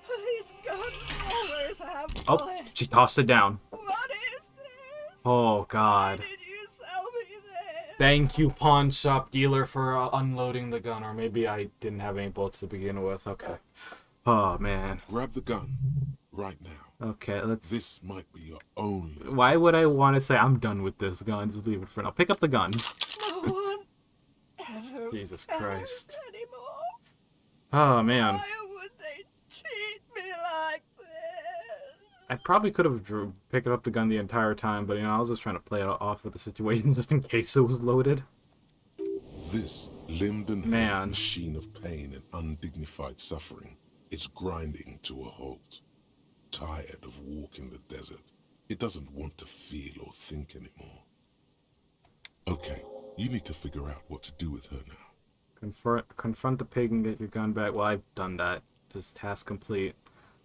Police guns always have bullets. Oh, she tossed it down. What is this? Oh God. Why did you sell me this? Thank you, pawn shop dealer, for unloading the gun. Or maybe I didn't have any bullets to begin with. Okay. Oh man. Grab the gun right now. Okay, let's. This might be your only. Why would I want to say I'm done with this gun? Just leave it for now. Pick up the gun. No one ever Jesus Christ. anymore. Oh man. Why would they treat me like this? I probably could have picked up the gun the entire time, but you know, I was just trying to play it off with the situation just in case it was loaded. This limbed-and-headed machine of pain and undignified suffering is grinding to a halt. Tired of walking the desert, it doesn't want to feel or think anymore. Okay, you need to figure out what to do with her now. Confront the pig and get your gun back. Well, I've done that. This task complete.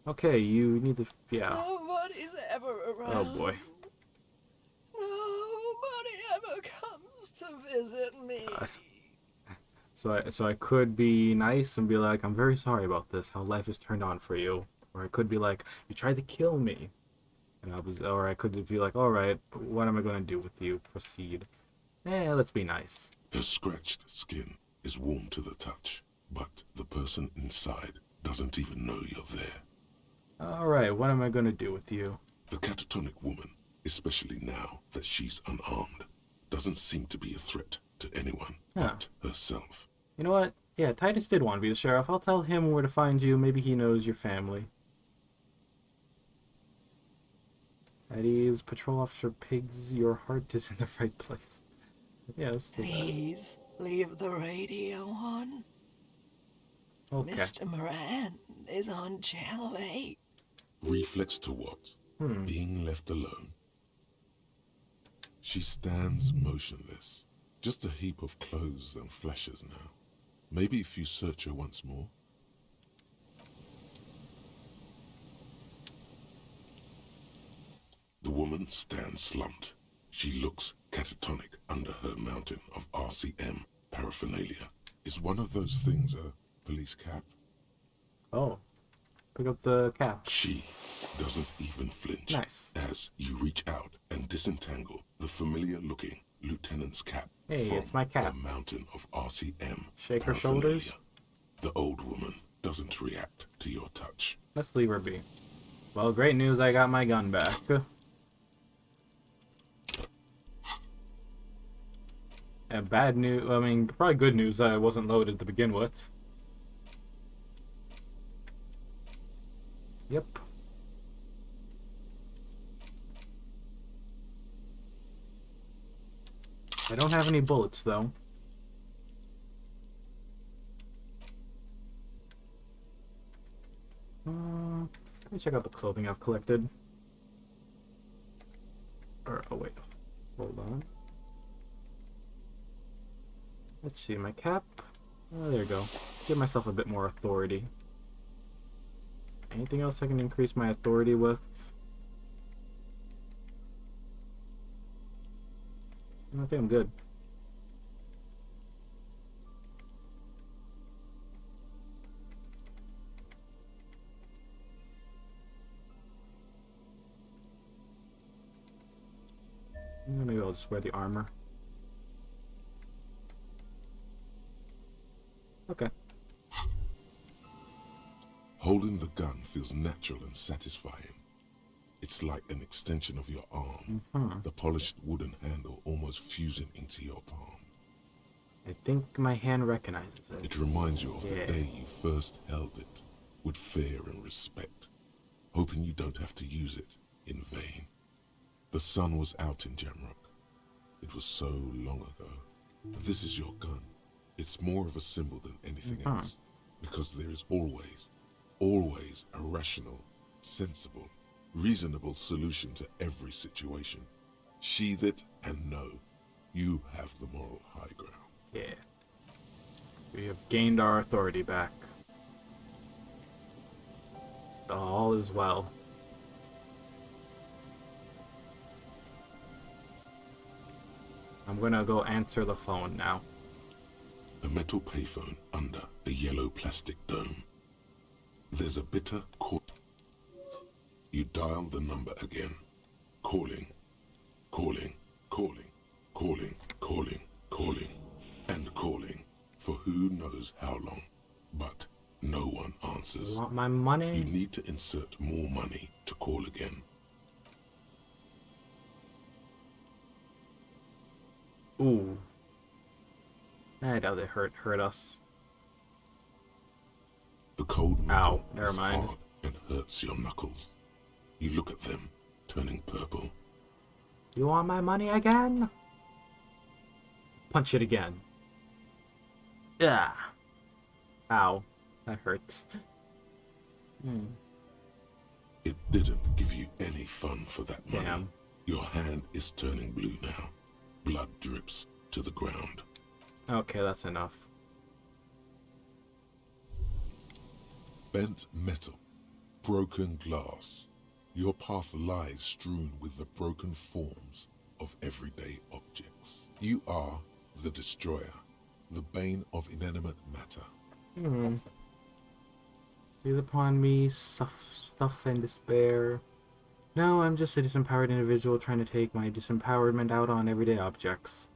Okay, you need to... Yeah. Nobody's ever around. Oh, boy. Nobody ever comes to visit me. So I could be nice and be like, I'm very sorry about this, how life has turned on for you. Or I could be like, you tried to kill me. Or I could be like, alright, what am I going to do with you? Proceed. Let's be nice. Her scratched skin is warm to the touch, but the person inside doesn't even know you're there. Alright, what am I going to do with you? The catatonic woman, especially now that she's unarmed, doesn't seem to be a threat to anyone but herself. You know what? Yeah, Titus did want to be the sheriff. I'll tell him where to find you. Maybe he knows your family. Eddie's patrol officer Pigs, your heart is in the right place. Yes. Please leave the radio on. Okay. Mr. Moran is on channel 8. Reflex to what? Being left alone. She stands motionless, just a heap of clothes and flashes now. Maybe if you search her once more. The woman stands slumped. She looks catatonic under her mountain of RCM paraphernalia. Is one of those things a police cap? Oh. Pick up the cap. She doesn't even flinch. Nice. As you reach out and disentangle the familiar-looking lieutenant's cap. Hey, from it's my cap. the mountain of RCM. Shake her shoulders. The old woman doesn't react to your touch. Let's leave her be. Well, great news, I got my gun back. And bad news, I mean, probably good news that it wasn't loaded to begin with. Yep. I don't have any bullets, though. Let me check out the clothing I've collected. Oh wait, hold on. Let's see, my cap. Oh, there you go. Give myself a bit more authority. Anything else I can increase my authority with? I think I'm good. Maybe I'll just wear the armor. Okay. Holding the gun feels natural and satisfying. It's like an extension of your arm, the polished wooden handle almost fusing into your palm. I think my hand recognizes it. It reminds you of the day you first held it, with fear and respect, hoping you don't have to use it in vain. The sun was out in Jamrock. It was so long ago. But this is your gun. It's more of a symbol than anything else, because there is always a rational, sensible, reasonable solution to every situation. Sheathe it and know you have the moral high ground. Yeah. We have gained our authority back. All is well. I'm gonna go answer the phone now. A metal payphone under a yellow plastic dome. There's a bitter call. You dial the number again. Calling, calling, calling, calling, calling, calling, and calling for who knows how long. But no one answers. You want my money? You need to insert more money to call again. Ooh. I doubt it hurt us. The cold metal never is mind. hard and hurts your knuckles. You look at them, turning purple. You want my money again? Punch it again. Yeah. Ow. That hurts. It didn't give you any fun for that money. Damn. Your hand is turning blue now. Blood drips to the ground. Okay, that's enough. Bent metal, broken glass. Your path lies strewn with the broken forms of everyday objects. You are the destroyer, the bane of inanimate matter. Seize upon me, stuff and despair. No, I'm just a disempowered individual trying to take my disempowerment out on everyday objects.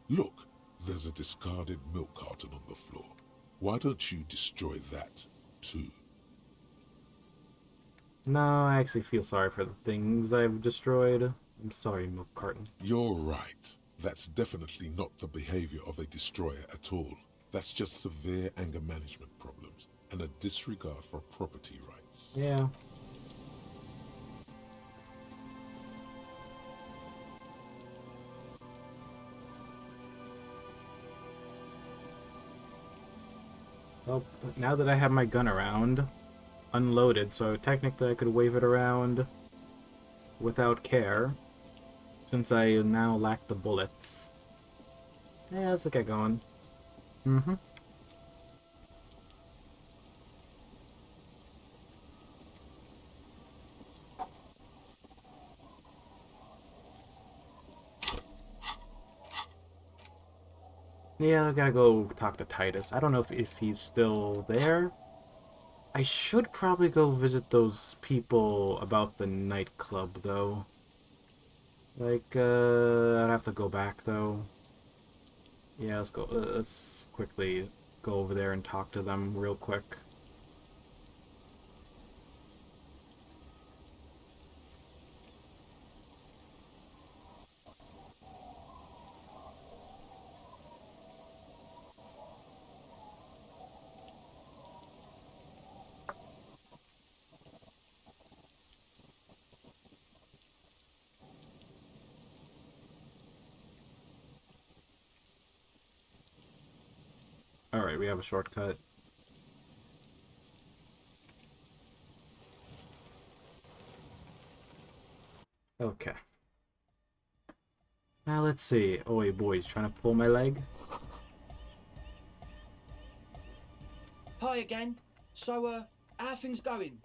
Look, there's a discarded milk carton on the floor. Why don't you destroy that, too? No, I actually feel sorry for the things I've destroyed. I'm sorry, milk carton. You're right. That's definitely not the behavior of a destroyer at all. That's just severe anger management problems and a disregard for property rights. Yeah. Well, now that I have my gun around, unloaded, so technically I could wave it around without care, since I now lack the bullets. Yeah, let's get going. Yeah, I gotta go talk to Titus. I don't know if he's still there. I should probably go visit those people about the nightclub, though. Like, I'd have to go back, though. Yeah, let's go. Let's quickly go over there and talk to them real quick. Alright, we have a shortcut. Okay. Now let's see. Oh wait, boys, trying to pull my leg? Hi again. So, how are things going?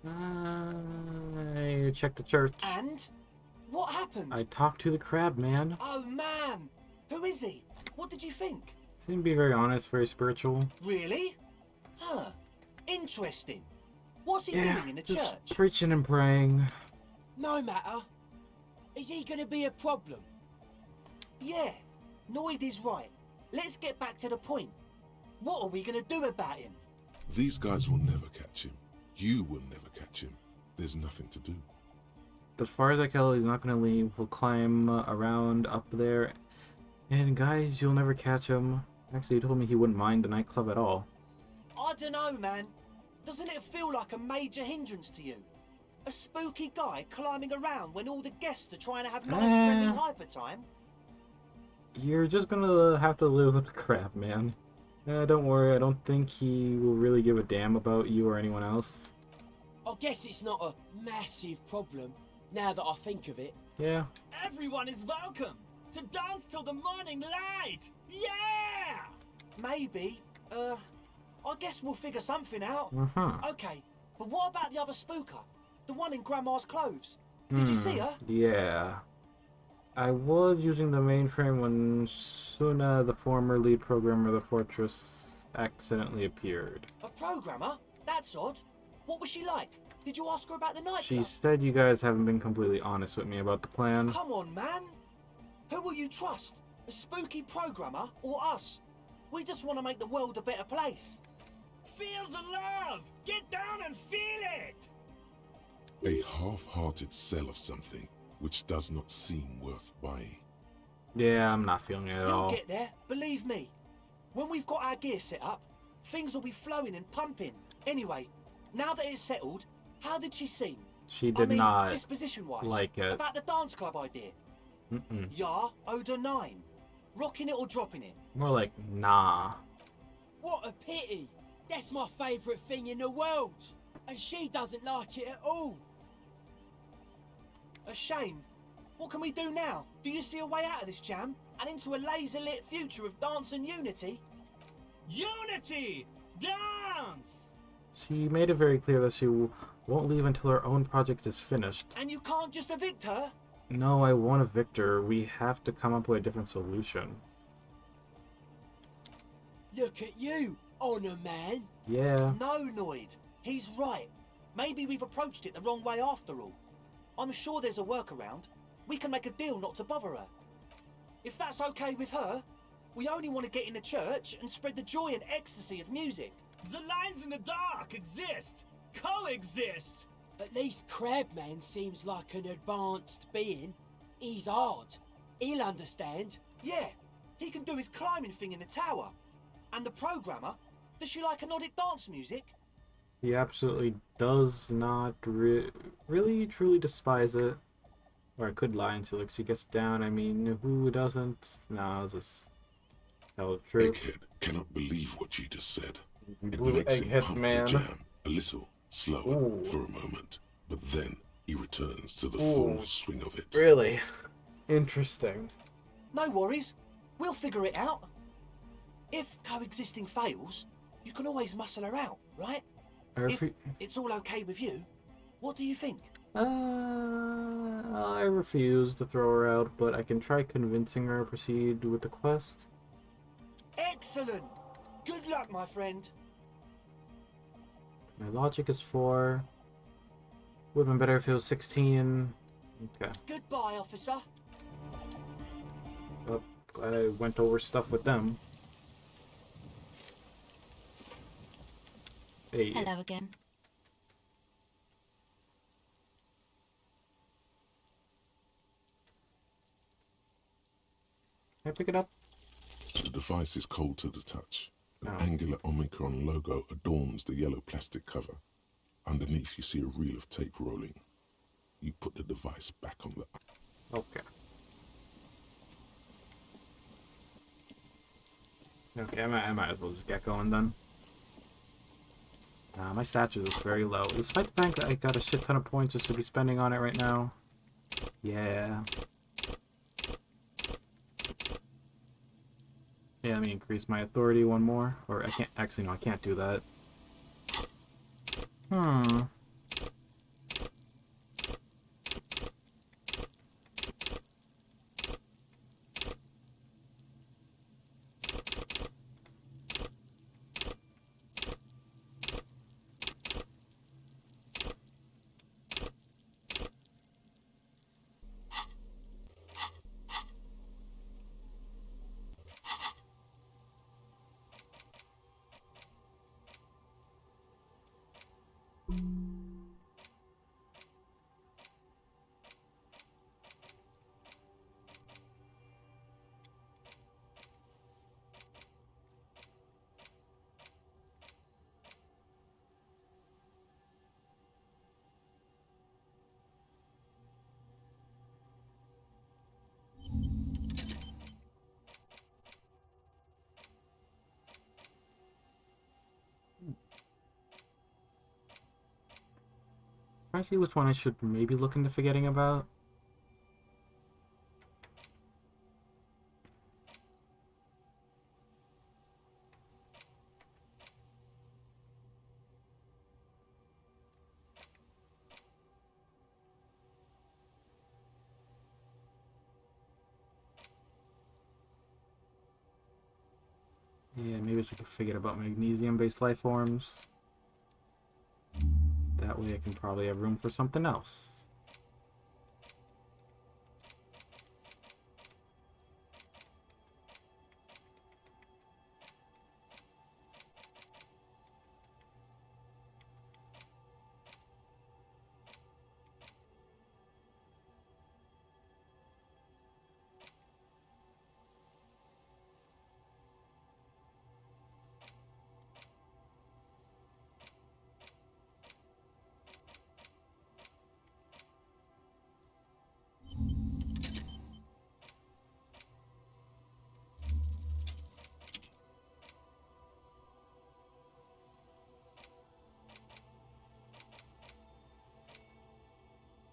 I checked the church. And? What happened? I talked to the crab man. Oh man! Who is he? What did you think? Seemed to be very honest, very spiritual. Really? Huh. Interesting. What's he Yeah, doing in the just church? preaching and praying. No matter. Is he gonna be a problem? Yeah, Noid is right. Let's get back to the point. What are we gonna do about him? These guys will never catch him. You will never catch him. There's nothing to do. As far as I can tell, he's not going to leave. He'll climb around up there. And guys, you'll never catch him. Actually, he told me he wouldn't mind the nightclub at all. I don't know, man. Doesn't it feel like a major hindrance to you? A spooky guy climbing around when all the guests are trying to have nice friendly hyper time? You're just going to have to live with the crap, man. Don't worry, I don't think he will really give a damn about you or anyone else. I guess it's not a massive problem, now that I think of it. Yeah. Everyone is welcome to dance till the morning light! Yeah! Maybe. I guess we'll figure something out. Okay, but what about the other spooker? The one in Grandma's clothes? Did you see her? Yeah. I was using the mainframe when Suna, the former lead programmer of the Fortress, accidentally appeared. A programmer? That's odd. What was she like? Did you ask her about the nightclub? She said you guys haven't been completely honest with me about the plan. Come on, man. Who will you trust? A spooky programmer or us? We just want to make the world a better place. Feel the love! Get down and feel it! A half-hearted sell of something which does not seem worth buying. Yeah, I'm not feeling it at all. You'll get there, believe me. When we've got our gear set up, things will be flowing and pumping. Anyway, now that it's settled, how did she seem? She did not disposition-wise, like it. About the dance club idea? Yeah, Oda 9. Rocking it or dropping it? More like, nah. What a pity. That's my favourite thing in the world. And she doesn't like it at all. A shame. What can we do now? Do you see a way out of this jam and into a laser-lit future of dance and unity? Unity! Dance! She made it very clear that she won't leave until her own project is finished. And you can't just evict her? No, I won't evict her. We have to come up with a different solution. Look at you, Honor Man. Yeah. No, Noid. He's right. Maybe we've approached it the wrong way after all. I'm sure there's a workaround. We can make a deal not to bother her. If that's okay with her, we only want to get in the church and spread the joy and ecstasy of music. The lines in the dark exist. Coexist. At least Crabman seems like an advanced being. He's hard. He'll understand. Yeah, he can do his climbing thing in the tower. And the programmer, does she like Nordic dance music? He absolutely does not really truly despise it. Or I could lie until she gets down. I mean, who doesn't? No, I'll just tell the truth. Egghead cannot believe what you just said. It Blue makes him Egghead's pump man. the jam a little slower Ooh. for a moment, but then he returns to the Ooh. full swing of it. Really? Interesting. No worries. We'll figure it out. If coexisting fails, you can always muscle her out, right? If it's all okay with you, what do you think? I refuse to throw her out, but I can try convincing her to proceed with the quest. Excellent! Good luck, my friend. My logic is 4. Would have been better if it was 16. Okay. Goodbye, officer. Well, glad I went over stuff with them. Hey. Hello again. Can I pick it up? The device is cold to the touch. An Oh. angular Omicron logo adorns the yellow plastic cover. Underneath you see a reel of tape rolling. You put the device back on the... Okay. Okay, I might as well just get going then. My stature is very low. Despite the fact that I got a shit ton of points just to be spending on it right now. Yeah. Yeah, let me increase my authority one more. Or I can't, actually no, I can't do that. Trying to see which one I should maybe look into forgetting about. Yeah, maybe I should forget about magnesium-based life forms. That way I can probably have room for something else.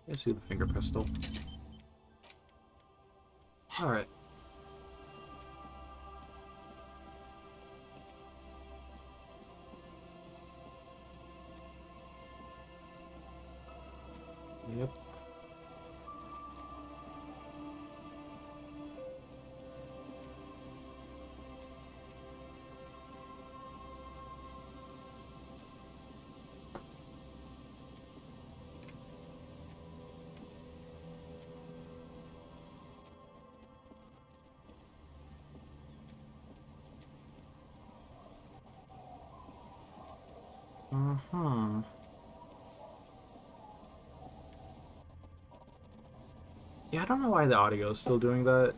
I see the finger pistol. Alright. Yep. Uh-huh. Yeah, I don't know why the audio is still doing that.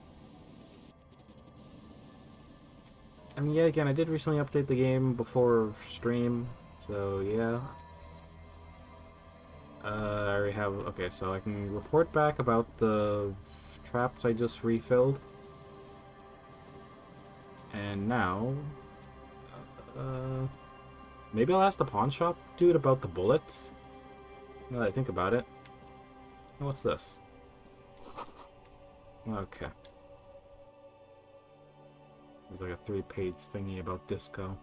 I mean, yeah, again, I did recently update the game before stream, so yeah. I already have... Okay, so I can report back about the traps I just refilled. And now... maybe I'll ask the pawn shop dude about the bullets? Now that I think about it. What's this? Okay. There's like a 3-page thingy about disco.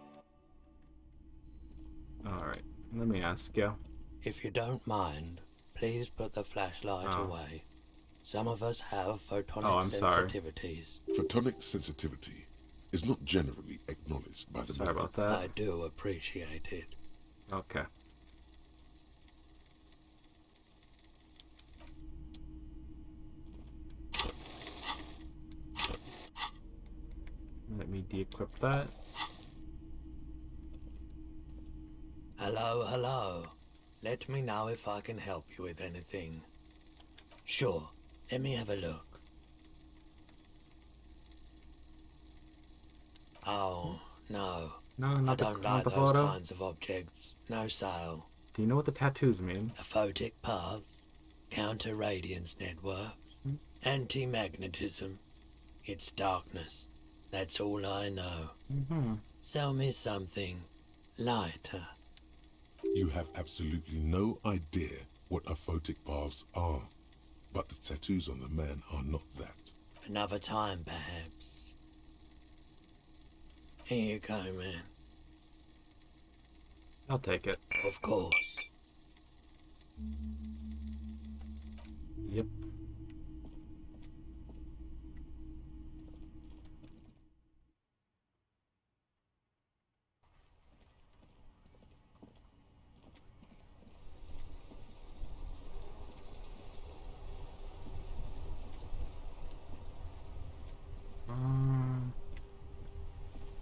Alright, let me ask you. If you don't mind, please put the flashlight away. Some of us have photonic sensitivities. Photonic sensitivity is not generally acknowledged by the Sorry about that. I do appreciate it. Okay. Let me de-equip that. Hello, hello. Let me know if I can help you with anything. Sure, let me have a look. Oh, no. No, not I don't like the those photo. kinds of objects. No sale. Do you know what the tattoos mean? A photic path, counter-radiance network, anti-magnetism. It's darkness. That's all I know. Sell me something lighter. You have absolutely no idea what aphotic paths are, but the tattoos on the man are not that. Another time, perhaps. Here you go, man. I'll take it. Of course. Yep.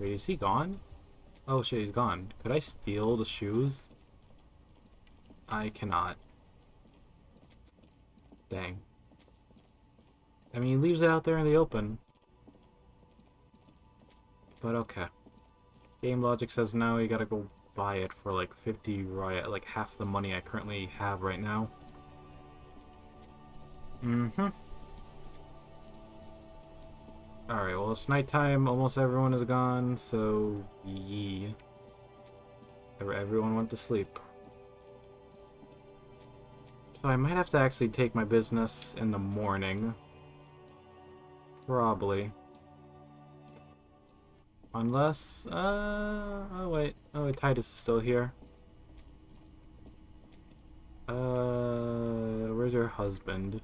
Wait, is he gone? Oh shit, he's gone. Could I steal the shoes? I cannot. Dang. I mean, he leaves it out there in the open. But okay. Game logic says now you gotta go buy it for like 50 riot, like half the money I currently have right now. Alright, well it's nighttime, almost everyone is gone, so yee. Everyone went to sleep. So I might have to actually take my business in the morning. Probably. Unless, oh wait, Titus is still here. Where's your husband?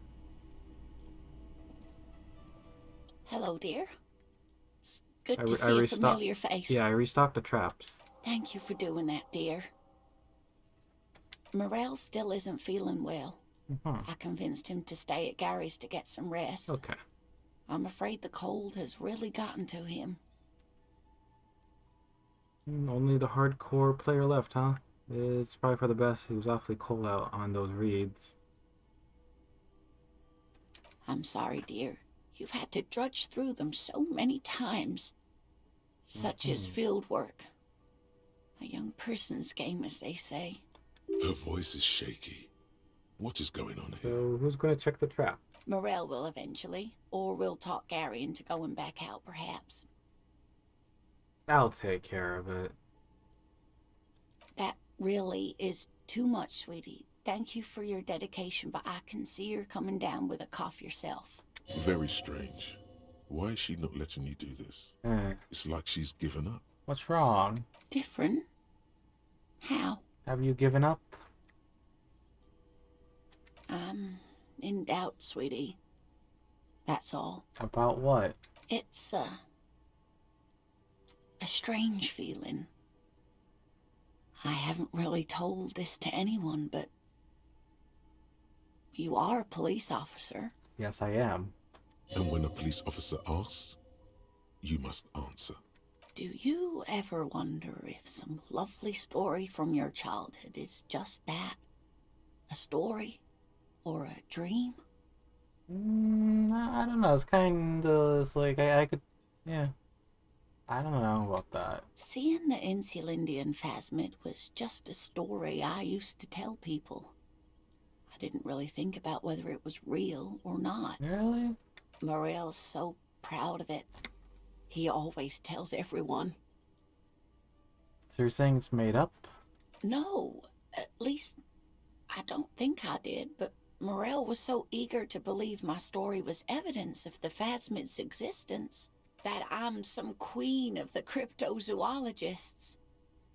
Hello, dear. It's good to see a familiar face. Yeah, I restocked the traps. Thank you for doing that, dear. Morel still isn't feeling well. I convinced him to stay at Gary's to get some rest. Okay. I'm afraid the cold has really gotten to him. Only the hardcore player left, huh? It's probably for the best. He was awfully cold out on those reeds. I'm sorry, dear. You've had to drudge through them so many times. Such is field work. A young person's game, as they say. Her voice is shaky. What is going on here? So who's going to check the trap? Morel will eventually, or we'll talk Gary into going back out, perhaps. I'll take care of it. That really is too much, sweetie. Thank you for your dedication, but I can see you're coming down with a cough yourself. Very strange. Why is she not letting you do this? Eh. It's like she's given up. What's wrong? Different? How? Have you given up? I'm in doubt, sweetie. That's all. About what? It's a strange feeling. I haven't really told this to anyone, but you are a police officer. Yes, I am. And when a police officer asks, you must answer. Do you ever wonder if some lovely story from your childhood is just that? A story? Or a dream? I don't know. It's kind of... It's like, I could... Yeah. I don't know about that. Seeing the Insulindian phasmid was just a story I used to tell people. I didn't really think about whether it was real or not. Really? Morel's so proud of it. He always tells everyone. So you're saying it's made up? No, at least I don't think I did, but Morel was so eager to believe my story was evidence of the phasmid's existence that I'm some queen of the cryptozoologists.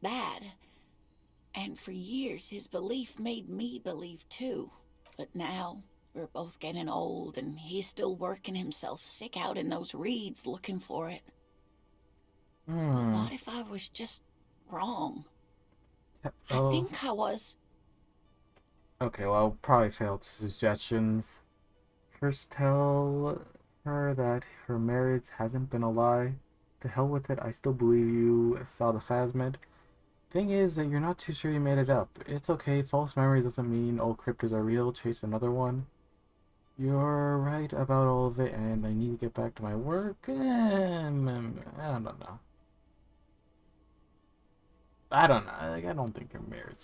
That, and for years his belief made me believe too. But now we're both getting old and he's still working himself sick out in those reeds looking for it. What if I was just wrong? I think I was. Okay, well, I'll probably failed suggestions. First, tell her that her marriage hasn't been a lie. To hell with it, I still believe you saw the phasmid. Thing is that you're not too sure you made it up. It's okay, false memory doesn't mean all cryptids are real. Chase another one. You're right about all of it, and I need to get back to my work. I don't know. I don't know. Like, I don't think your marriage.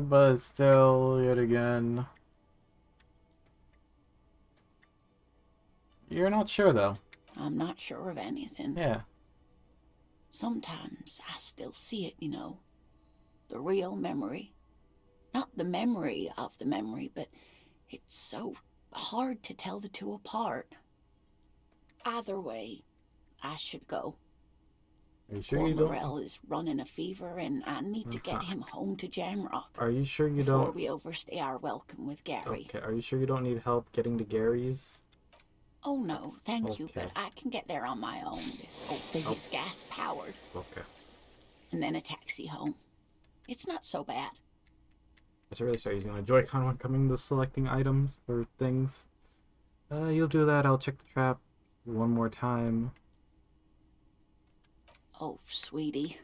But still, yet again. You're not sure, though. I'm not sure of anything. Yeah. Sometimes I still see it, you know. The real memory. Not the memory of the memory, but it's so hard to tell the two apart. Either way, I should go. Are you sure Poor you don't? Morel is running a fever, and I need to get him home to Jamrock. Are you sure you before don't? we overstay our welcome with Gary. Okay. Are you sure you don't need help getting to Gary's? Oh no, thank you, Okay. but I can get there on my own. This whole thing is gas powered. Okay. And then a taxi home. It's not so bad. I should really start using my Joy-Con when coming to selecting items or things. You'll do that. I'll check the trap one more time. Oh, sweetie.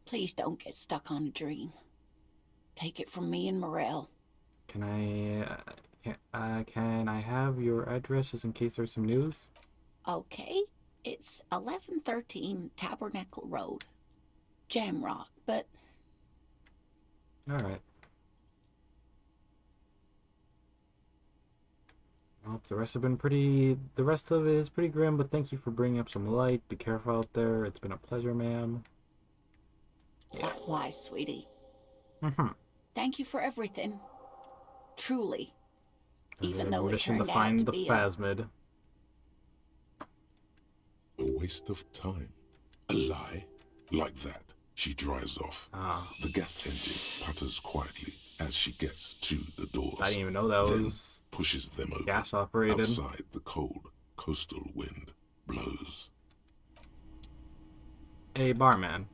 Please don't get stuck on a dream. Take it from me and Morel. Can I have your address just in case there's some news? Okay, it's 1113 Tabernacle Road, Jamrock, but... Alright. Well, the rest of it is pretty grim, but thank you for bringing up some light. Be careful out there. It's been a pleasure, ma'am. Likewise, sweetie. Thank you for everything. Truly. Even though it Mission turned to out find to the be phasmid. A waste of time. A lie? Like that, she drives off. The gas engine putters quietly as she gets to the doors. I didn't even know that then was pushes them open. gas operated. Outside, the cold coastal wind blows. Hey, barman.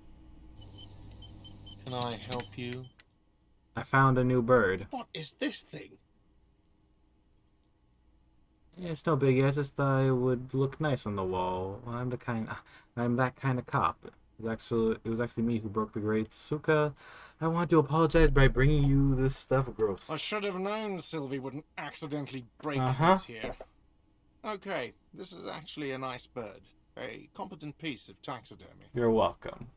Can I help you? I found a new bird. What is this thing? It's no biggie. I just thought it would look nice on the wall. I'm that kind of cop. It was actually me who broke the grate. Suka, I want to apologize by bringing you this stuff. Gross. I should have known Sylvie wouldn't accidentally break Uh-huh. things here. Okay, this is actually a nice bird. A competent piece of taxidermy. You're welcome.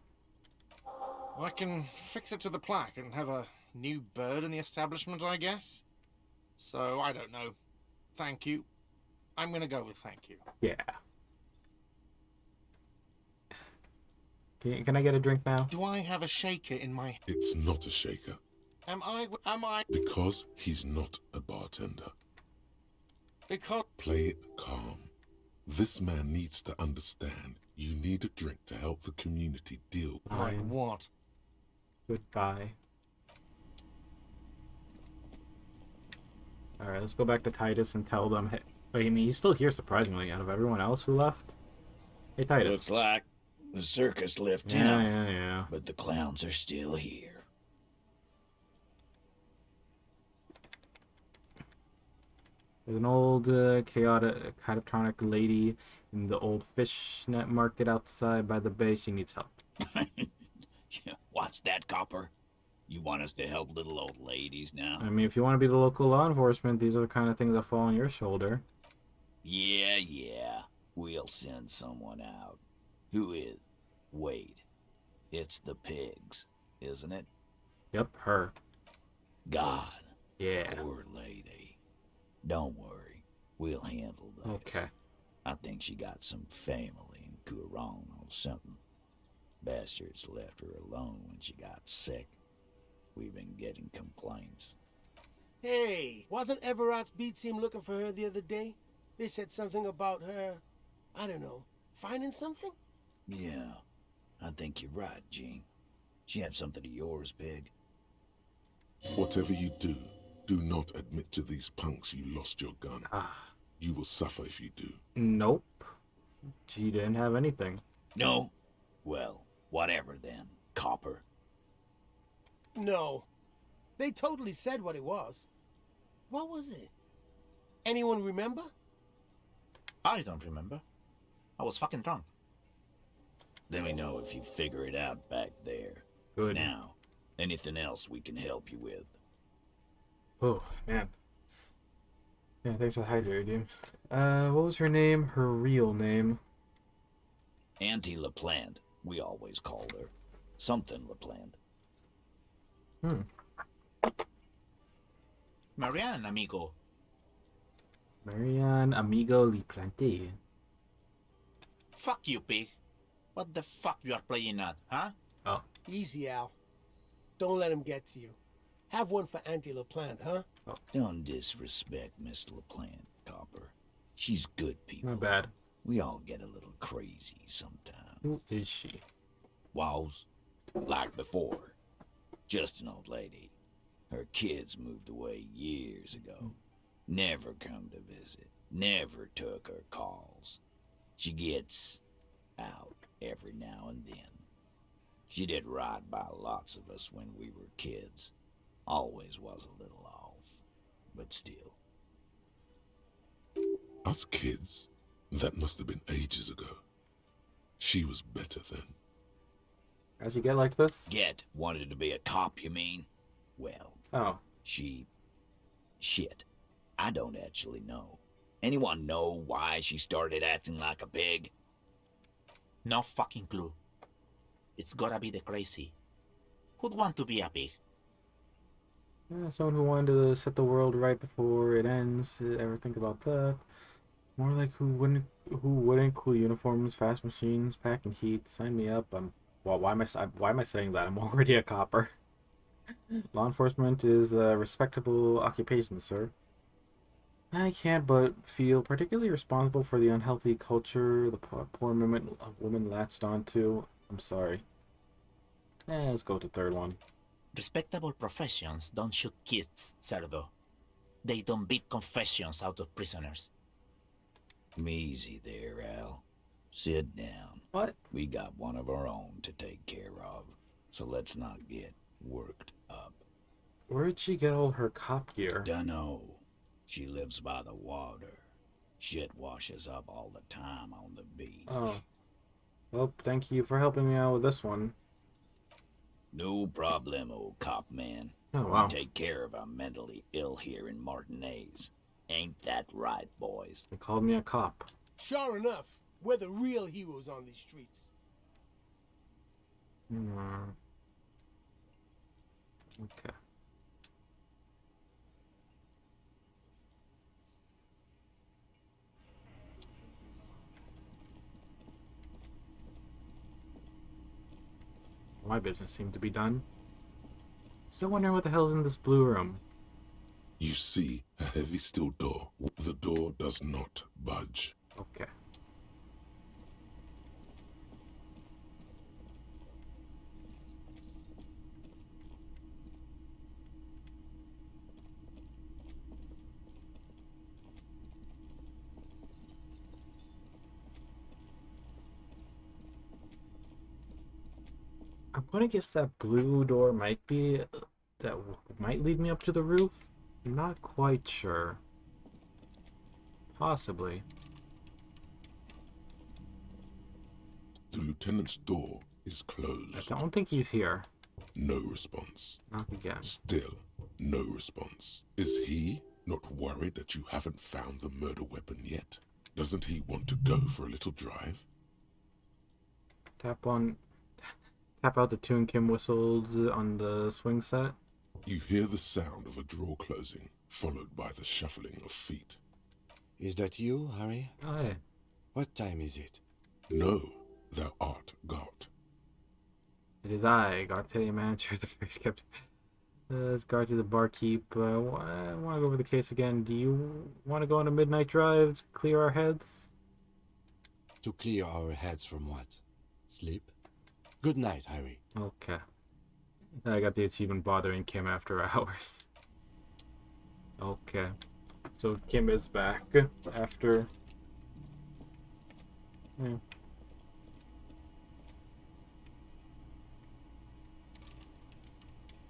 I can fix it to the plaque and have a new bird in the establishment, I guess. So, I don't know. Thank you. I'm gonna go with thank you. Yeah. Can I get a drink now? Do I have a shaker in my... It's not a shaker. Am I... Because he's not a bartender. Because... Play it calm. This man needs to understand you need a drink to help the community deal. Like what? Goodbye. Alright, let's go back to Titus and tell them, hey, wait, I mean, he's still here, surprisingly, out of everyone else who left. Hey, Titus. Looks like the circus left Yeah, town. yeah. But the clowns are still here. There's an old catatonic lady in the old fishnet market outside by the bay. She needs help. What's that, Copper? You want us to help little old ladies now? I mean, if you want to be the local law enforcement, these are the kind of things that fall on your shoulder. Yeah. We'll send someone out. Who is? Wait. It's the pigs, isn't it? Yep, her. God. Yeah. Poor lady. Don't worry. We'll handle that. Okay. I think she got some family in Kuron or something. Bastards left her alone when she got sick. We've been getting complaints. Hey, wasn't Everett's B team looking for her the other day? They said something about her, I don't know, finding something? Yeah, I think you're right, Gene. She have something of yours, Pig. Whatever you do, do not admit to these punks you lost your gun. You will suffer if you do. Nope. She didn't have anything. No? Well, whatever then, Copper. No. They totally said what it was. What was it? Anyone remember? I don't remember. I was fucking drunk. Let me know if you figure it out back there. Good. Now, anything else we can help you with? Oh, man. Yeah, thanks for the hydrate, dude. What was her name? Her real name? Auntie LaPlante, we always called her. Something LaPlante. Marianne, amigo. Marianne Amigo LaPlante. Fuck you, pig. What the fuck you are playing at, huh? Oh. Easy, Al. Don't let him get to you. Have one for Auntie LaPlante, huh? Oh. Don't disrespect Miss LaPlante, Copper. She's good people. Not bad. We all get a little crazy sometimes. Who is she? Was. Like before. Just an old lady. Her kids moved away years ago. Never come to visit. Never took her calls. She gets out every now and then. She did right by lots of us when we were kids. Always was a little off, but still. Us kids? That must have been ages ago. She was better then. How'd you get like this? Wanted to be a cop, you mean? Well, shit. I don't actually know. Anyone know why she started acting like a pig? No fucking clue. It's gotta be the crazy. Who'd want to be a pig? Yeah, someone who wanted to set the world right before it ends. Ever think about that? More like who wouldn't? Cool uniforms, fast machines, packing heat. Sign me up. Well, why am I saying that? I'm already a copper. Law enforcement is a respectable occupation, sir. I can't but feel particularly responsible for the unhealthy culture the poor woman latched onto. I'm sorry. Let's go with the third one. Respectable professions don't shoot kids, Cerdo. They don't beat confessions out of prisoners. Easy there, Al. Sit down. What? We got one of our own to take care of, so let's not get worked up. Where'd she get all her cop gear? Dunno. She lives by the water. Shit washes up all the time on the beach. Oh. Well, thank you for helping me out with this one. No problemo, cop man. Oh, wow. We take care of our mentally ill here in Martinez. Ain't that right, boys? They called me a cop. Sure enough, we're the real heroes on these streets. Okay. My business seemed to be done. Still wondering what the hell's in this blue room. You see a heavy steel door. The door does not budge. Okay. I'm gonna guess that blue door might be might lead me up to the roof. I'm not quite sure. Possibly. The lieutenant's door is closed. I don't think he's here. No response. Not again. Still, no response. Is he not worried that you haven't found the murder weapon yet? Doesn't he want to go for a little drive? Tap out the tune Kim whistled on the swing set. You hear the sound of a drawer closing, followed by the shuffling of feet. Is that you, Harry? Aye. What time is it? No, thou art God. It is I, Gartetti manager, the first kept. Guard to the barkeep. I want to go over the case again. Do you want to go on a midnight drive to clear our heads? To clear our heads from what? Sleep? Good night, Harry. Okay. I got the achievement bothering Kim after hours. Okay. So Kim is back after... Yeah.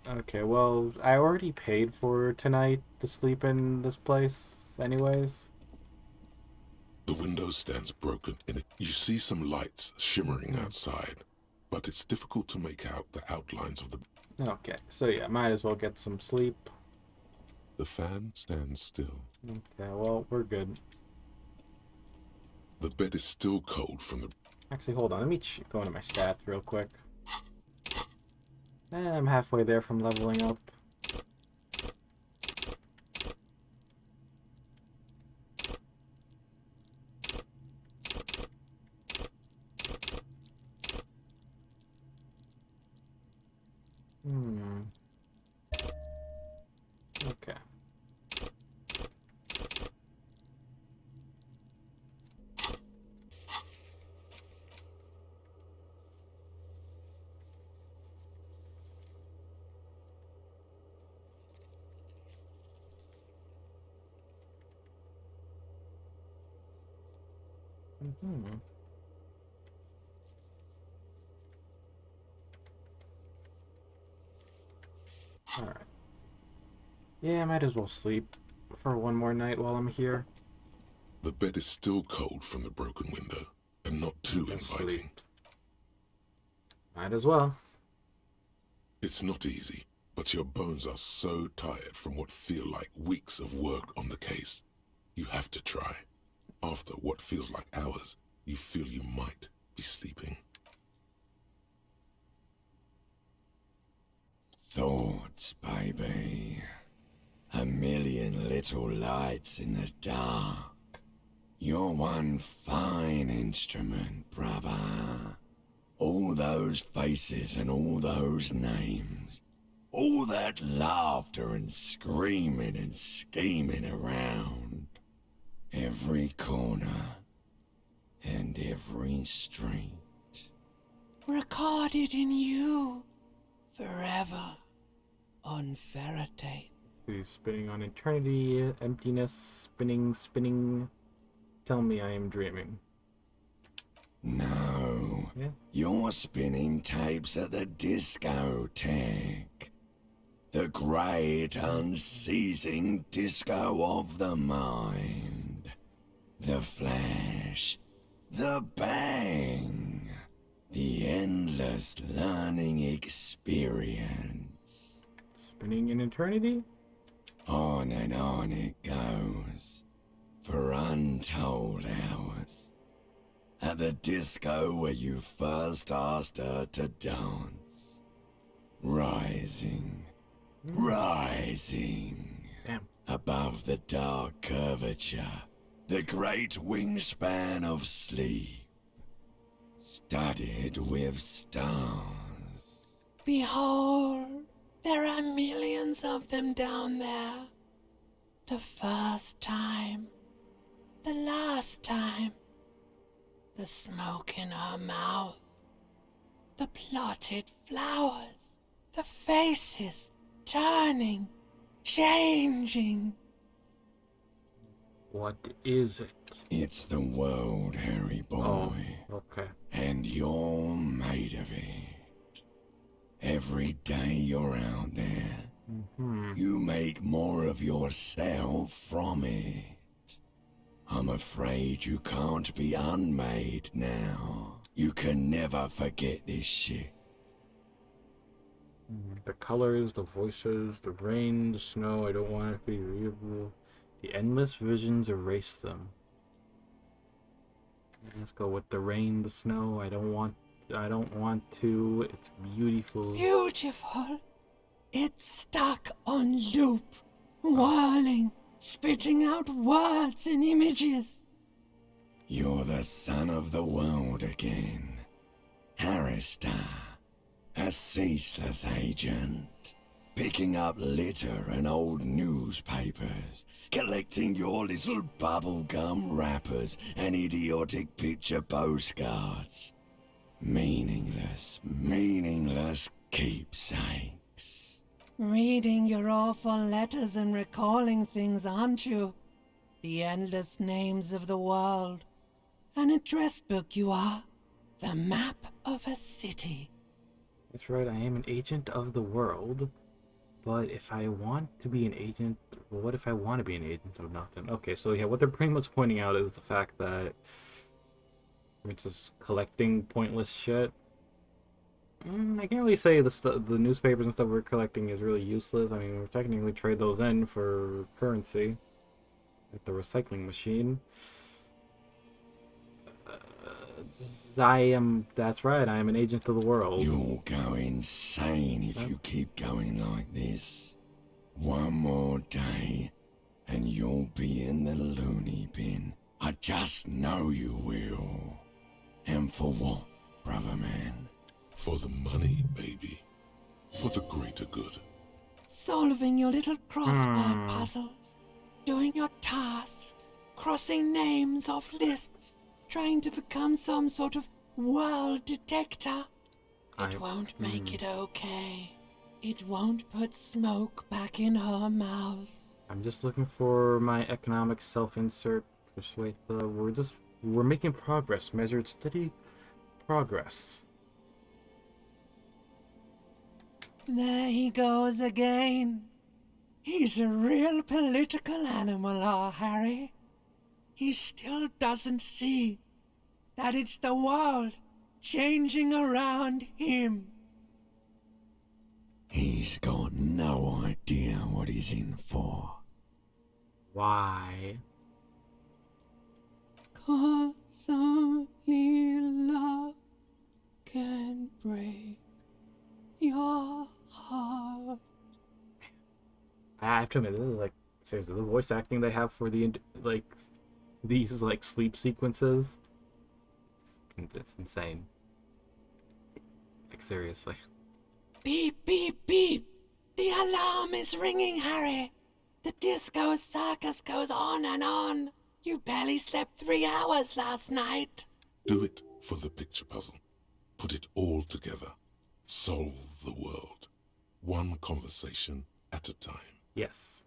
Okay, well, I already paid for tonight to sleep in this place anyways. The window stands broken in it. You see some lights shimmering outside, but it's difficult to make out the outlines of the... Okay, so yeah, might as well get some sleep. The fan stands still. Okay, well, we're good. The bed is still cold from the... Actually, hold on, let me go into my stats real quick. I'm halfway there from leveling up. Okay. Alright. Yeah, I might as well sleep for one more night while I'm here. The bed is still cold from the broken window, and not too inviting. Sleep. Might as well. It's not easy, but your bones are so tired from what feel like weeks of work on the case. You have to try. After what feels like hours, you feel you might be sleeping. Thoughts, baby. A million little lights in the dark. You're one fine instrument, brother. All those faces and all those names. All that laughter and screaming and scheming around. Every corner and every street. Recorded in you forever on Faraday. See, spinning on eternity, emptiness, spinning. Tell me I am dreaming. No, you're spinning tapes at the discotheque. The great unceasing disco of the mind. The flash, the bang, the endless learning experience. Spinning in eternity? On and on it goes, for untold hours. At the disco where you first asked her to dance. Rising, rising. Damn. Above the dark curvature, the great wingspan of sleep. Studded with stars. Behold, there are millions of them down there. The first time, the last time. The smoke in her mouth, the plotted flowers, the faces turning, changing. What is it? It's the world, Harry boy. Oh, okay. And you're made of it. day you're out there, you make more of yourself from it. I'm afraid you can't be unmade now. You can never forget this shit. The colors, the voices, the rain, the snow, I don't want it to be readable. The endless visions erase them. Let's go with the rain, the snow. I don't want to. It's beautiful. Beautiful. It's stuck on loop, whirling, spitting out words and images. You're the son of the world again. Harrister, a ceaseless agent. Picking up litter and old newspapers, collecting your little bubblegum wrappers and idiotic picture postcards. Meaningless, meaningless keepsakes. Reading your awful letters and recalling things, aren't you? The endless names of the world. An address book you are. The map of a city. That's right, I am an agent of the world. But if I want to be an agent, well, what if I want to be an agent of nothing? Okay, so yeah, what they're pretty much pointing out is the fact that we're just collecting pointless shit. I can't really say the newspapers and stuff we're collecting is really useless. I mean, we technically trade those in for currency at the recycling machine. That's right, I am an agent of the world. You'll go insane if you keep going like this. One more day, and you'll be in the loony bin. I just know you will. And for what, brother man? For the money, baby. For the greater good. Solving your little crossword puzzles. Doing your tasks. Crossing names off lists. Trying to become some sort of world detector. It won't make it okay. It won't put smoke back in her mouth. I'm just looking for my economic self-insert. Persuade we're making progress. Measured steady progress. There he goes again. He's a real political animal, our Harry. He still doesn't see that it's the world changing around him. He's got no idea what he's in for. Why? 'Cause only love can break your heart. I have to admit, this is like, seriously, the voice acting they have for the, like, these, like, sleep sequences, it's insane. Like, seriously. Beep, beep, beep. The alarm is ringing, Harry. The disco circus goes on and on. You barely slept 3 hours last night. Do it for the picture puzzle. Put it all together. Solve the world. One conversation at a time. Yes.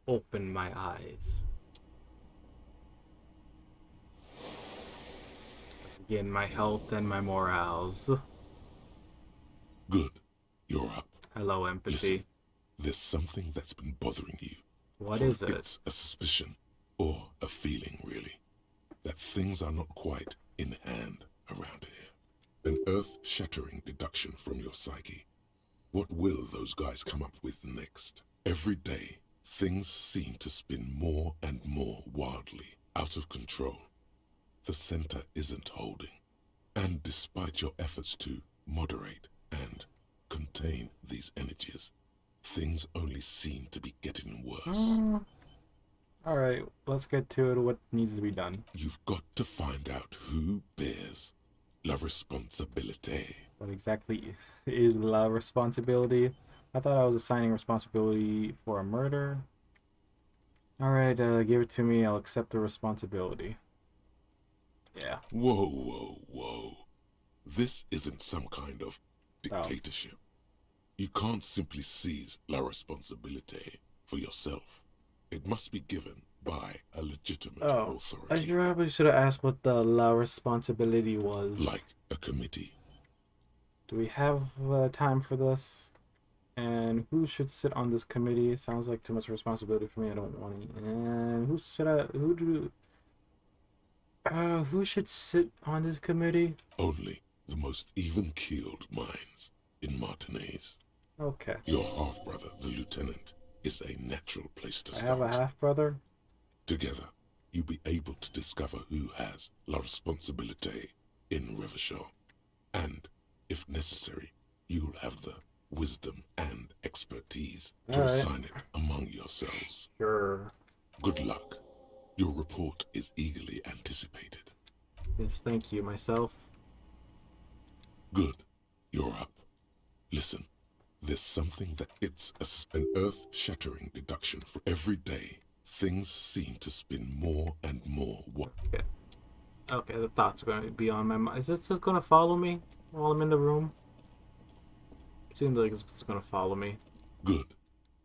Open my eyes. Again, my health and my morals. Good. You're up. Hello, empathy. Listen, there's something that's been bothering you. What is it? It's a suspicion, or a feeling, really, that things are not quite in hand around here. An earth-shattering deduction from your psyche. What will those guys come up with next? Every day, things seem to spin more and more wildly, out of control. The center isn't holding. And despite your efforts to moderate and contain these energies, things only seem to be getting worse. Alright, let's get to it. What needs to be done? You've got to find out who bears la responsabilité. What exactly is la responsibility? I thought I was assigning responsibility for a murder. Alright, give it to me. I'll accept the responsibility. Yeah. Whoa, whoa, whoa. This isn't some kind of dictatorship. You can't simply seize la responsabilité for yourself. It must be given by a legitimate authority. I probably should have asked what the la responsibility was. Like a committee. Do we have time for this? And who should sit on this committee? Sounds like too much responsibility for me. I don't want to. And who should sit on this committee? Only the most even-keeled minds in Martinez. Okay. Your half-brother, the lieutenant, is a natural place to I start. have a half-brother? Together, you'll be able to discover who has la responsabilité in Revachol. And, if necessary, you'll have the wisdom and expertise to assign it among yourselves. Sure. Good luck. Your report is eagerly anticipated. Yes, thank you, myself. Good. You're up. Listen, there's something that it's an earth-shattering deduction for every day. Things seem to spin more and more. Okay. Okay, the thoughts are going to be on my mind. Is this just going to follow me while I'm in the room? Seems like it's just going to follow me. Good.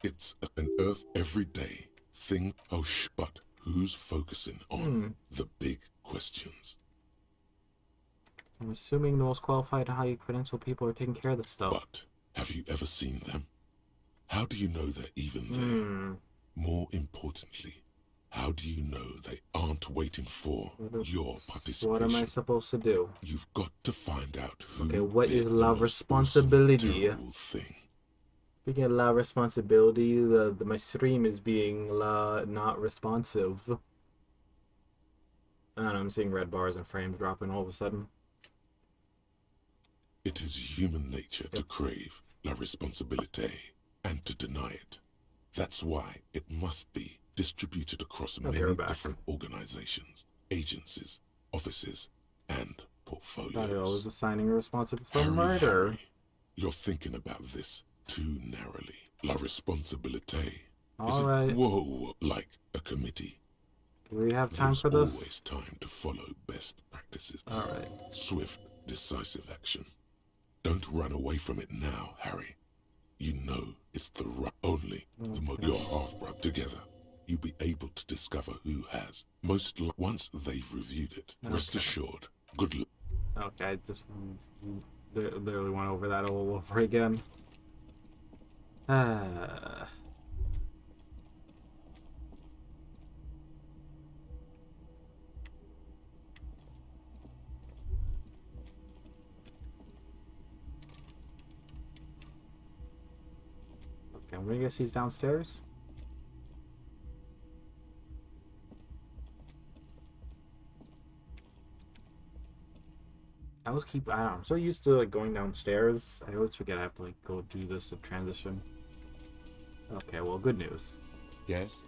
It's an earth every day thing. Oh, but who's focusing on the big questions? I'm assuming the most qualified and highly credentialed people are taking care of this stuff. But have you ever seen them? How do you know they're even there? More importantly, how do you know they aren't waiting for your participation? What am I supposed to do? You've got to find out who. Okay, what is did la the most responsibility? awesome, terrible thing. Speaking of la responsibility, my stream is being not responsive. I don't know, I'm seeing red bars and frames dropping all of a sudden. It is human nature to crave la responsabilité and to deny it. That's why it must be distributed across many different organizations, agencies, offices, and portfolios. I was assigning a responsible for murder. Harry, you're thinking about this too narrowly. La responsabilité isn't, whoa, like a committee. Do we have time for this? There's always time to follow best practices. Alright. Swift, decisive action. Don't run away from it now, Harry. You know it's the right only your half-brother. Together, you'll be able to discover who has. Once they've reviewed it, rest assured, good luck. Okay, I just literally went over that all over again. Okay, I'm gonna guess he's downstairs. I don't know, I'm so used to like going downstairs. I always forget I have to like go do this at transition. Okay, well, good news. Yes?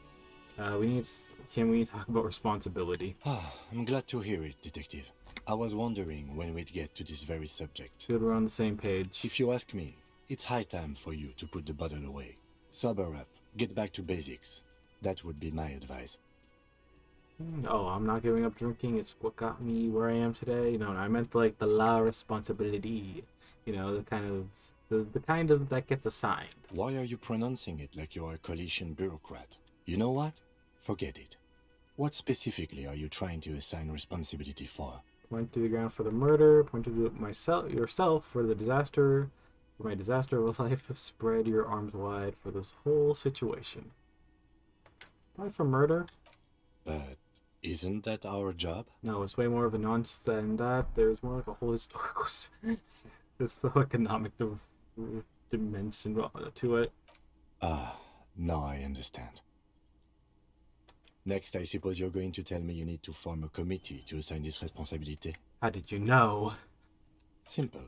Can we talk about responsibility? I'm glad to hear it, Detective. I was wondering when we'd get to this very subject. Good, we're on the same page. If you ask me, it's high time for you to put the bottle away. Sober up, get back to basics. That would be my advice. Oh, I'm not giving up drinking. It's what got me where I am today. No, I meant like the la responsibility. You know, the kind of that gets assigned. Why are you pronouncing it like you're a coalition bureaucrat? You know what? Forget it. What specifically are you trying to assign responsibility for? Point to the ground for the murder. Point to yourself for the disaster. For my disaster of a life, spread your arms wide for this whole situation. Why for murder? But isn't that our job? No, it's way more of a nonsense than that. There's more like a whole historical, socioeconomic dimension to it. Now I understand. Next, I suppose you're going to tell me you need to form a committee to assign this responsibility. How did you know? Simple.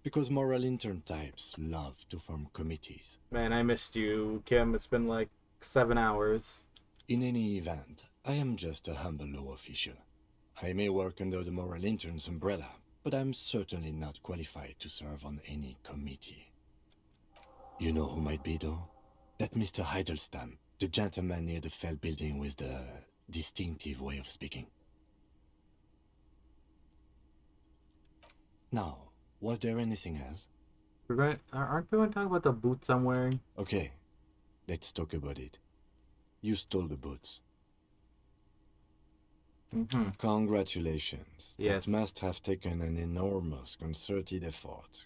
Because moral intern types love to form committees. Man, I missed you, Kim. It's been like 7 hours. In any event, I am just a humble law official. I may work under the moral intern's umbrella, but I'm certainly not qualified to serve on any committee. You know who might be, though? That Mr. Heidelstam, the gentleman near the Fell building with the distinctive way of speaking. Now, was there anything else? Aren't we going to talk about the boots I'm wearing? Okay, let's talk about it. You stole the boots. Congratulations. Yes. That must have taken an enormous concerted effort.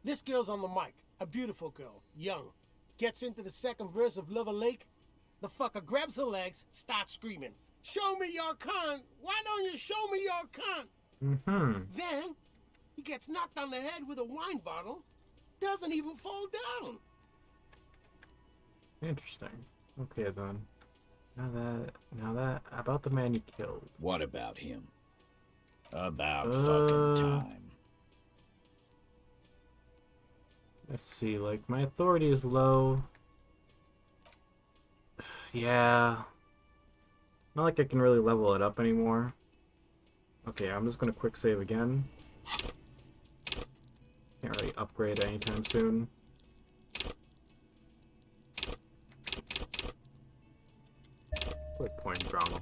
This girl's on the mic. A beautiful girl. Young. Gets into the second verse of Lover Lake. The fucker grabs her legs, starts screaming. Show me your cunt! Why don't you show me your cunt? Mm-hmm. Then, he gets knocked on the head with a wine bottle. Doesn't even fall down. Interesting. Okay then. Now that about the man you killed. What about him? About fucking time. Let's see, like my authority is low. Yeah. Not like I can really level it up anymore. Okay, I'm just gonna quick save again. Can't really upgrade anytime soon. Quick point drama.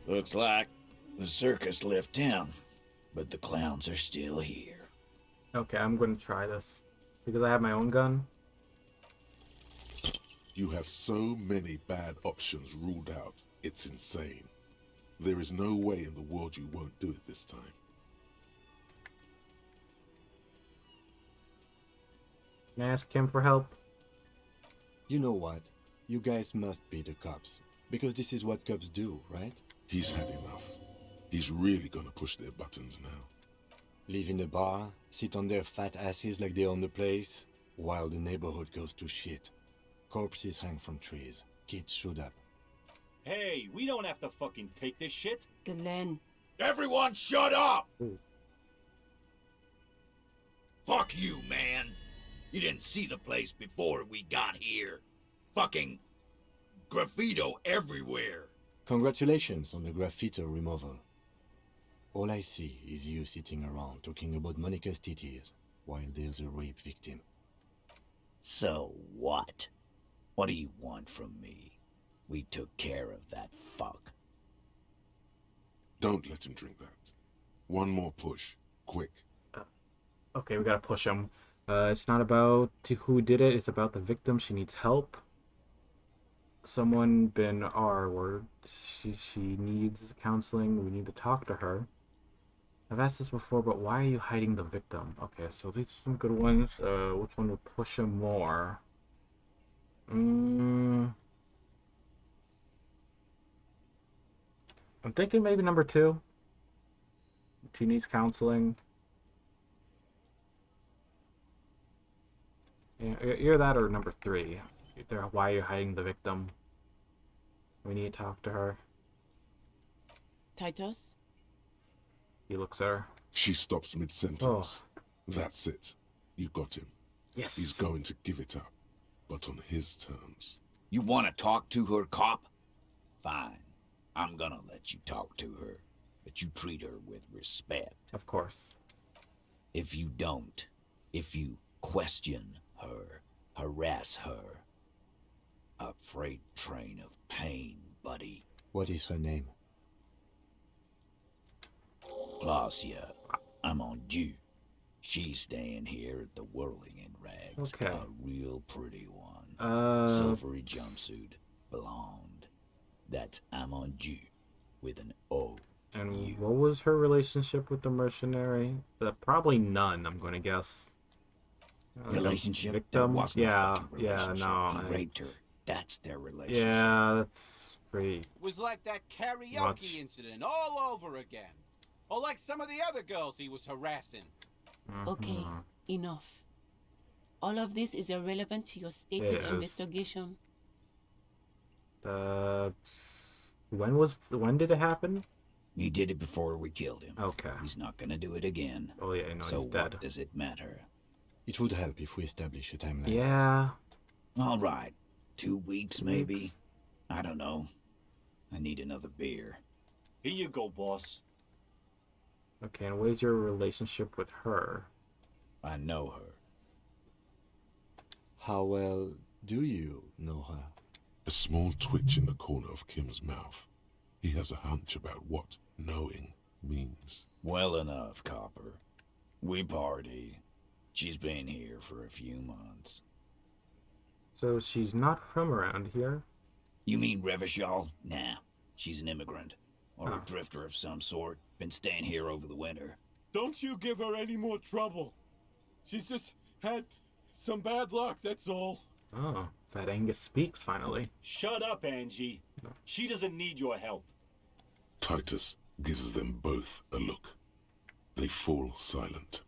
Looks like the circus left town, but the clowns are still here. Okay, I'm gonna try this. Because I have my own gun. You have so many bad options ruled out, it's insane. There is no way in the world you won't do it this time. Can I ask him for help? You know what? You guys must be the cops. Because this is what cops do, right? He's had enough. He's really gonna push their buttons now. Live in a bar, sit on their fat asses like they own the place, while the neighborhood goes to shit. Corpses hang from trees. Kids shoot up. Hey, we don't have to fucking take this shit. Glenn. Everyone shut up! Ooh. Fuck you, man. You didn't see the place before we got here. Fucking graffito everywhere. Congratulations on the graffiti removal. All I see is you sitting around talking about Monica's titties, while there's a rape victim. So what? What do you want from me? We took care of that fuck. Don't let him drink that. One more push. Quick. Okay, we gotta push him. It's not about who did it, it's about the victim. She needs help. Someone been R word. She needs counseling. We need to talk to her. I've asked this before, but why are you hiding the victim? Okay, so these are some good ones. Which one would push him more? I'm thinking maybe number 2. She needs counseling. Yeah, either that or number 3. Either why are you hiding the victim? We need to talk to her. Titus? He looks at her. She stops mid-sentence. Oh. That's it. You got him. Yes. He's going to give it up, but on his terms. You want to talk to her, cop? Fine. I'm gonna let you talk to her, but you treat her with respect. Of course. If you don't, if you question her, harass her, a freight train of pain, buddy. What is her name? Glacia, I'm on due. She's staying here at the Whirling in Rags. Okay. A real pretty one. Silvery jumpsuit, blonde. That's Amon Ju with an O. And what was her relationship with the mercenary? Probably none, I'm going to guess. Relationship? Victim? There was no fucking relationship. Yeah, no. He raped her. That's their relationship. Yeah, that's pretty. It was like that karaoke much. incident all over again. Or like some of the other girls he was harassing. Okay, enough. All of this is irrelevant to your stated investigation. When did it happen? He did it before we killed him. Okay. He's not gonna do it again. Oh yeah, no, so he's dead. What does it matter? It would help if we establish a timeline. Yeah. All right. 2 weeks, maybe? I don't know. I need another beer. Here you go, boss. Okay, and what is your relationship with her? I know her. How well do you know her? A small twitch in the corner of Kim's mouth. He has a hunch about what knowing means. Well enough, Copper. We partied. She's been here for a few months. So she's not from around here? You mean Revachol? Nah, she's an immigrant. Or Oh. a drifter of some sort. Been staying here over the winter. Don't you give her any more trouble. She's just had some bad luck, that's all. Oh, Fat Angus speaks finally. Shut up, Angie. She doesn't need your help. Titus gives them both a look. They fall silent.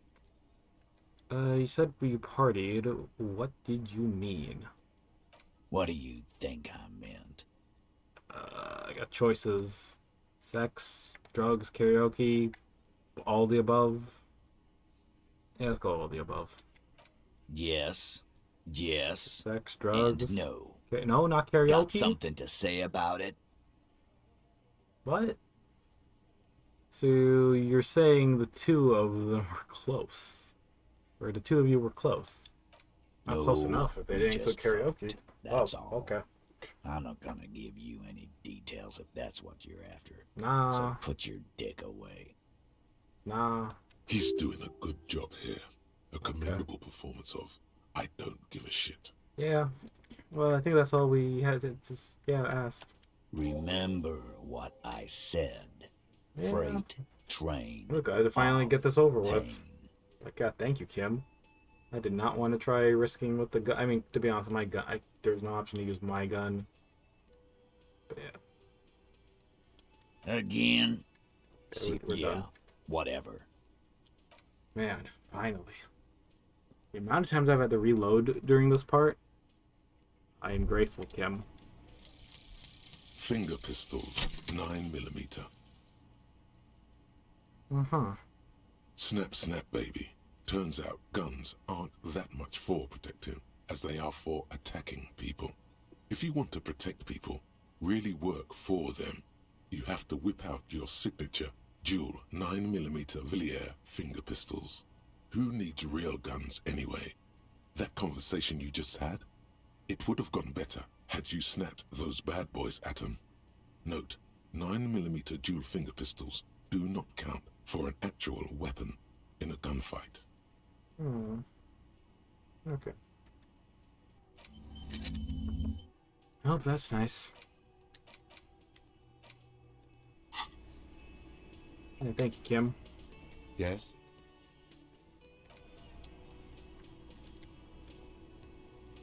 You said we partied. What did you mean? What do you think I meant? I got choices. Sex, drugs, karaoke, all the above. Yeah, let's go all the above. Yes. Yes. Sex, drugs. And no. Okay, no, not karaoke. Got something to say about it? What? So you're saying the two of them were close. Or the two of you were close. Not No, close enough if they we didn't just include karaoke. fucked. That's Oh, all. okay. I'm not gonna give you any details if that's what you're after. Nah. So put your dick away. Nah. He's doing a good job here. A commendable performance of I don't give a shit. Yeah. Well, I think that's all we had to just, asked. Remember what I said. Yeah. Freight train. Look, I had to finally get this over with. Like, God, thank you, Kim. I did not want to try risking with the gun. I mean, to be honest, my gun, there's no option to use my gun. But yeah. Again? Yeah, we're done. Whatever. Man, finally. The amount of times I've had to reload during this part, I am grateful, Kim. Finger pistols, 9mm. Uh-huh. Snap, snap, baby. Turns out guns aren't that much for protecting as they are for attacking people. If you want to protect people, really work for them, you have to whip out your signature dual 9mm Villiers finger pistols. Who needs real guns anyway? That conversation you just had? It would have gone better had you snapped those bad boys at them. Note, 9mm dual finger pistols do not count for an actual weapon in a gunfight. Okay. Oh, that's nice. Yeah, thank you, Kim. Yes?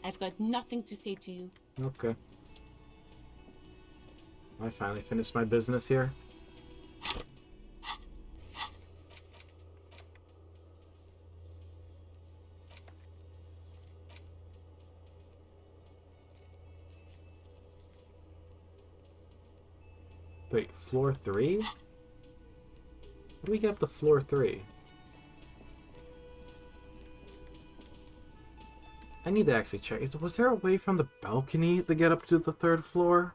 I've got nothing to say to you. Okay. I finally finished my business here. Wait, floor 3? How do we get up to floor 3? I need to actually check. Was there a way from the balcony to get up to the 3rd floor?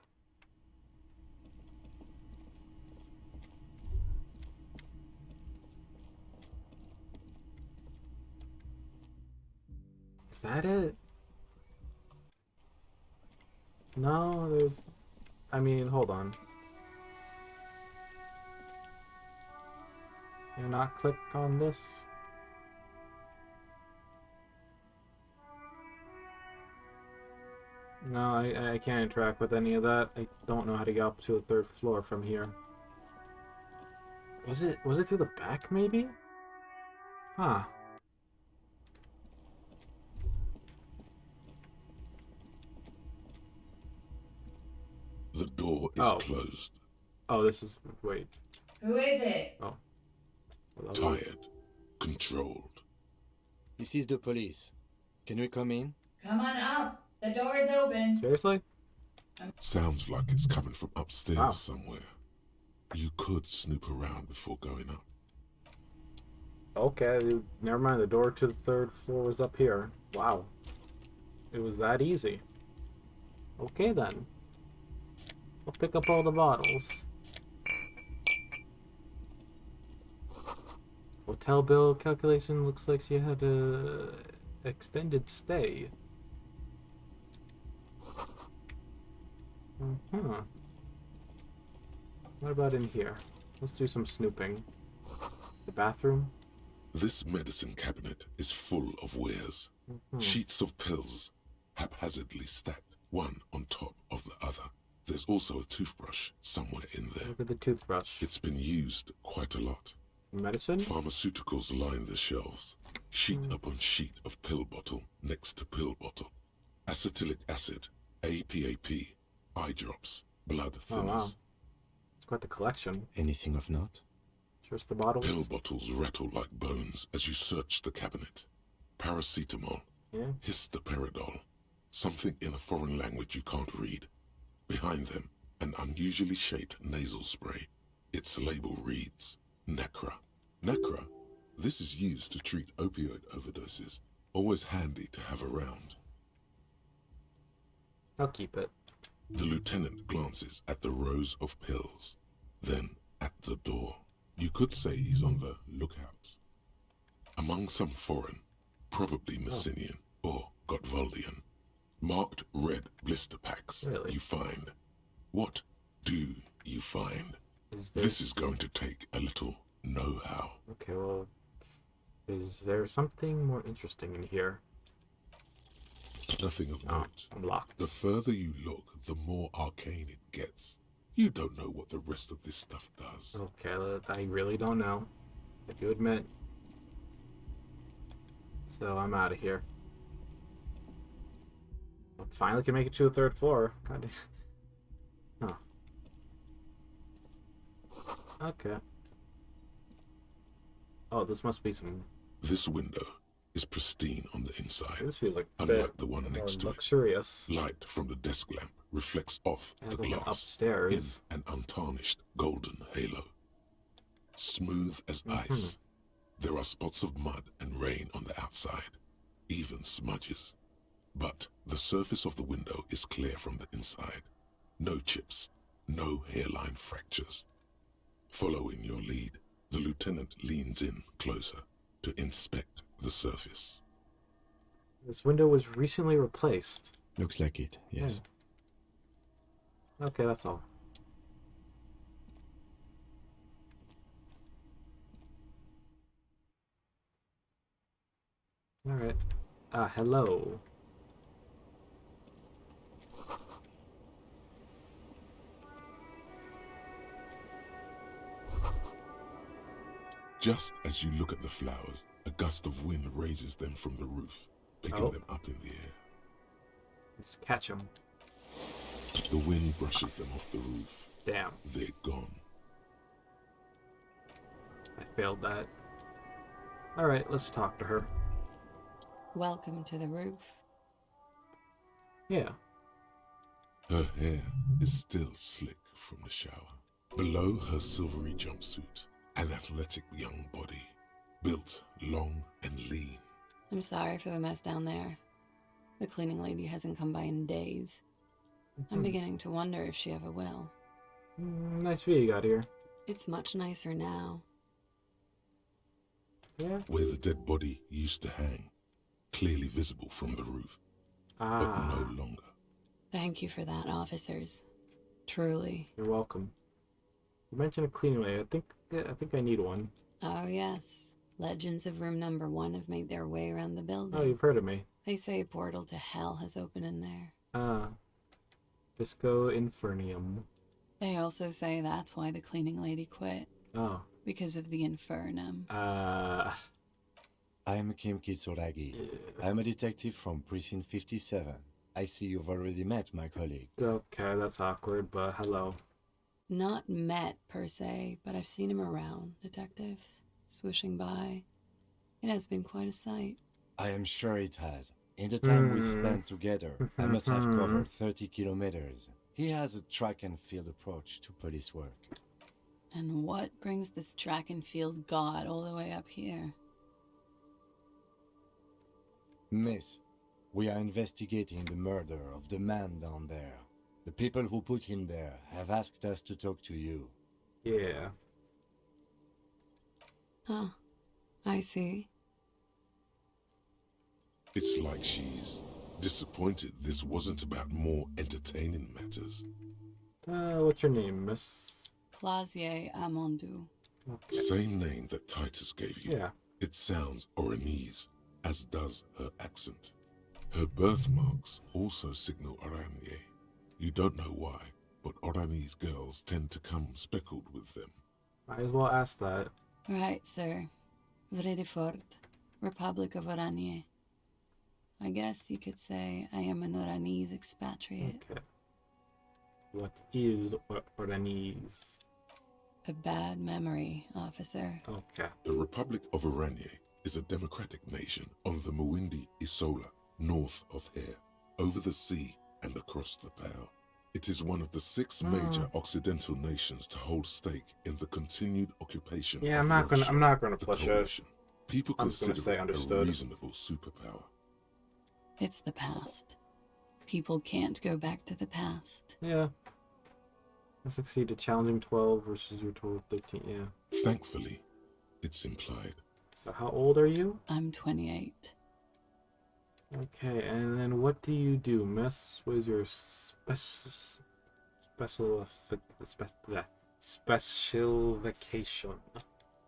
Is that it? No, there's... I mean, hold on. Can I not click on this? No, I can't interact with any of that. I don't know how to get up to the 3rd floor from here. Was it through the back, maybe? Huh. The door is closed. Oh, this is... Wait. Who is it? Oh. Tired. Controlled. This is the police. Can we come in? Come on up. The door is open. Seriously? Sounds like it's coming from upstairs somewhere. You could snoop around before going up. Okay, never mind. The door to the 3rd floor was up here. Wow. It was that easy. Okay, then. I'll pick up all the bottles. Hotel bill calculation looks like she had a extended stay. What about in here? Let's do some snooping. The bathroom? This medicine cabinet is full of wares. Sheets of pills, haphazardly stacked, one on top of the other. There's also a toothbrush somewhere in there. Look at the toothbrush. It's been used quite a lot. Medicine? Pharmaceuticals line the shelves. Sheet upon sheet of pill bottle next to pill bottle. Acetylic acid, APAP, eye drops, blood thinners. Oh, wow. It's quite the collection. Anything of note? Just the bottles? Pill bottles rattle like bones as you search the cabinet. Paracetamol, histoperidol, something in a foreign language you can't read. Behind them, an unusually shaped nasal spray. Its label reads, Nacra. Nacra? This is used to treat opioid overdoses. Always handy to have around. I'll keep it. The lieutenant glances at the rows of pills, then at the door. You could say he's on the lookout. Among some foreign, probably Messinian or Gotwaldian, marked red blister packs you find. What do you find? This is going to take a little know-how. Okay, well, is there something more interesting in here? Nothing of note. I'm locked. The further you look, the more arcane it gets. You don't know what the rest of this stuff does. Okay, I really don't know. I do admit. So I'm out of here. I finally can make it to the 3rd floor. God damn. Huh. Okay. Oh, this must be some... This window is pristine on the inside. This feels like unlike the one next to luxurious. it. Light from the desk lamp reflects off the like glass upstairs. in an untarnished golden halo. Smooth as ice. There are spots of mud and rain on the outside, even smudges. But the surface of the window is clear from the inside. No chips, no hairline fractures. Following your lead, the lieutenant leans in closer to inspect the surface. This window was recently replaced. Looks like it, yes. Yeah. Okay, that's all. Alright. Hello. Just as you look at the flowers, a gust of wind raises them from the roof, picking them up in the air. Let's catch them. The wind brushes them off the roof. Damn. They're gone. I failed that. Alright, let's talk to her. Welcome to the roof. Yeah. Her hair is still slick from the shower. Below her silvery jumpsuit, an athletic young body, built long and lean. I'm sorry for the mess down there. The cleaning lady hasn't come by in days. I'm beginning to wonder if she ever will. Nice view you got here. It's much nicer now. Yeah. Where the dead body used to hang, clearly visible from the roof, but no longer. Thank you for that, officers. Truly. You're welcome. You mentioned a cleaning lady. I think I need one. Oh, yes. Legends of room number 1 have made their way around the building. Oh, you've heard of me. They say a portal to hell has opened in there. Disco Infernium. They also say that's why the cleaning lady quit. Oh. Because of the infernum. I am Kim Kitsuragi. I'm a detective from Precinct 57. I see you've already met my colleague. Okay, that's awkward, but hello. Not met, per se, but I've seen him around, Detective. Swooshing by. It has been quite a sight. I am sure it has. In the time we spent together, I must have covered 30 kilometers. He has a track and field approach to police work. And what brings this track and field god all the way up here? Miss, we are investigating the murder of the man down there. The people who put him there have asked us to talk to you. Yeah. Huh. I see. It's like she's disappointed this wasn't about more entertaining matters. What's your name, Miss? Clausier Amondu. Okay. Same name that Titus gave you. Yeah. It sounds Oranese, as does her accent. Her birthmarks also signal Oranje. You don't know why, but Oranese girls tend to come speckled with them. Might as well ask that. Right, sir. Vredefort, Republic of Oranje. I guess you could say I am an Oranese expatriate. Okay. What is Oranese? A bad memory, officer. Okay. The Republic of Oranje is a democratic nation on the Muindi Isola, north of here, over the sea and across the Pale. It is one of the 6 major Occidental nations to hold stake in the continued occupation. Yeah, of I'm not gonna the push coalition. it. People I'm just gonna consider say it understood. a reasonable superpower. It's the past. People can't go back to the past. Yeah. I succeeded challenging 12 versus your total 13, yeah. Thankfully, it's implied. So how old are you? I'm 28. Okay, and then what do you do? Miss, what is your special vacation?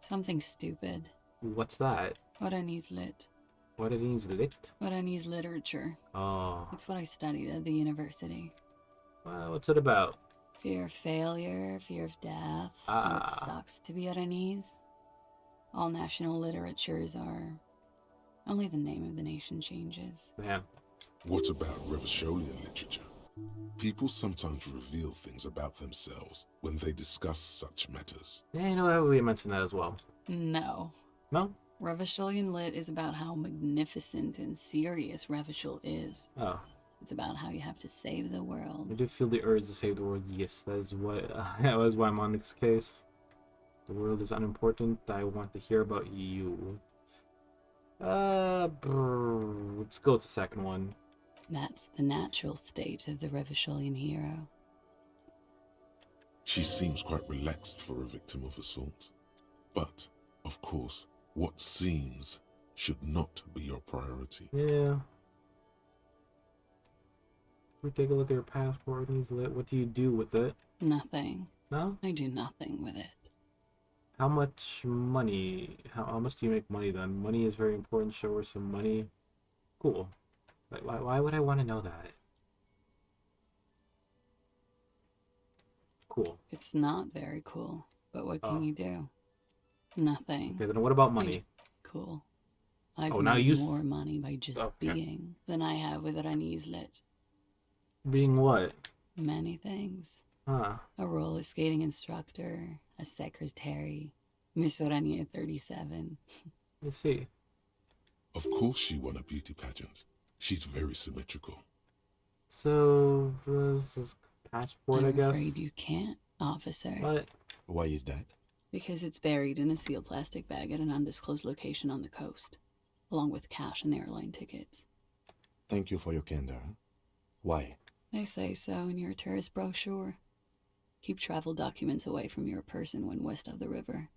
Something stupid. What's that? Oranese lit. What it means lit? Oranese literature. Oh. It's what I studied at the university. Well, what's it about? Fear of failure, fear of death, how it sucks to be Oranese. All national literatures are... Only the name of the nation changes. Man. What about Revacholian literature? People sometimes reveal things about themselves when they discuss such matters. Yeah, you know what? We mentioned that as well. No. No? Revacholian lit is about how magnificent and serious Revachol is. Oh. It's about how you have to save the world. I do feel the urge to save the world. Yes, that is what that was why I'm on this case. The world is unimportant. I want to hear about you. Let's go with the second one. That's the natural state of the Revacholian hero. She seems quite relaxed for a victim of assault. But, of course, what seems should not be your priority. Yeah. We take a look at your passport. What do you do with it? Nothing. No? I do nothing with it. How much money? How much do you make money then? Money is very important. Show her some money. Cool. Like, why would I want to know that? Cool. It's not very cool. But what can you do? Nothing. Okay, then what about money? Cool. I've now made you more money by just being than I have with Oranese lit. Being what? Many things. Huh. A roller skating instructor, a secretary, Miss Oranje 37. Let's see. Of course she won a beauty pageant. She's very symmetrical. So, this is passport, I guess? I'm afraid you can't, officer. What? Why is that? Because it's buried in a sealed plastic bag at an undisclosed location on the coast, along with cash and airline tickets. Thank you for your candor. Why? They say so in your tourist brochure. Keep travel documents away from your person when west of the river.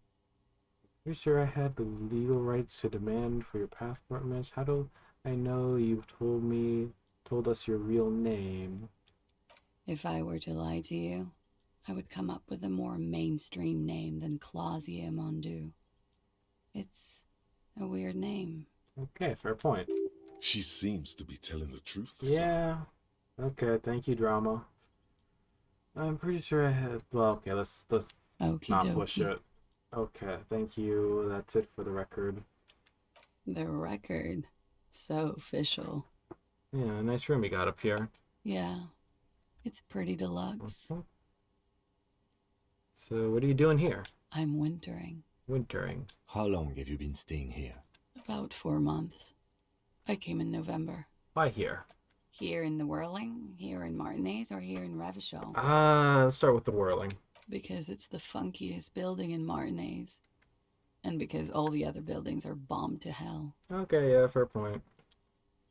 You sure I had the legal rights to demand for your passport, miss? How do I know you've told us your real name? If I were to lie to you, I would come up with a more mainstream name than Clausier Mondu. It's a weird name. Okay, fair point. She seems to be telling the truth. Yeah. Okay, thank you, drama. I'm pretty sure I had... Well, okay, let's not push it. Okay, thank you. That's it for the record. The record? So official. Yeah, nice room you got up here. Yeah, it's pretty deluxe. So, what are you doing here? I'm wintering. Wintering. How long have you been staying here? About 4 months. I came in November. Why here? Here in the Whirling, here in Martinez, or here in Revachol? Let's start with the Whirling. Because it's the funkiest building in Martinez. And because all the other buildings are bombed to hell. Okay, yeah, fair point.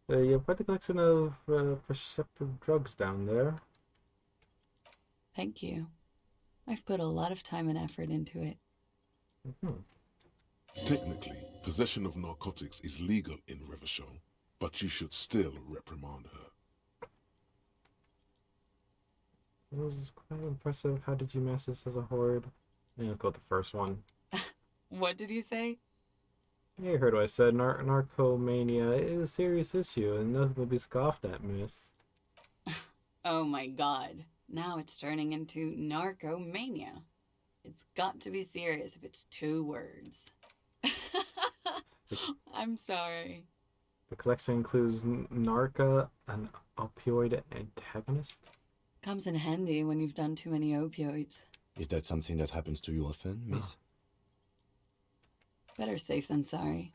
You have quite a collection of perceptive drugs down there. Thank you. I've put a lot of time and effort into it. Technically, possession of narcotics is legal in Revachol, but you should still reprimand her. It was quite impressive. How did you mass this as a horde? Yeah, let's go with the first one. What did you say? Yeah, you heard what I said. Narcomania is a serious issue and nothing to be scoffed at, miss. Oh my god. Now it's turning into narcomania. It's got to be serious if it's 2 words. I'm sorry. The collection includes Narca, an opioid antagonist. Comes in handy when you've done too many opioids. Is that something that happens to you often, miss? Better safe than sorry.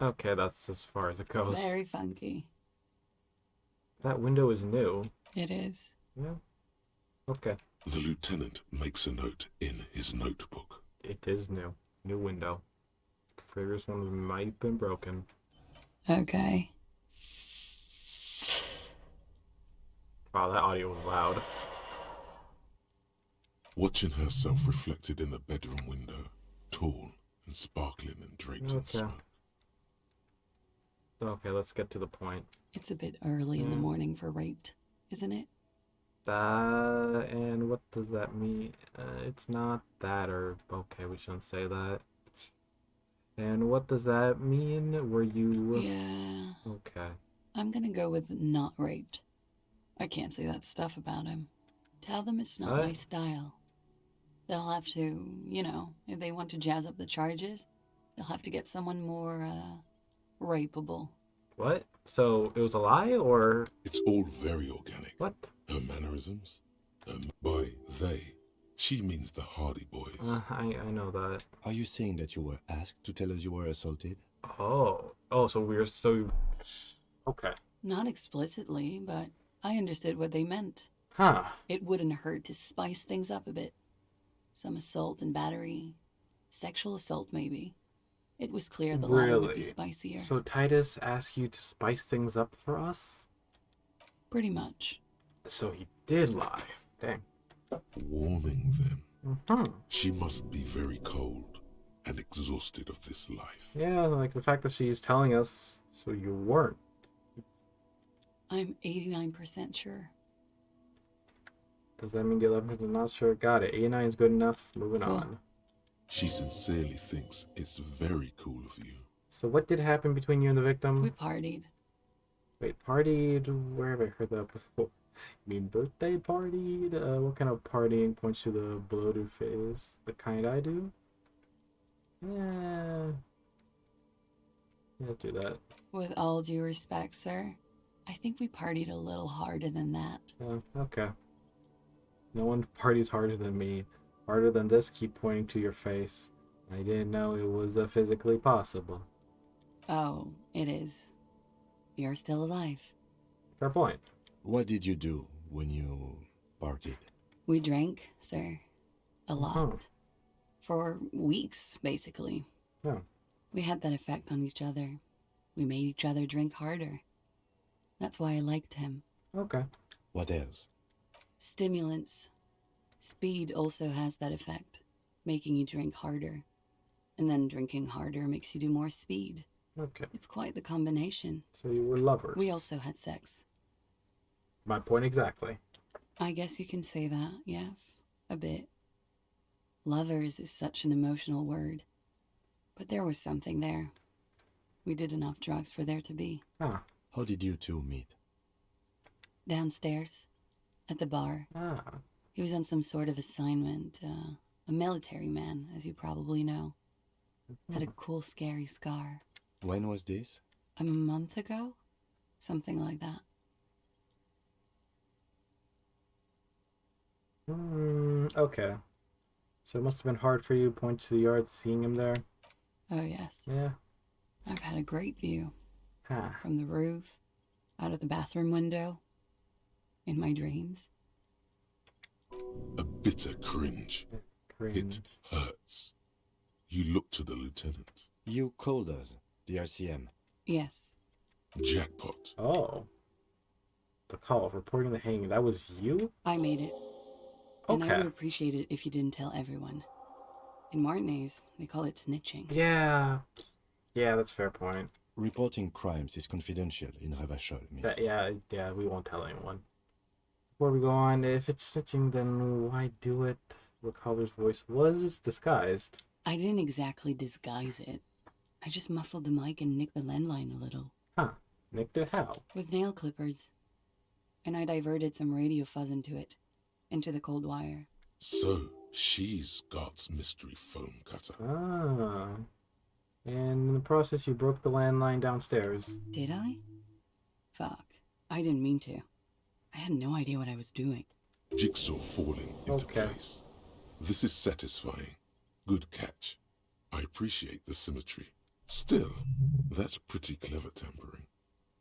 Okay, that's as far as it goes. Very funky. That window is new. It is. Yeah. Okay. The lieutenant makes a note in his notebook. It is new. New window. Previous one might have been broken. Okay. Wow, that audio was loud. Watching herself reflected in the bedroom window, tall and sparkling and draped in smoke. Okay, let's get to the point. It's a bit early in the morning for rape, isn't it? And what does that mean? It's not that, or okay, we shouldn't say that. And what does that mean? Were you? Yeah. Okay. I'm gonna go with not raped. I can't say that stuff about him. Tell them it's not my style. They'll have to, you know, if they want to jazz up the charges, they'll have to get someone more, rapeable. What? So it was a lie, or? It's all very organic. What? Her mannerisms. By they, she means the Hardy Boys. I know that. Are you saying that you were asked to tell us you were assaulted? Oh, so we're okay. Not explicitly, but I understood what they meant. Huh. It wouldn't hurt to spice things up a bit. Some assault and battery. Sexual assault, maybe. It was clear the latter would be spicier. So Titus asked you to spice things up for us? Pretty much. So he did lie. Dang. Warning them. She must be very cold and exhausted of this life. Yeah, like the fact that she's telling us, so you weren't. I'm 89% sure. Does that mean the 11% not sure? Got it. 89 is good enough. Moving on. She sincerely thinks it's very cool of you. So what did happen between you and the victim? We partied. Wait, partied? Where have I heard that before? You mean birthday partied? What kind of partying points to the bloated phase? The kind I do? Yeah. Let's do that. With all due respect, sir, I think we partied a little harder than that. Okay. No one parties harder than me. Harder than this, keep pointing to your face. I didn't know it was physically possible. Oh, it is. You're still alive. Fair point. What did you do when you partied? We drank, sir. A lot. For weeks, basically. Yeah. We had that effect on each other. We made each other drink harder. That's why I liked him. Okay. What else? Stimulants. Speed also has that effect, making you drink harder. And then drinking harder makes you do more speed. Okay. It's quite the combination. So you were lovers. We also had sex. My point exactly. I guess you can say that, yes. A bit. Lovers is such an emotional word. But there was something there. We did enough drugs for there to be. Ah. How did you two meet? Downstairs. At the bar. Ah. He was on some sort of assignment. A military man, as you probably know. Had a cool, scary scar. When was this? A month ago? Something like that. Okay. So it must have been hard for you, point to the yard, seeing him there? Oh, yes. Yeah. I've had a great view. Huh. From the roof, out of the bathroom window, in my dreams. A bitter cringe. It hurts. You look to the lieutenant. You called us, the RCM. Yes. Jackpot. Oh. The call, reporting the hanging. That was you? I made it. And I Okay. would appreciate it if you didn't tell everyone. In Martinez, they call it snitching. Yeah. Yeah, that's a fair point. Reporting crimes is confidential in Ravachol, miss. Yeah, we won't tell anyone. Before we go on, if it's snitching, then why do it? Recaller's voice was disguised. I didn't exactly disguise it. I just muffled the mic and nicked the landline a little. Huh. Nicked it how? With nail clippers. And I diverted some radio fuzz into it. Into the cold wire. So, she's God's mystery foam cutter. Ah. And in the process, you broke the landline downstairs. Did I? Fuck. I didn't mean to. I had no idea what I was doing. Jigsaw falling into place. This is satisfying. Good catch. I appreciate the symmetry. Still, that's pretty clever tampering.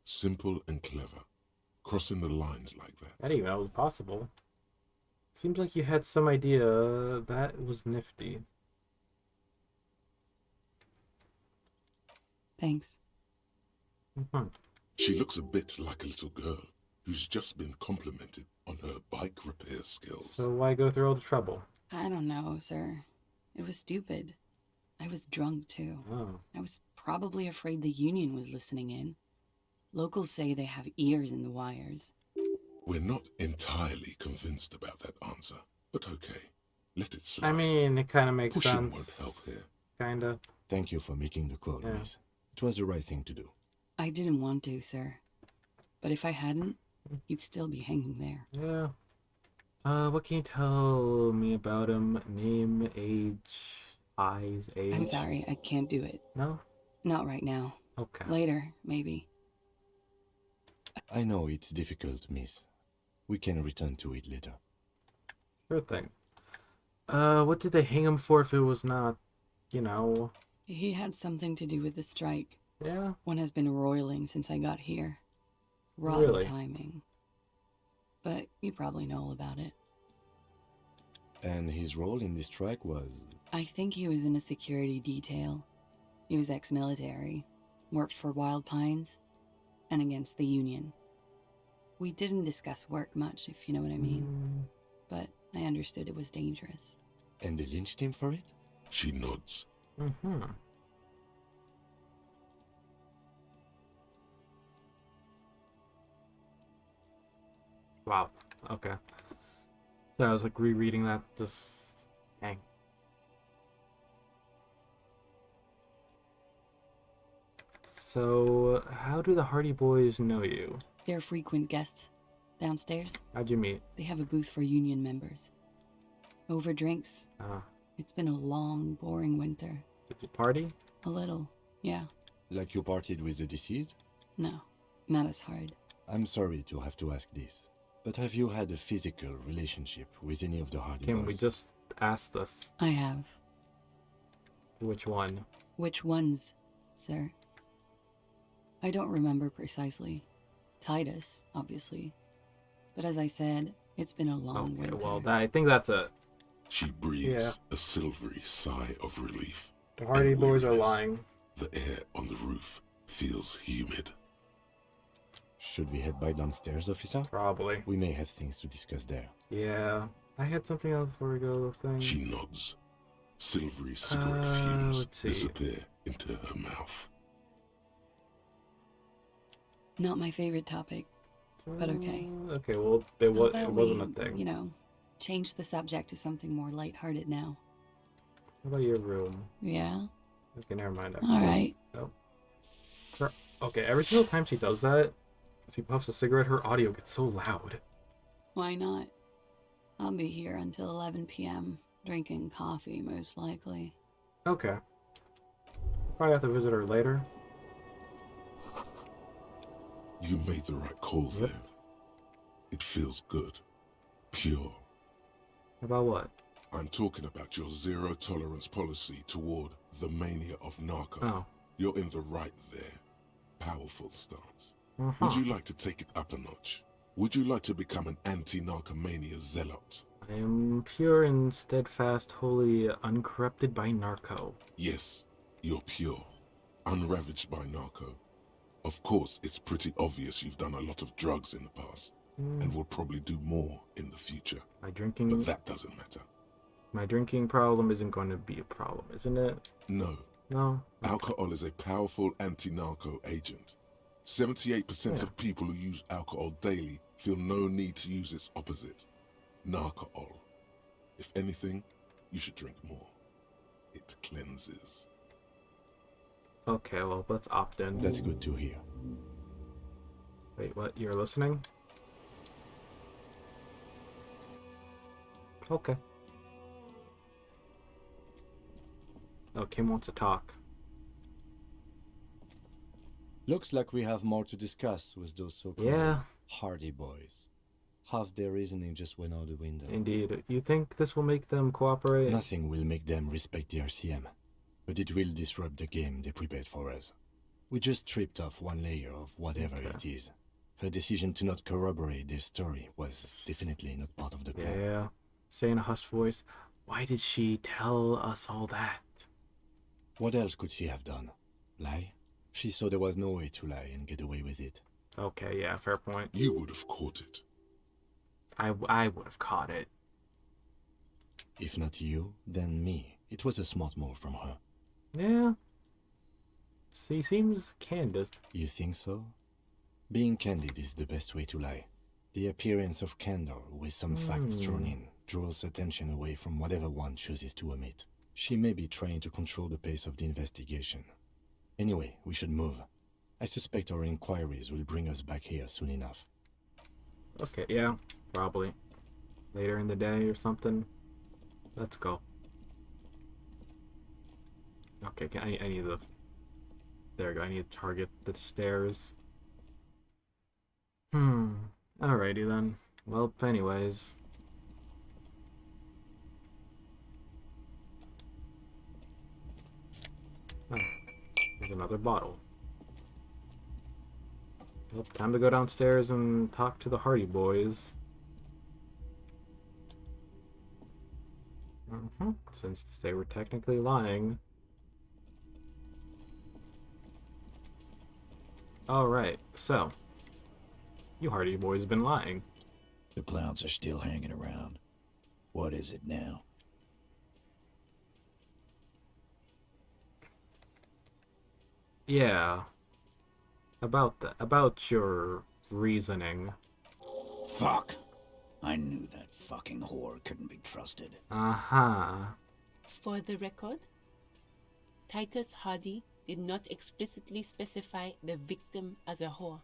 Simple and clever. Crossing the lines like that. I didn't even know it was possible. Seems like you had some idea. That was nifty. Thanks. She looks a bit like a little girl who's just been complimented on her bike repair skills. So why go through all the trouble? I don't know, sir. It was stupid. I was drunk, too. Oh. I was probably afraid the union was listening in. Locals say they have ears in the wires. We're not entirely convinced about that answer, but okay. Let it slide. I mean, it kind of makes Pushing sense. won't help here. Kinda. Thank you for making the call, Yeah. miss. It was the right thing to do. I didn't want to, sir. But if I hadn't, he'd still be hanging there. Yeah. What can you tell me about him? Name, age, eyes, age? I'm sorry, I can't do it. No? Not right now. Okay. Later, maybe. I know it's difficult, miss. We can return to it later. Sure thing. What did they hang him for if it was not, you know... He had something to do with the strike. Yeah? One has been roiling since I got here. Rotten Really? timing. But you probably know all about it. And his role in this strike was... I think he was in a security detail. He was ex-military, worked for Wild Pines, and against the Union. We didn't discuss work much, if you know what I mean. But I understood it was dangerous. And they lynched him for it? She nods. Mm-hmm. Wow. Okay. So I was like rereading that. Just dang. So how do the Hardy Boys know you? They're frequent guests downstairs. How'd you meet? They have a booth for Union members. Over drinks. Ah. It's been a long, boring winter. Did you party? A little, yeah. Like you partied with the deceased? No, not as hard. I'm sorry to have to ask this, but have you had a physical relationship with any of the Hardy Can Boys? we just ask this? I have. Which one? Which ones, sir? I don't remember precisely. Titus, obviously. But as I said, it's been a long winter. Well, I think that's it. She breathes a silvery sigh of relief. The Hardy and Boys are weariness. lying. The air on the roof feels humid. Should we head by downstairs, officer? Probably. We may have things to discuss there. Yeah. I had something else before we go. Thing. She nods. Silvery cigarette fumes let's see. disappear into her mouth. Not my favorite topic, but okay. Okay, well, it wasn't a thing. You know, change the subject to something more lighthearted now. How about your room? Yeah? Okay, never mind. Actually. Alright. Nope. Okay, every single time she does that, if she puffs a cigarette, her audio gets so loud. Why not? I'll be here until 11 p.m., drinking coffee, most likely. Okay. Probably have to visit her later. You made the right call there. It feels good. Pure. About what? I'm talking about your zero tolerance policy toward the mania of narco. Oh. You're in the right there. Powerful stance. Uh-huh. Would you like to take it up a notch? Would you like to become an anti-narcomania zealot? I am pure and steadfast, wholly uncorrupted by narco. Yes, you're pure. Unravaged by narco. Of course, it's pretty obvious you've done a lot of drugs in the past. And will probably do more in the future. My drinking... But that doesn't matter. My drinking problem isn't going to be a problem, isn't it? No. No? Alcohol is a powerful anti-narco agent. 78% of people who use alcohol daily Feel no need to use its opposite, narcool. If anything, you should drink more. It cleanses. Okay, well, let's opt in. That's good to hear. Wait, what? You're listening? Okay. Oh, Kim wants to talk. Looks like we have more to discuss with those so-called Hardy boys. Half their reasoning just went out the window. Indeed. You think this will make them cooperate? Nothing will make them respect the RCM, but it will disrupt the game they prepared for us. We just stripped off one layer of whatever it is. Her decision to not corroborate their story was definitely not part of the plan. Yeah. Say in a hushed voice, why did she tell us all that? What else could she have done? Lie? She saw there was no way to lie and get away with it. Okay, yeah, fair point. You would have caught it. I would have caught it. If not you, then me. It was a smart move from her. Yeah. She seems candid. You think so? Being candid is the best way to lie. The appearance of candor with some facts thrown in draws attention away from whatever one chooses to omit. She may be trying to control the pace of the investigation. Anyway, we should move. I suspect our inquiries will bring us back here soon enough. Okay, yeah, probably. Later in the day or something. Let's go. Okay, I need the... There we go, I need to target the stairs. Alrighty then. Well, anyways. Oh, there's another bottle. Well, time to go downstairs and talk to the Hardy boys. Since they were technically lying. Alright, so. You Hardy boys have been lying. The clowns are still hanging around. What is it now? Yeah. About your reasoning. Fuck! I knew that fucking whore couldn't be trusted. For the record, Titus Hardy did not explicitly specify the victim as a whore,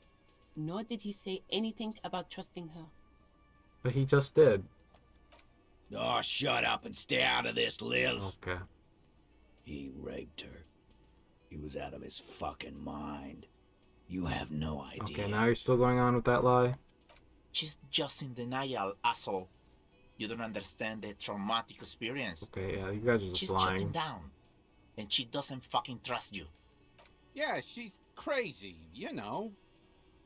nor did he say anything about trusting her. But he just did. Oh, shut up and stay out of this, Liz. Okay. He raped her. He was out of his fucking mind. You have no idea. Okay, now you're still going on with that lie? She's just in denial, asshole. You don't understand the traumatic experience. Okay, yeah, you guys are just She's lying. shutting down, and she doesn't fucking trust you. Yeah, she's crazy, you know.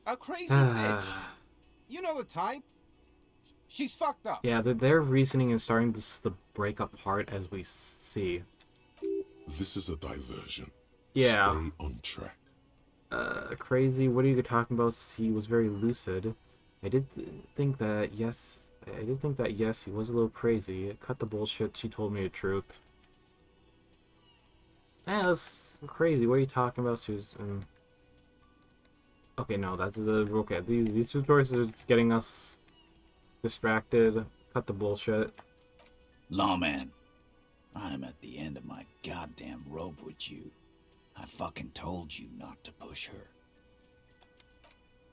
A crazy bitch. You know the type. She's fucked up. Yeah, their reasoning is starting to break apart as we see. This is a diversion. Yeah. Stay on track. Crazy, what are you talking about? He was very lucid. I did think that, yes, he was a little crazy. Cut the bullshit, she told me the truth. That's crazy, what are you talking about, Susan? Okay, no, that's okay, these two stories are just getting us distracted. Cut the bullshit. Lawman, I'm at the end of my goddamn rope with you. I fucking told you not to push her.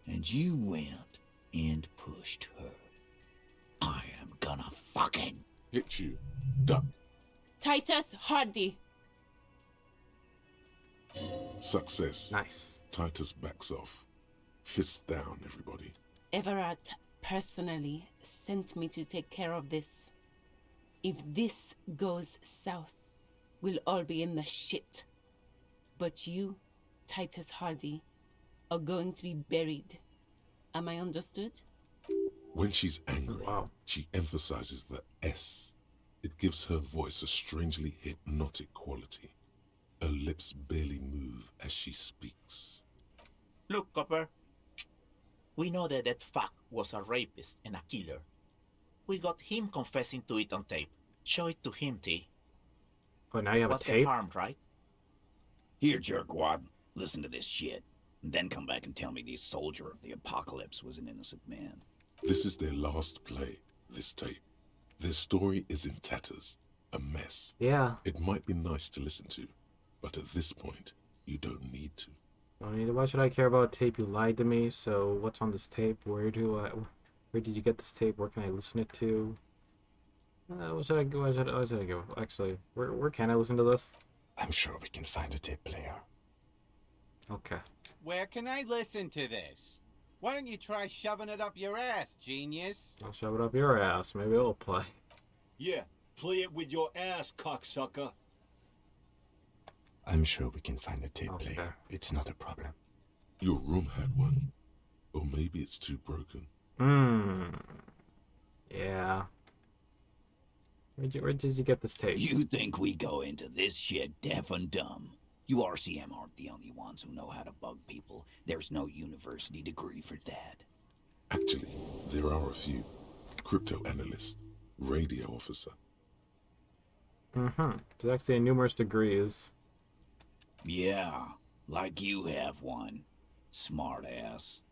And you went and pushed her. I am gonna fucking hit you. Duck. Titus Hardy. Success. Nice. Titus backs off. Fists down, everybody. Everard personally sent me to take care of this. If this goes south, we'll all be in the shit. But you, Titus Hardy, are going to be buried. Am I understood? When she's angry, she emphasizes the S. It gives her voice a strangely hypnotic quality. Her lips barely move as she speaks. Look, Copper. We know that fuck was a rapist and a killer. We got him confessing to it on tape. Show it to him, T. Oh, now you have What's a tape? the harm, right? Here, jerkwad, listen to this shit, and then come back and tell me the soldier of the apocalypse was an innocent man. This is their last play, this tape. Their story is in tatters, a mess. Yeah. It might be nice to listen to, but at this point, you don't need to. I mean, why should I care about a tape? You lied to me. So what's on this tape? Where did you get this tape? Where can I listen it to? What should I go? Actually, where can I listen to this? I'm sure we can find a tape player. Okay. Where can I listen to this? Why don't you try shoving it up your ass, genius? I'll shove it up your ass. Maybe it'll play. Yeah, play it with your ass, cocksucker. I'm sure we can find a tape player. It's not a problem. Your room had one. Or maybe it's too broken. Yeah. Where did you get this tape? You think we go into this shit deaf and dumb? You RCM aren't the only ones who know how to bug people. There's no university degree for that. Actually, there are a few. Crypto analyst, radio officer. There's actually numerous degrees. Yeah, like you have one. Smart ass.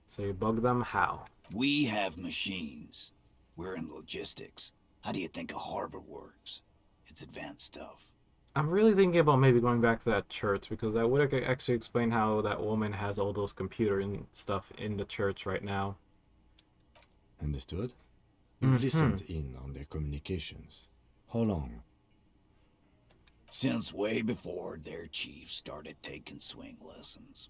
So you bug them how? We have machines. We're in logistics. How do you think a harbor works? It's advanced stuff. I'm really thinking about maybe going back to that church, because that would actually explain how that woman has all those computer and stuff in the church right now. Understood? You've listened in on their communications. How long? Since way before their chief started taking swing lessons.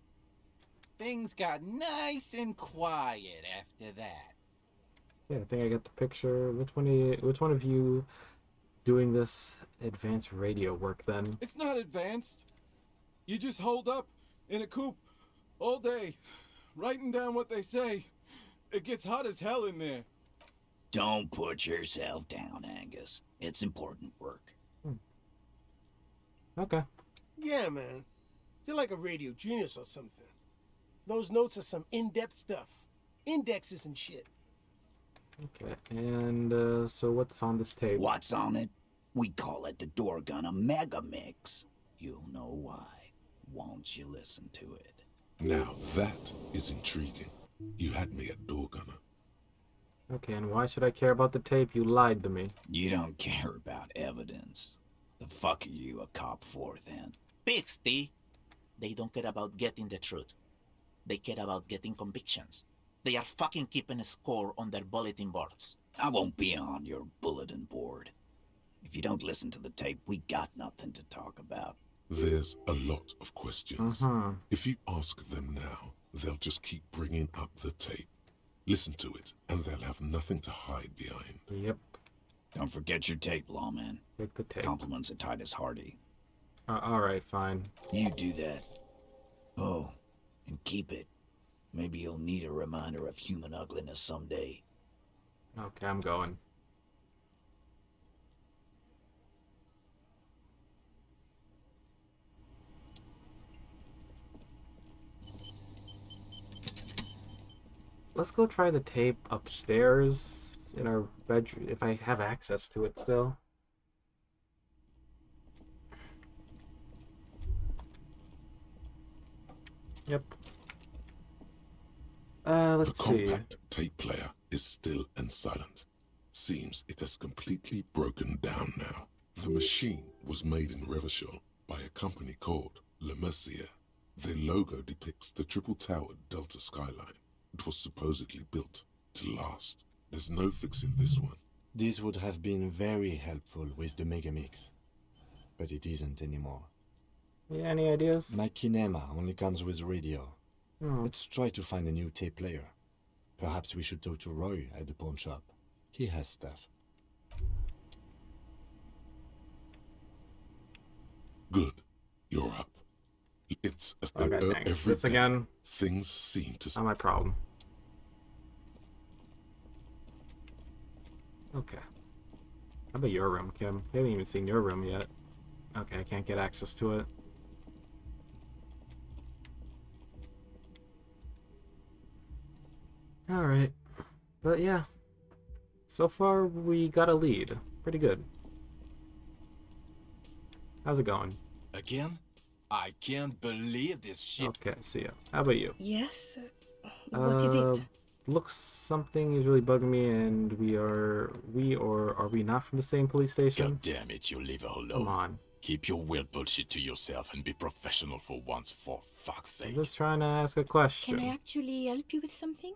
Things got nice and quiet after that. Yeah, I think I got the picture. Which one of you doing this advanced radio work then? It's not advanced. You just hold up in a coop all day, writing down what they say. It gets hot as hell in there. Don't put yourself down, Angus. It's important work. Okay. Yeah, man. You're like a radio genius or something. Those notes are some in-depth stuff. Indexes and shit. Okay, and so what's on this tape? What's on it? We call it the Door Gunner Mega Mix. You'll know why once you listen to it. Now that is intriguing. You had me at Door Gunner. Okay, and why should I care about the tape? You lied to me. You don't care about evidence. The fuck are you a cop for then? Pixty, they don't care about getting the truth. They care about getting convictions. They are fucking keeping a score on their bulletin boards. I won't be on your bulletin board. If you don't listen to the tape, we got nothing to talk about. There's a lot of questions. If you ask them now, they'll just keep bringing up the tape. Listen to it, and they'll have nothing to hide behind. Yep. Don't forget your tape, lawman. Take the tape. Compliments of Titus Hardy. Alright, fine. You do that. Oh, and keep it. Maybe you'll need a reminder of human ugliness someday. Okay, I'm going. Let's go try the tape upstairs in our bedroom, if I have access to it still. Yep. Let's see. The compact tape player is still and silent. Seems it has completely broken down now. The machine was made in Revachol by a company called Le Mercier. Their logo depicts the triple-towered Delta skyline. It was supposedly built to last. There's no fixing this one. This would have been very helpful with the Megamix, but it isn't anymore. Yeah, any ideas? My Kinema only comes with radio. Hmm. Let's try to find a new tape player. Perhaps we should talk to Roy at the pawn shop. He has stuff. Good. You're up. It's Okay, thanks. every This day, again. things seem to... Not my problem. Okay. How about your room, Kim? We haven't even seen your room yet. Okay, I can't get access to it. Alright. But yeah. So far, we got a lead. Pretty good. How's it going? Again? I can't believe this shit. Okay, see ya. How about you? Yes? What is it? looks something is really bugging me, and are we not from the same police station? God damn it, you leave her alone. Come on. Keep your weird bullshit to yourself and be professional for once, for fuck's sake. I'm just trying to ask a question. Can I actually help you with something?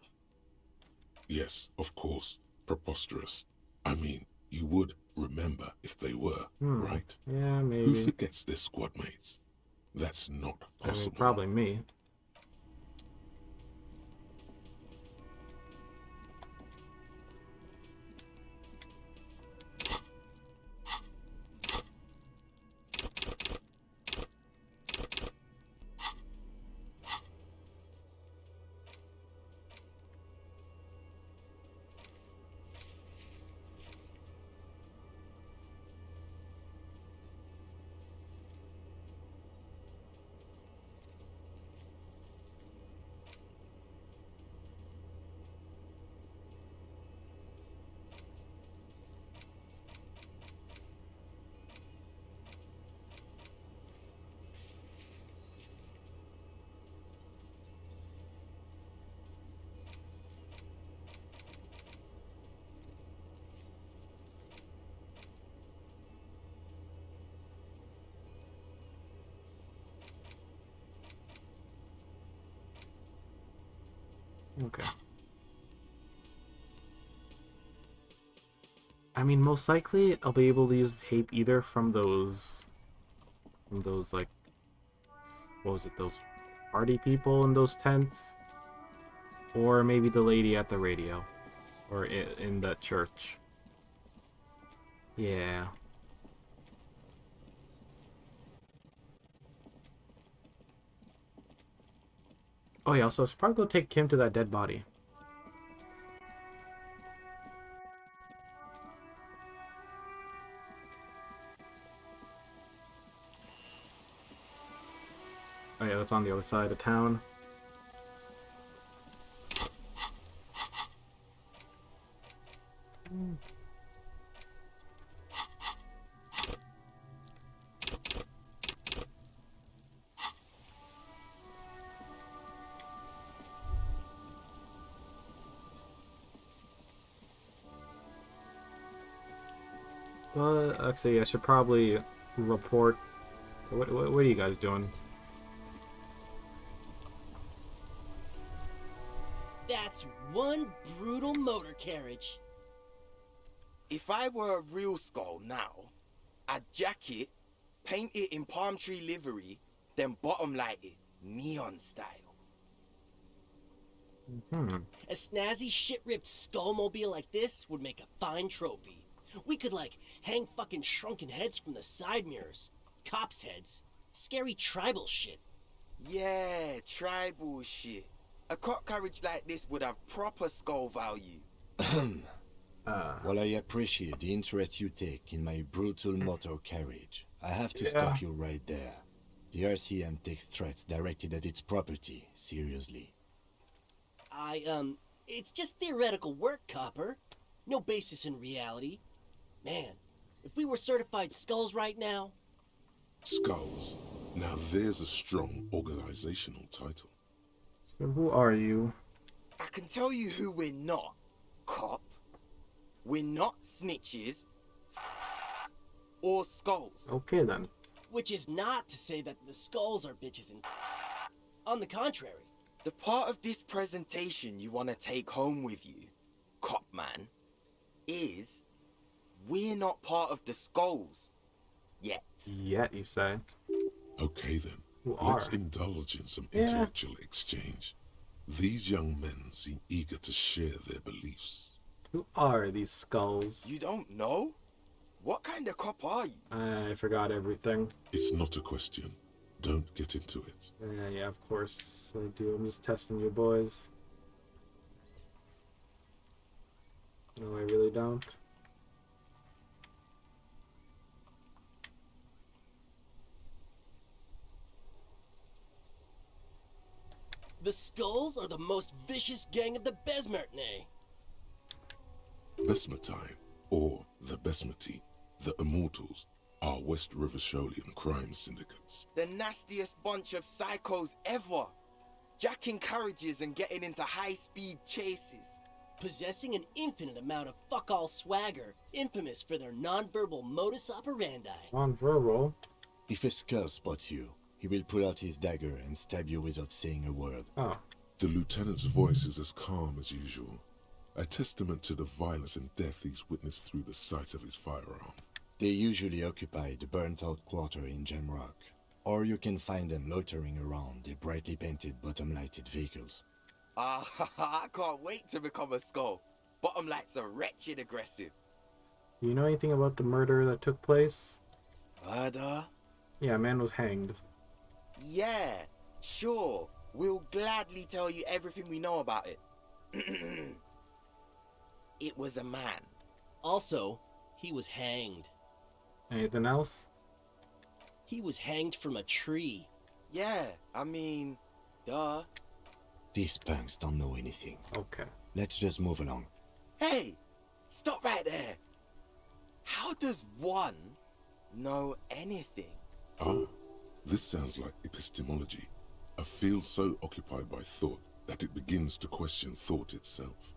Yes, of course. Preposterous. I mean, you would remember if they were, right? Yeah, maybe. Who forgets their squad mates? That's not possible. I mean, probably me. Okay. I mean, most likely I'll be able to use tape either from those like, what was it, those party people in those tents, or maybe the lady at the radio, or in the church. Yeah. Oh yeah, so I should probably go take Kim to that dead body. Oh yeah, that's on the other side of town. But actually, I should probably report. What are you guys doing? That's one brutal motor carriage. If I were a real skull now, I'd jack it, paint it in palm tree livery, then bottom light it, neon style. A snazzy shit-ripped skullmobile like this would make a fine trophy. We could, like, hang fucking shrunken heads from the side mirrors. Cops' heads. Scary tribal shit. Yeah, tribal shit. A cop carriage like this would have proper skull value. Well, I appreciate the interest you take in my brutal motor carriage. I have to stop you right there. The RCM takes threats directed at its property seriously. It's just theoretical work, Copper. No basis in reality. Man, if we were certified skulls right now... Skulls. Now there's a strong organizational title. So who are you? I can tell you who we're not, cop. We're not snitches or skulls. Okay then. Which is not to say that the skulls are bitches and... On the contrary. The part of this presentation you want to take home with you, cop man, is we're not part of the skulls. Yet. Yet, you say? Okay then. Who Let's are? indulge in some intellectual exchange. These young men seem eager to share their beliefs. Who are these skulls? You don't know? What kind of cop are you? I forgot everything. It's not a question. Don't get into it. Yeah, of course I do. I'm just testing you boys. No, I really don't. The skulls are the most vicious gang of the Besmertnay. Besmatine, or the Besmati, the Immortals, are West River Shoalian crime syndicates. The nastiest bunch of psychos ever. jacking carriages and getting into high-speed chases. Possessing an infinite amount of fuck-all swagger, infamous for their non-verbal modus operandi. Non-verbal? If a skull spots you, he will pull out his dagger and stab you without saying a word. Oh. The lieutenant's voice is as calm as usual, a testament to the violence and death he's witnessed through the sight of his firearm. They usually occupy the burnt-out quarter in Jamrock, or you can find them loitering around their brightly painted bottom-lighted vehicles. I can't wait to become a skull. Bottom lights are wretched aggressive. Do you know anything about the murder that took place? Murder? Yeah, a man was hanged. Yeah, sure. We'll gladly tell you everything we know about it. It was a man. Also, he was hanged. Anything else? He was hanged from a tree. Yeah, I mean, duh. These punks don't know anything. Okay. Let's just move along. Hey, stop right there. How does one know anything? Ah, this sounds like epistemology, a field so occupied by thought that it begins to question thought itself.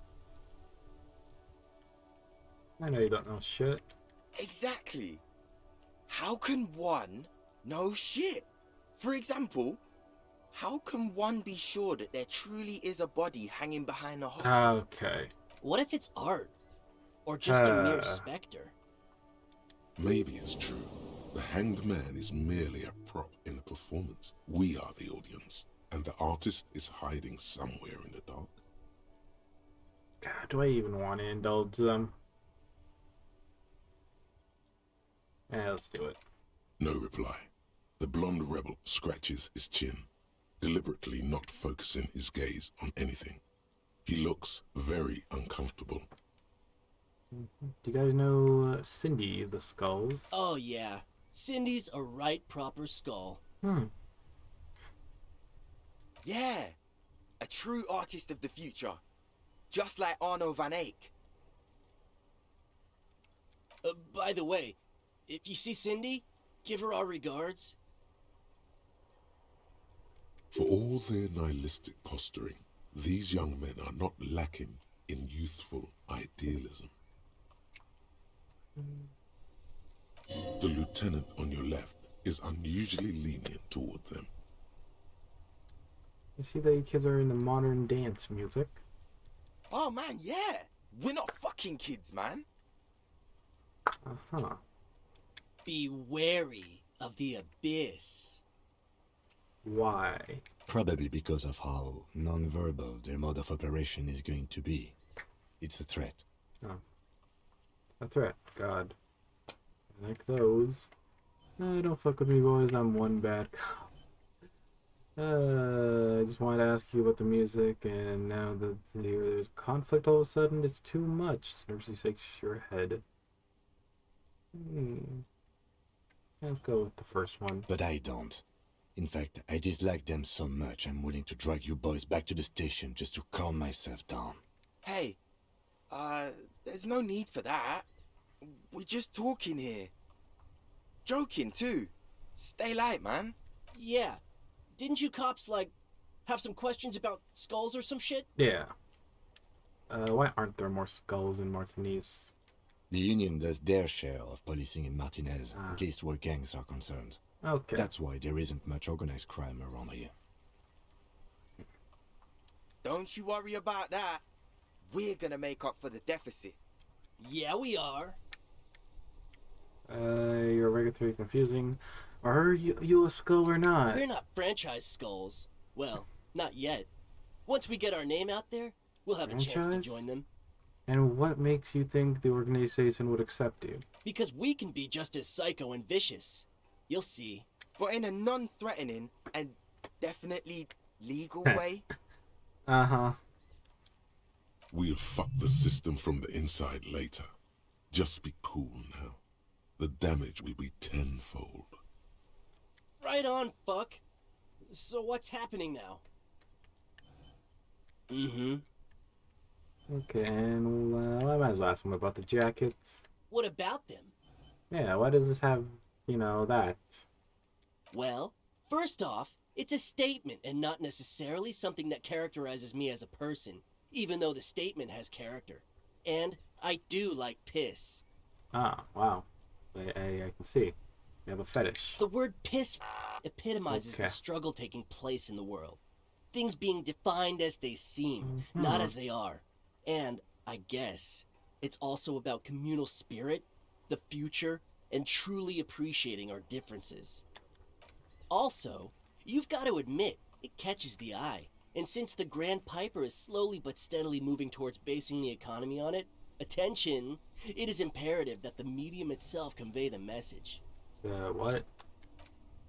I know you don't know shit. Exactly. How can one know shit? For example, how can one be sure that there truly is a body hanging behind a hostel? Okay. What if it's art? Or just a mere specter? Maybe it's true. The hanged man is merely a prop in a performance. We are the audience, and the artist is hiding somewhere in the dark. God, do I even want to indulge them? Yeah, let's do it. No reply. The blonde rebel scratches his chin, deliberately not focusing his gaze on anything. He looks very uncomfortable. Do you guys know Cindy the Skulls? Oh yeah, Cindy's a right proper skull. Yeah, a true artist of the future. Just like Arno van Eyck. By the way, if you see Cindy, give her our regards. For all their nihilistic posturing, these young men are not lacking in youthful idealism. The lieutenant on your left is unusually lenient toward them. You see that you kids are into modern dance music? Oh man, yeah. We're not fucking kids, man. Uh-huh. Be wary of the abyss. Why? Probably because of how non-verbal their mode of operation is going to be. It's a threat. Oh. A threat. God. I like those. No, don't fuck with me, boys. I'm one bad cop. I just wanted to ask you about the music, and now that there's conflict all of a sudden, it's too much. Nervously shakes your head. Let's go with the first one. But I don't. In fact, I dislike them so much I'm willing to drag you boys back to the station just to calm myself down. Hey, there's no need for that. We're just talking here. Joking too. Stay light, man. Yeah. Didn't you cops, like, have some questions about skulls or some shit? Yeah. Why aren't there more skulls in Martinez? The Union does their share of policing in Martinez, at least where gangs are concerned. Okay. That's why there isn't much organized crime around here. Don't you worry about that. We're gonna make up for the deficit. Yeah, we are. You're regulatory confusing. Are you a skull or not? We're not franchise skulls. Well, not yet. Once we get our name out there, we'll have a chance to join them. And what makes you think the organization would accept you? Because we can be just as psycho and vicious. You'll see. But in a non-threatening and definitely legal way. Uh-huh. We'll fuck the system from the inside later. Just be cool now. The damage will be tenfold. Right on, fuck. So what's happening now? Okay, and I might as well ask them about the jackets. What about them? Yeah, why does this have, that? Well, first off, It's a statement and not necessarily something that characterizes me as a person, even though the statement has character. And I do like piss. Ah, wow. I can see. You have a fetish. The word piss epitomizes Okay. the struggle taking place in the world. Things being defined as they seem, not as they are. And, I guess, it's also about communal spirit, the future, and truly appreciating our differences. Also, you've got to admit, it catches the eye. And since the Grand Piper is slowly but steadily moving towards basing the economy on it, attention, it is imperative that the medium itself convey the message. What?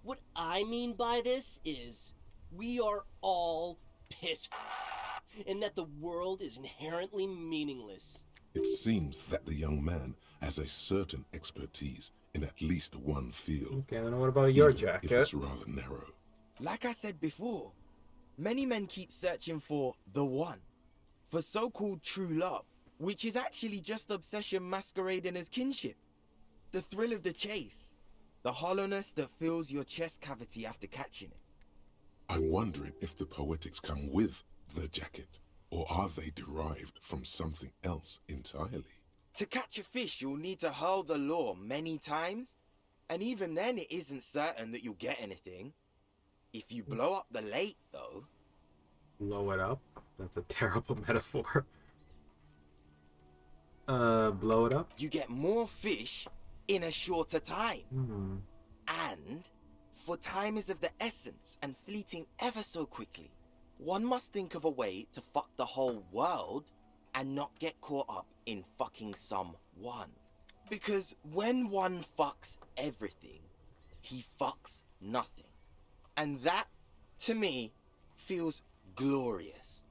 What I mean by this is, we are all piss and that the world is inherently meaningless. It seems that the young man has a certain expertise in at least one field. Okay, then what about your even jacket? if it's rather narrow. Like I said before, many men keep searching for the one, for so-called true love, which is actually just obsession masquerading as kinship. The thrill of the chase, the hollowness that fills your chest cavity after catching it. I'm wondering if the poetics come with the jacket, or are they derived from something else entirely? To catch a fish, you'll need to hurl the lure many times, and even then it isn't certain that you'll get anything. If you blow up the lake, though... Blow it up? That's a terrible metaphor. Blow it up? You get more fish in a shorter time. And, for time is of the essence and fleeting ever so quickly, one must think of a way to fuck the whole world and not get caught up in fucking someone. Because when one fucks everything, he fucks nothing. And that, to me, feels glorious.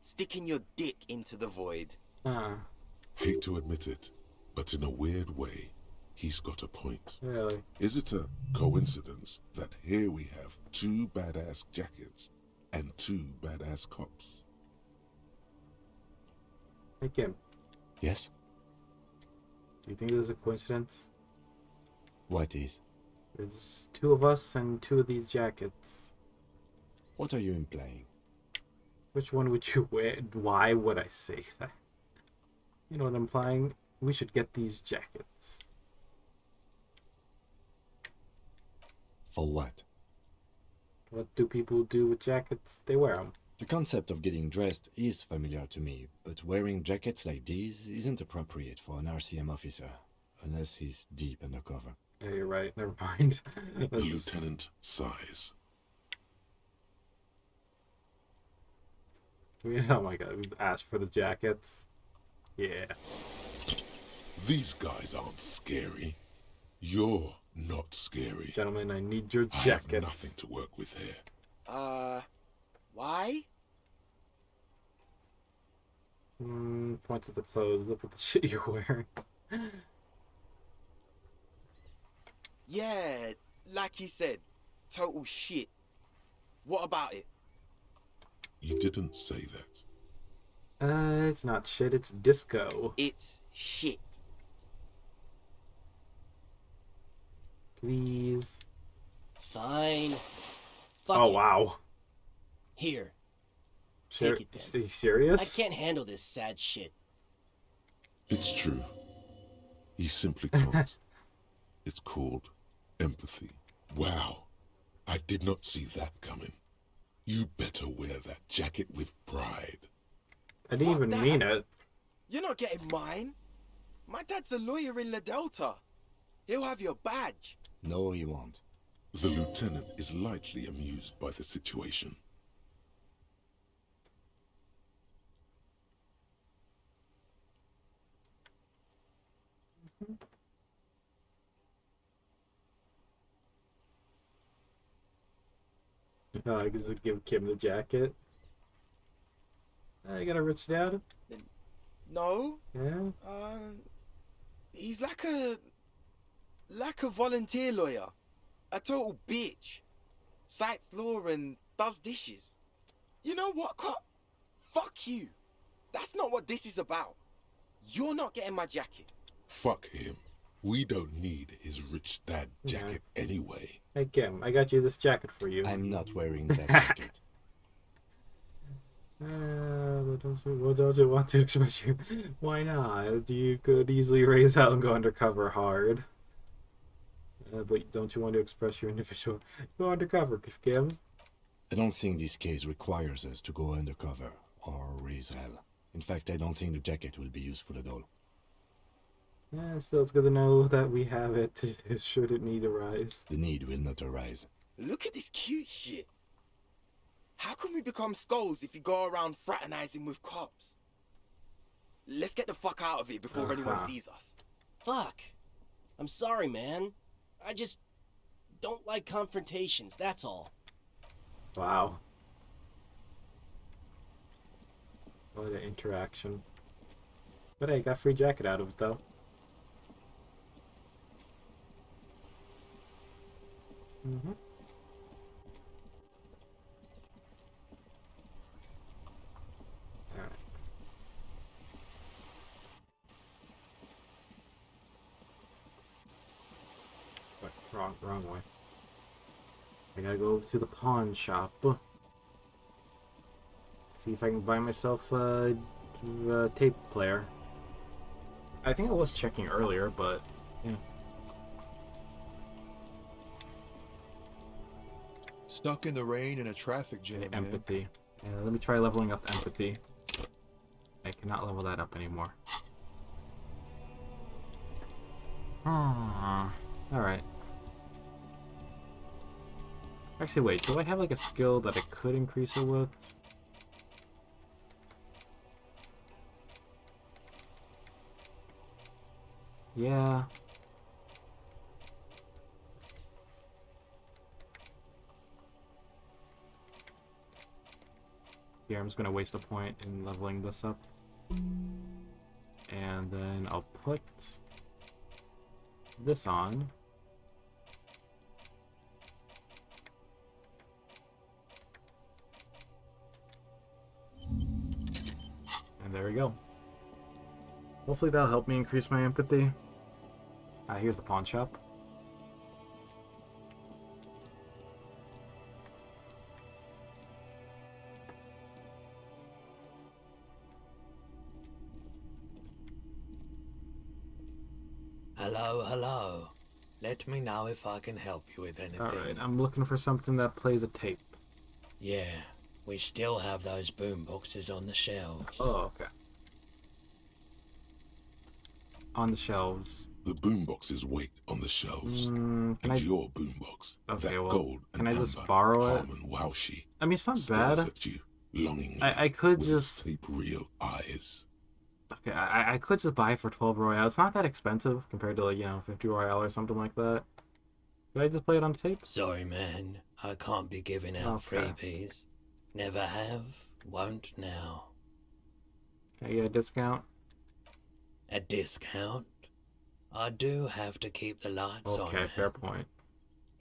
Sticking your dick into the void. Hate to admit it, but in a weird way, he's got a point. Really? Is it a coincidence that here we have two badass jackets and two badass cops? Hey, Kim. Yes? Do you think there's a coincidence? What is? There's two of us and two of these jackets. What are you implying? Which one would you wear? Why would I say that? You know what I'm implying? We should get these jackets. For what? What do people do with jackets? They wear them. The concept of getting dressed is familiar to me, but wearing jackets like these isn't appropriate for an RCM officer, unless he's deep undercover. Yeah, you're right. Never mind. The lieutenant sighs. Oh my god, we asked for the jackets. Yeah. These guys aren't scary. You're not scary. Gentlemen, I need your I jackets. have nothing to work with here. Why? Point to the clothes. Look at the shit you're wearing. Yeah, like you said, total shit. What about it? You didn't say that. It's not shit, it's disco. It's shit. Please. Fine. Fuck Oh, it. wow. Here. Ser- Take it Are you then. serious? I can't handle this sad shit. It's true. He simply can't. It's called empathy. Wow. I did not see that coming. You better wear that jacket with pride. I didn't even mean it. You're not getting mine. My dad's a lawyer in La Delta. He'll have your badge. No, he won't. The lieutenant is lightly amused by the situation. No, I guess I'll give Kim the jacket. I got a rich dad. No. Yeah. He's like a volunteer lawyer. A total bitch. Cites law and does dishes. You know what, cop? Fuck you. That's not what this is about. You're not getting my jacket. Fuck him. We don't need his rich dad jacket anyway. Hey Kim, I got you this jacket for you. I'm not wearing that jacket. What don't you want to express you? Why not? You could easily raise out and go undercover hard. But don't you want to express your individual? Go undercover, Kim. I don't think this case requires us to go undercover or raise hell. In fact, I don't think the jacket will be useful at all. Yeah, still it's good to know that we have it should it need arise. The need will not arise. Look at this cute shit. How can we become skulls if you go around fraternizing with cops? Let's get the fuck out of here before anyone sees us. Fuck. I'm sorry, man. I just don't like confrontations, that's all. Wow. What an interaction. But hey, got free jacket out of it though. Mm-hmm. Alright. What? Wrong way. I gotta go to the pawn shop. See if I can buy myself a tape player. I think I was checking earlier, but yeah. Stuck in the rain in a traffic jam. Empathy. Yeah, let me try leveling up empathy. I cannot level that up anymore. Alright. Actually, wait, do I have like a skill that I could increase it with? Yeah. Here, I'm just gonna waste a point in leveling this up. And then I'll put this on. And there we go. Hopefully that'll help me increase my empathy. Here's the pawn shop. Hello, hello. Let me know if I can help you with anything. Alright, I'm looking for something that plays a tape. Yeah, we still have those boom boxes on the shelves. Oh, okay. On the shelves. The boomboxes wait on the shelves. And your boombox, okay, that well, gold can and I just amber borrow it? Harmon Wowshi, I mean, it's not stares bad. at you longingly. I could with just tape real eyes. Okay, I could just buy it for 12 Royale. It's not that expensive compared to, like, you know, 50 Royale or something like that. Could I just play it on tape? Sorry, man. I can't be giving out freebies. Never have, won't now. Can I get a discount? A discount? I do have to keep the lights on. Okay, fair point.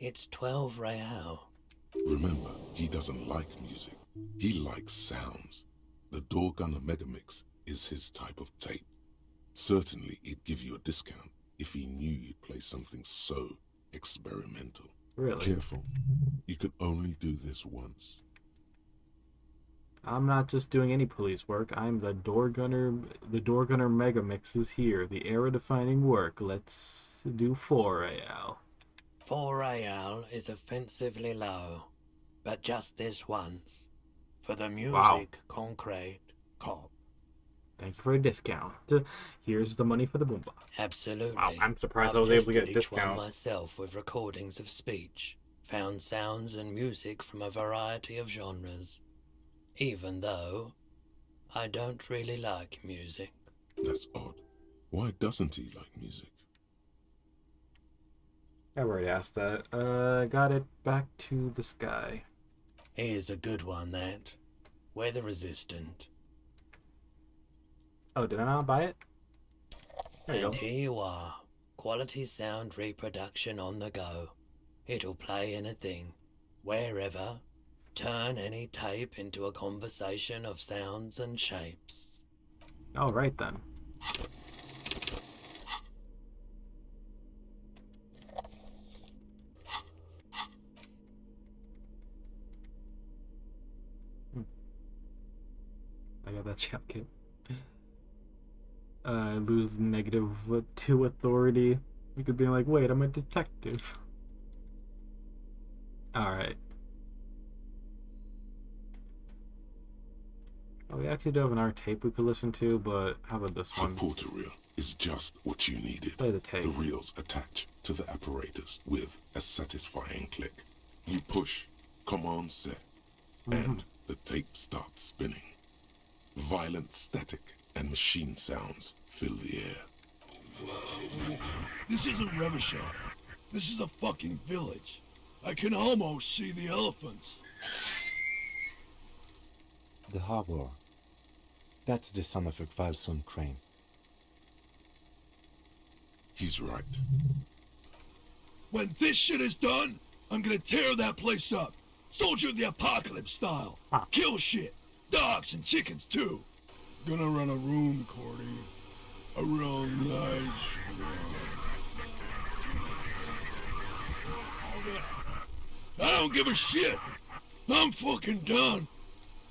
It's 12 Real. Remember, he doesn't like music. He likes sounds. The Door Gunner Megamix is his type of tape. Certainly, he'd give you a discount if he knew you'd play something so experimental. Really? Careful. You can only do this once. I'm not just doing any police work. I'm the Door Gunner. The Door Gunner Megamix is here. The era-defining work. Let's do 4 Real. 4 Real is offensively low, but just this once. For the music, concrete, cop. Thank you for a discount. Here's the money for the boombox. Absolutely. Wow, I'm surprised I I've was able to get a tested each discount. one myself with recordings of speech, found sounds and music from a variety of genres. Even though I don't really like music. That's odd. Why doesn't he like music? I already asked that. Got it back to this guy. Here's a good one, that. Weather resistant. Oh, did I not buy it? There you And go. here you are. Quality sound reproduction on the go. It'll play anything, wherever. Turn any tape into a conversation of sounds and shapes. All right then. got that jacket. Lose -2 authority. You could be like, wait, I'm a detective. Alright. Oh, we actually do have an art tape we could listen to, but how about this one? The porter reel is just what you needed. Play the tape. The reels attach to the apparatus with a satisfying click. You push, command set, and the tape starts spinning. Violent static and machine sounds fill the air. This isn't Revachol. This is a fucking village. I can almost see the elephants. The harbor. That's the son of a Kvalson crane. He's right. When this shit is done, I'm gonna tear that place up. Soldier of the Apocalypse style. Kill shit. Dogs and chickens too. Gonna run a room, Cordy. A real nice room. I don't give a shit. I'm fucking done.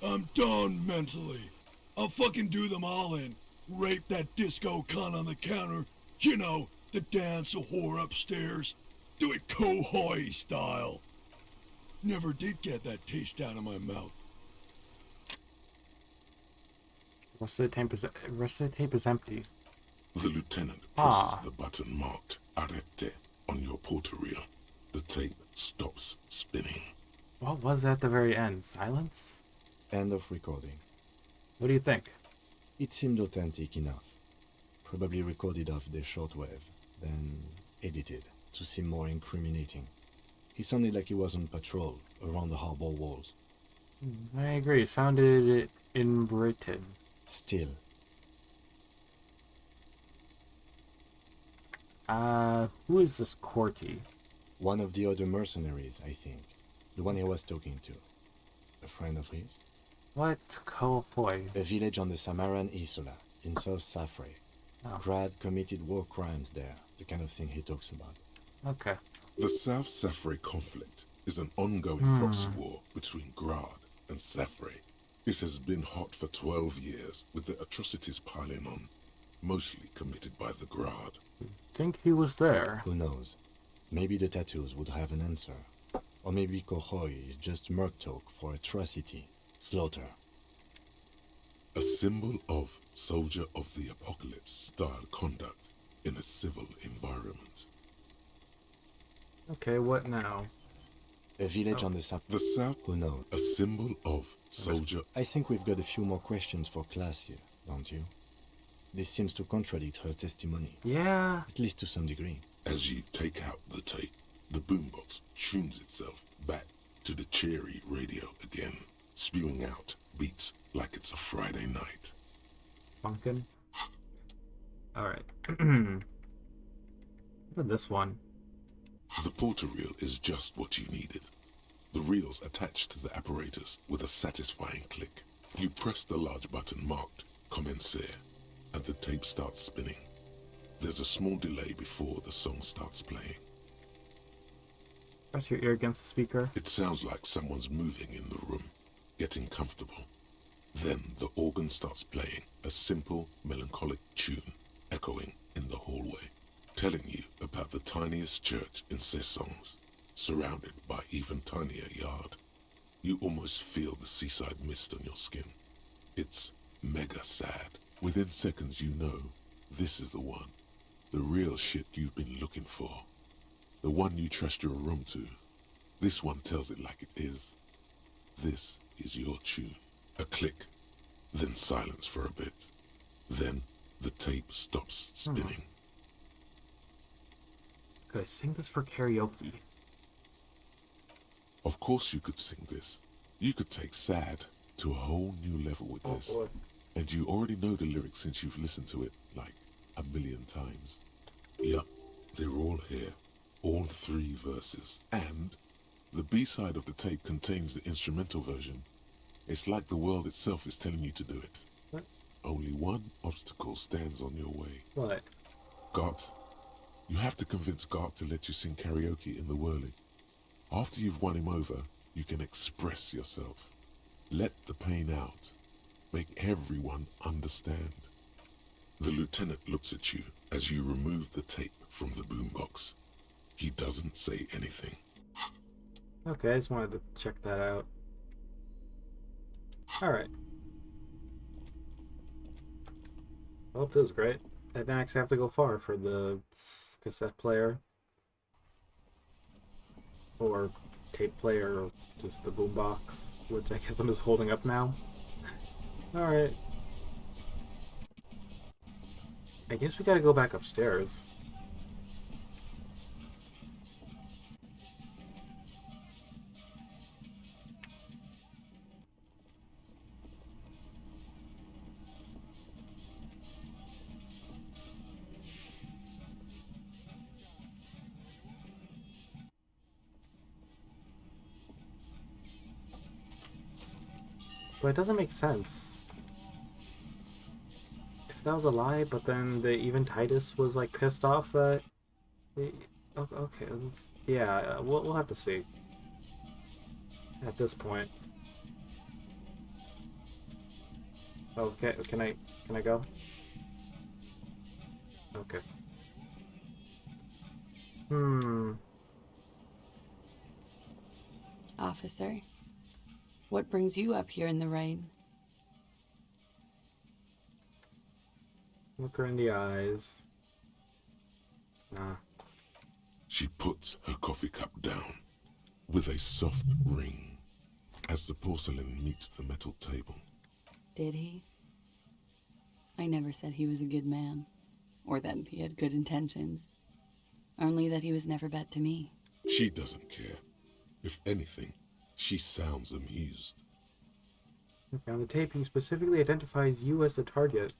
I'm done mentally. I'll fucking do them all in. Rape that disco cunt on the counter. You know, the dance a whore upstairs. Do it Kohoi style. Never did get that taste out of my mouth. Rest of the tape is empty. The lieutenant presses the button marked Arrete on your porter reel. The tape stops spinning. What was at the very end? Silence? End of recording. What do you think? It seemed authentic enough. Probably recorded off the shortwave, then edited to seem more incriminating. He sounded like he was on patrol around the harbor walls. I agree. Sounded it in Britain. Still. Who is this Corky? One of the other mercenaries, I think. The one he was talking to. A friend of his? What? Kohoi? A village on the Samaran Isola, in South Safre. Grad committed war crimes there, the kind of thing he talks about. Okay. The South Safre conflict is an ongoing proxy war between Grad and Safre. It has been hot for 12 years, with the atrocities piling on, mostly committed by the Grad. Think he was there? Who knows? Maybe the tattoos would have an answer. Or maybe Kohoi is just merc talk for atrocity, slaughter. A symbol of soldier of the apocalypse style conduct in a civil environment. Okay, what now? A village on the south. The south. Who knows? A symbol of soldier. I think we've got a few more questions for class here, don't you? This seems to contradict her testimony. Yeah. At least to some degree. As you take out the tape, the boombox tunes itself back to the cheery radio again, spewing out beats like it's a Friday night. Funkin'. Alright. Look at this one. The porter reel is just what you needed. The reel's attached to the apparatus with a satisfying click. You press the large button marked Commencer, and the tape starts spinning. There's a small delay before the song starts playing. Press your ear against the speaker. It sounds like someone's moving in the room, getting comfortable. Then the organ starts playing a simple, melancholic tune, echoing in the hallway, telling you about the tiniest church in Cessons, surrounded by even tinier yard. You almost feel the seaside mist on your skin. It's mega sad. Within seconds you know, this is the one. The real shit you've been looking for. The one you trust your room to. This one tells it like it is. This is your tune. A click, then silence for a bit. Then the tape stops spinning. Could I sing this for karaoke? Of course you could sing this. You could take sad to a whole new level with this. Boy. And you already know the lyrics since you've listened to it like a million times. Yup, they're all here. All 3 verses. And the B-side of the tape contains the instrumental version. It's like the world itself is telling you to do it. What? Only one obstacle stands on your way. What? Gart. You have to convince Gart to let you sing karaoke in the whirling. After you've won him over, you can express yourself. Let the pain out. Make everyone understand. The lieutenant looks at you as you remove the tape from the boombox. He doesn't say anything. Okay, I just wanted to check that out. Alright. Well, that was great. I didn't actually have to go far for the cassette player. Or tape player, or just the boombox, which I guess I'm just holding up now. Alright. I guess we gotta go back upstairs. But it doesn't make sense. If that was a lie, but then even Titus was like pissed off that... Okay, yeah, we'll have to see. At this point. Okay, can I go? Okay. Officer, what brings you up here in the rain? Look her in the eyes. Nah. She puts her coffee cup down with a soft ring as the porcelain meets the metal table. Did he? I never said he was a good man, or that he had good intentions. Only that he was never bad to me. She doesn't care. If anything, she sounds amused. Okay, on the tape, he specifically identifies you as the target.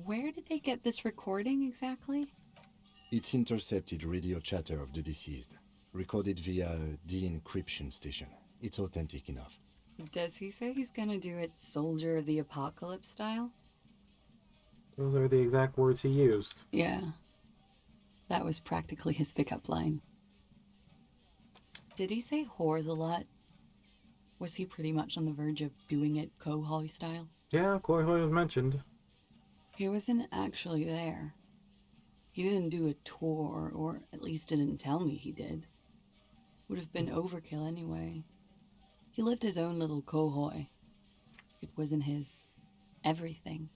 Where did they get this recording exactly? It's intercepted radio chatter of the deceased, recorded via a de-encryption station. It's authentic enough. Does he say he's gonna do it Soldier of the Apocalypse style? Those are the exact words he used. Yeah. That was practically his pickup line. Did he say whores a lot? Was he pretty much on the verge of doing it Kohoi style? Yeah, Kohoi was mentioned. He wasn't actually there. He didn't do a tour, or at least didn't tell me he did. Would have been overkill anyway. He lived his own little Kohoi. It wasn't his everything.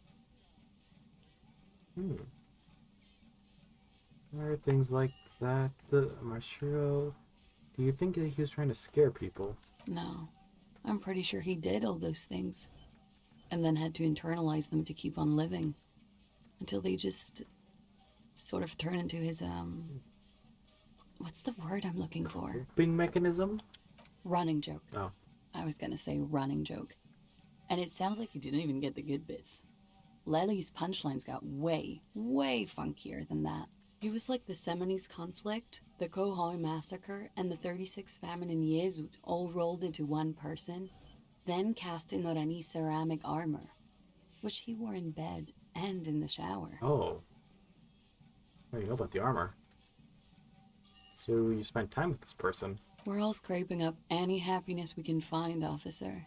There are things like that. The Mashiro. Do you think that he was trying to scare people? No. I'm pretty sure he did all those things. And then had to internalize them to keep on living. Until they just sort of turn into his, what's the word I'm looking for? Coping mechanism? Running joke. Oh. I was gonna say running joke. And it sounds like you didn't even get the good bits. Lely's punchlines got way, way funkier than that. He was like the Seminoles conflict, the Kohoi massacre, and the 36 famine in Yezut all rolled into one person, then cast in Norani ceramic armor, which he wore in bed and in the shower. Oh. What do you know about the armor? So you spent time with this person. We're all scraping up any happiness we can find, officer.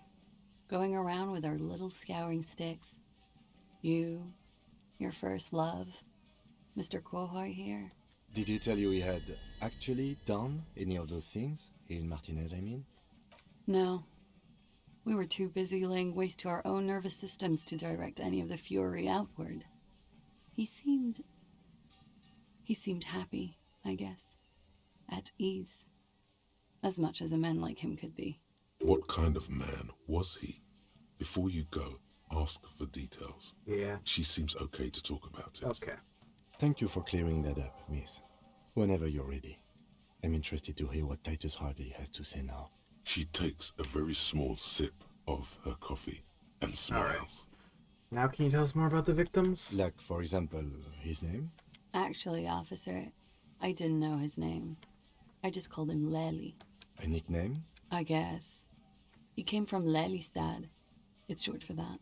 Going around with our little scouring sticks. You, your first love, Mr. Kohoi here. Did he tell you he had actually done any of those things? In Martinez, I mean? No. We were too busy laying waste to our own nervous systems to direct any of the fury outward. He seemed happy, I guess. At ease. As much as a man like him could be. What kind of man was he? Before you go, ask for details. Yeah. She seems okay to talk about it. Okay. Thank you for clearing that up, miss. Whenever you're ready. I'm interested to hear what Titus Hardy has to say now. She takes a very small sip of her coffee and smiles. Right. Now can you tell us more about the victims? Like, for example, his name? Actually, officer, I didn't know his name. I just called him Lely. A nickname? I guess. He came from Lelystad. It's short for that.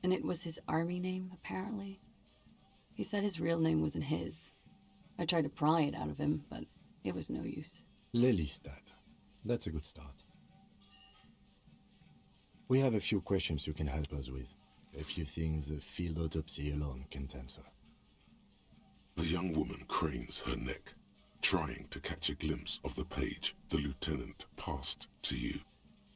And it was his army name, apparently. He said his real name wasn't his. I tried to pry it out of him, but it was no use. Lelystad. That's a good start. We have a few questions you can help us with. A few things a field autopsy alone can't answer. The young woman cranes her neck, trying to catch a glimpse of the page the lieutenant passed to you.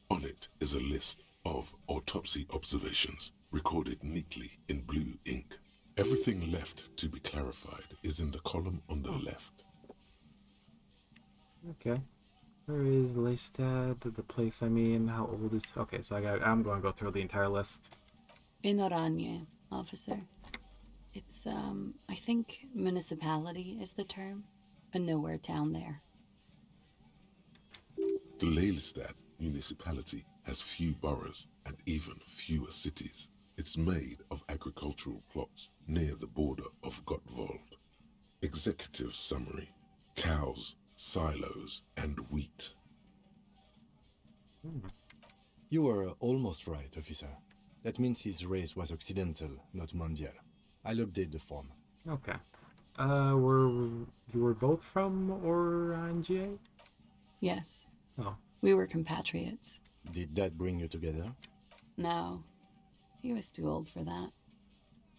On it is a list of autopsy observations, recorded neatly in blue ink. Everything left to be clarified is in the column on the left. Okay. Where is Leistad? The place, I mean, how old is... Okay, so I'm going to go through the entire list. In Oranje, officer. It's, I think municipality is the term. A nowhere town there. The Lelystad municipality has few boroughs and even fewer cities. It's made of agricultural plots near the border of Gottwald. Executive summary: cows, silos, and wheat. You were almost right, officer. That means his race was occidental, not mondial. I'll update the form. Okay. You were both from Oranje? Yes. Oh. We were compatriots. Did that bring you together? No. He was too old for that.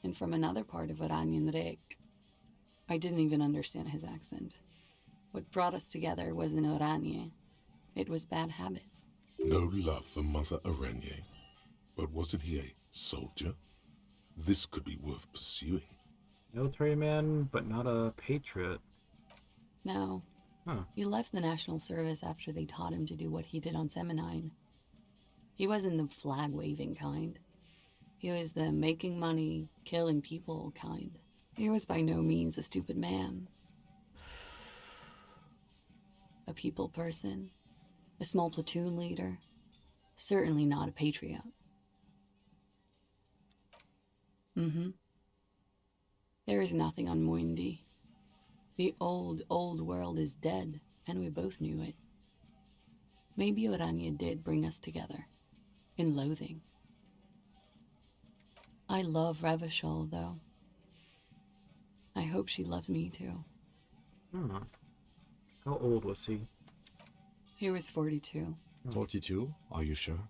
And from another part of Oranjenrijk. I didn't even understand his accent. What brought us together wasn't Oranje. It was bad habits. No love for Mother Oranje. But wasn't he a soldier? This could be worth pursuing. Military man, but not a patriot. No. Huh. He left the National Service after they taught him to do what he did on Seminine. He wasn't the flag-waving kind. He was the making money, killing people kind. He was by no means a stupid man. A people person. A small platoon leader. Certainly not a patriot. There is nothing on Muindi. The old world is dead, and we both knew it. Maybe Oranje did bring us together. In loathing. I love Revachol, though. I hope she loves me, too. How old was he? He was 42. 42? Are you sure?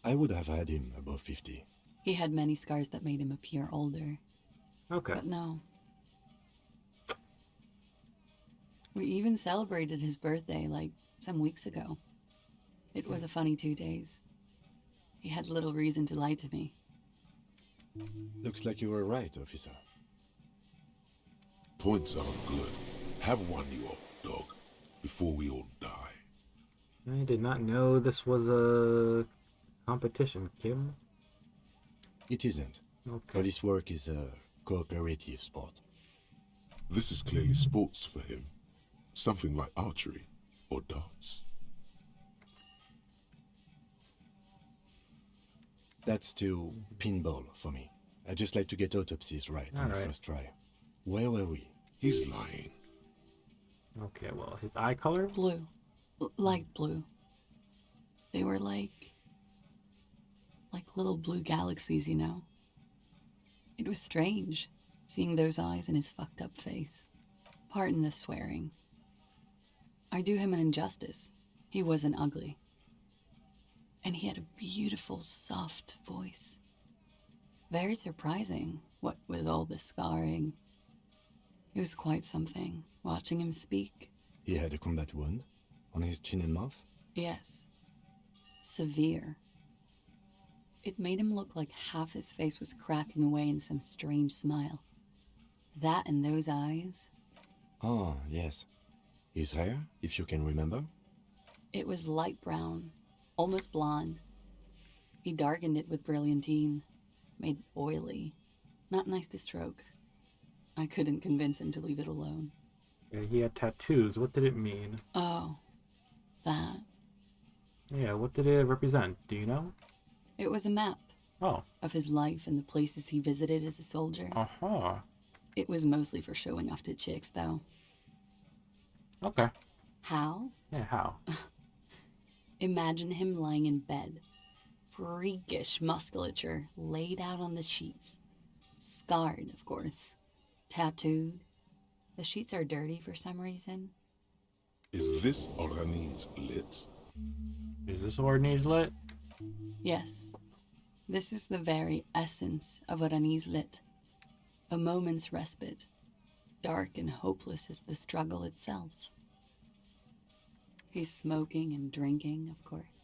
I would have had him above 50. He had many scars that made him appear older. Okay. But no. We even celebrated his birthday, like, some weeks ago. It was a funny 2 days. He had little reason to lie to me. Looks like you were right, officer. Points are good. Have one, you old dog, before we all die. I did not know this was a competition, Kim. It isn't. Okay. Police work is a cooperative sport. This is clearly sports for him. Something like archery or darts. That's too pinball for me. I just like to get autopsies right on the first try. Where were we? He's lying. Okay, well, his eye color? Blue. Light blue. They were like little blue galaxies, you know? It was strange, seeing those eyes in his fucked up face. Pardon the swearing. I do him an injustice. He wasn't ugly. And he had a beautiful, soft voice. Very surprising, what with all the scarring. It was quite something, watching him speak. He had a combat wound on his chin and mouth? Yes. Severe. It made him look like half his face was cracking away in some strange smile. That and those eyes. Oh, yes. His hair, if you can remember? It was light brown, almost blonde. He darkened it with brilliantine, made it oily. Not nice to stroke. I couldn't convince him to leave it alone. Yeah, he had tattoos. What did it mean? Oh, that. Yeah, what did it represent? Do you know? It was a map. Oh. Of his life and the places he visited as a soldier. Uh-huh. It was mostly for showing off to chicks, though. Okay. How? Yeah, how? Imagine him lying in bed. Freakish musculature laid out on the sheets. Scarred, of course. Tattooed. The sheets are dirty for some reason. Is this Oranese lit? Is this Oranese lit? Yes. This is the very essence of what unease lit. A moment's respite, dark and hopeless as the struggle itself. He's smoking and drinking, of course,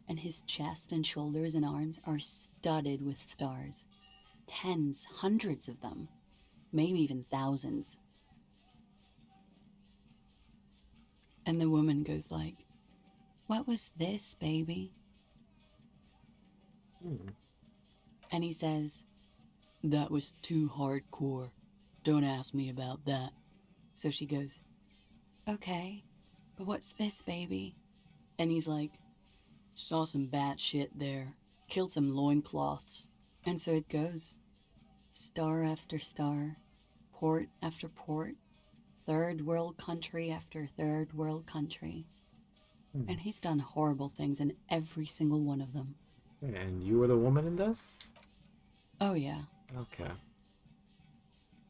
and his chest and shoulders and arms are studded with stars. Tens, hundreds of them, maybe even thousands. And the woman goes like, "What was this, baby?" And he says, "That was too hardcore. Don't ask me about that." So she goes, "Okay, but what's this, baby?" And he's like, "Saw some bat shit there. Killed some loincloths." And so it goes. Star after star, port after port, third world country after third world country. And he's done horrible things in every single one of them. And you were the woman in this? Oh, yeah. Okay.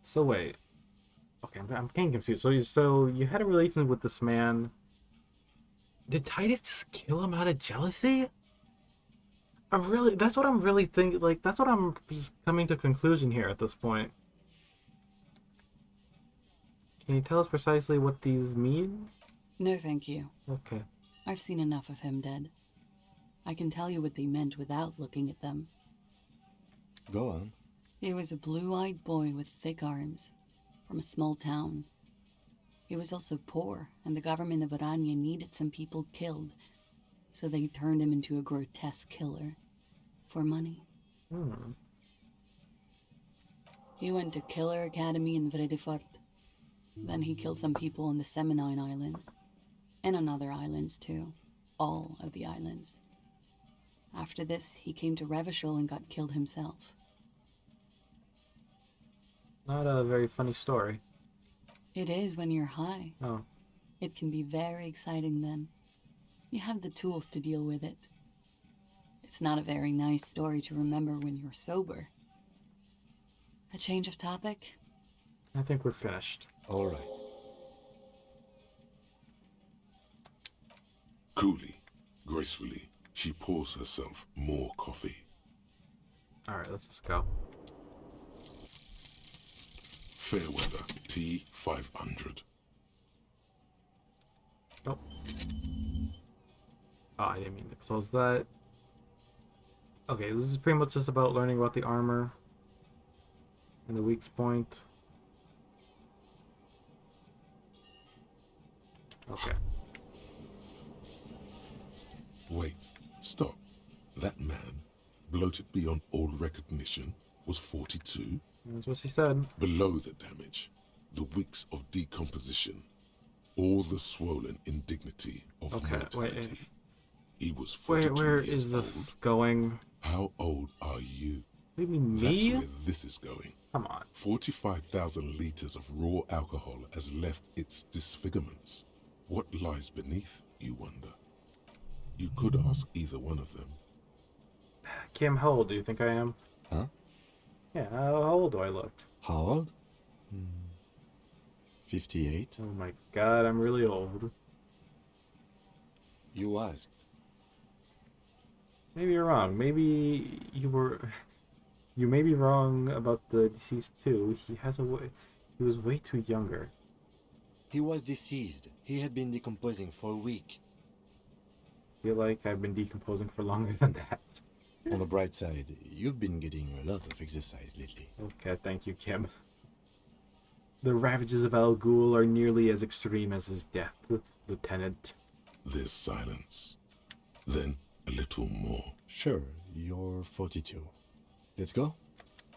So wait. Okay, I'm getting confused. So you had a relationship with this man. Did Titus just kill him out of jealousy? That's what I'm really thinking. Like, that's what I'm just coming to conclusion here at this point. Can you tell us precisely what these mean? No, thank you. Okay. I've seen enough of him dead. I can tell you what they meant without looking at them. Go on. He was a blue-eyed boy with thick arms, from a small town. He was also poor, and the government of Orania needed some people killed, so they turned him into a grotesque killer. For money. He went to Killer Academy in Vredefort. Then he killed some people on the Seminine Islands, and on other islands too. All of the islands. After this, he came to Revachol and got killed himself. Not a very funny story. It is when you're high. Oh. It can be very exciting then. You have the tools to deal with it. It's not a very nice story to remember when you're sober. A change of topic? I think we're finished. All right. Coolly, gracefully, she pours herself more coffee. Alright, let's just go. Fairweather T500. Oh. Oh, I didn't mean to close that. Okay, this is pretty much just about learning about the armor and the weak point. Okay. Wait, stop. That man, bloated beyond all recognition, was 42? That's what she said. Below the damage, the weeks of decomposition, all the swollen indignity of mortality. Wait. He was 42 Where years is this old. going? How old are you? What do you mean, That's me? where this is going. Come on. 45,000 liters of raw alcohol has left its disfigurements. What lies beneath, you wonder? You could ask either one of them. Kim, how old do you think I am? Huh? Yeah, how old do I look? How old? 58. Oh my god, I'm really old. You asked. Maybe you're wrong. Maybe you were... You may be wrong about the deceased too. He was way too younger. He was deceased. He had been decomposing for a week. I feel like I've been decomposing for longer than that. On the bright side, you've been getting a lot of exercise lately. Okay, thank you, Kim. The ravages of Al Ghul are nearly as extreme as his death, Lieutenant. There's silence. Then a little more. Sure, you're 42. Let's go?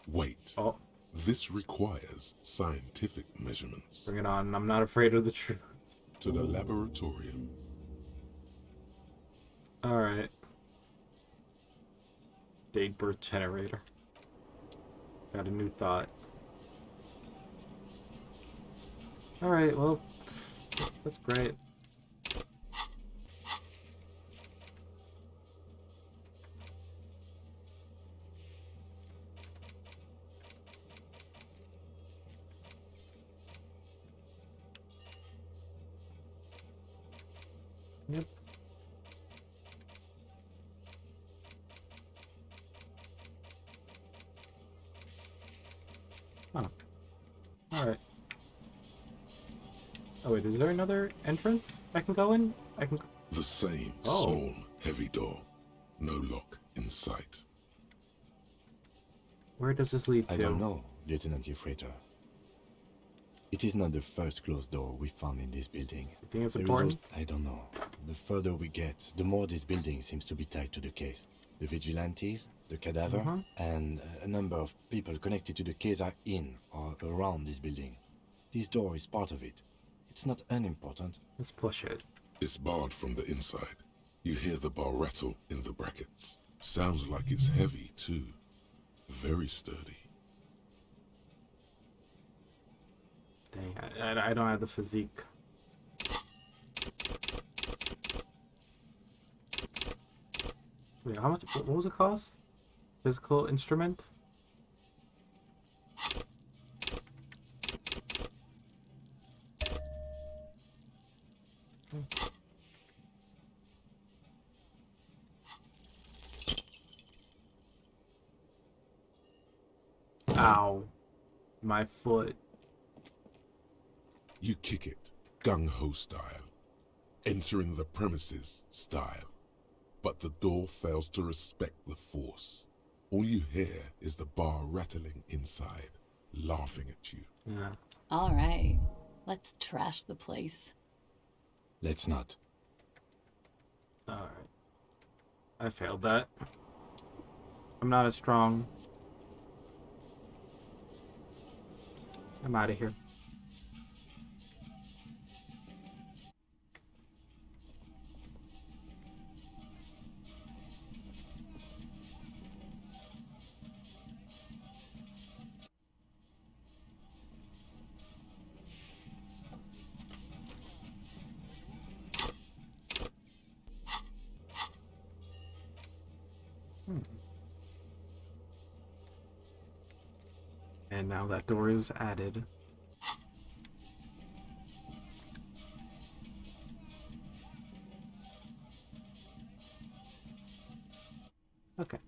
Wait. Oh. This requires scientific measurements. Bring it on. I'm not afraid of the truth. To the laboratorium. Alright. Date birth generator. Got a new thought. Alright, well, that's great. Yep. Oh wait, is there another entrance I can go in? I can. The same Oh. small, heavy door. No lock in sight. Where does this lead to? I don't know, Lieutenant Freighter. It is not the first closed door we found in this building. You think it's The important? result, I don't know. The further we get, the more this building seems to be tied to the case. The vigilantes, the cadaver, and a number of people connected to the case are in or around this building. This door is part of it. It's not unimportant. Let's push it. It's barred from the inside. You hear the bar rattle in the brackets. Sounds like it's heavy too. Very sturdy. Dang, I don't have the physique. Wait, how much? What was it cost? Physical instrument? Ow. My foot. You kick it, gung-ho style. Entering the premises style. But the door fails to respect the force. All you hear is the bar rattling inside, laughing at you. Yeah. All right. Let's trash the place. Let's not. Alright. I failed that. I'm not as strong. I'm out of here. And now that door is added. Okay.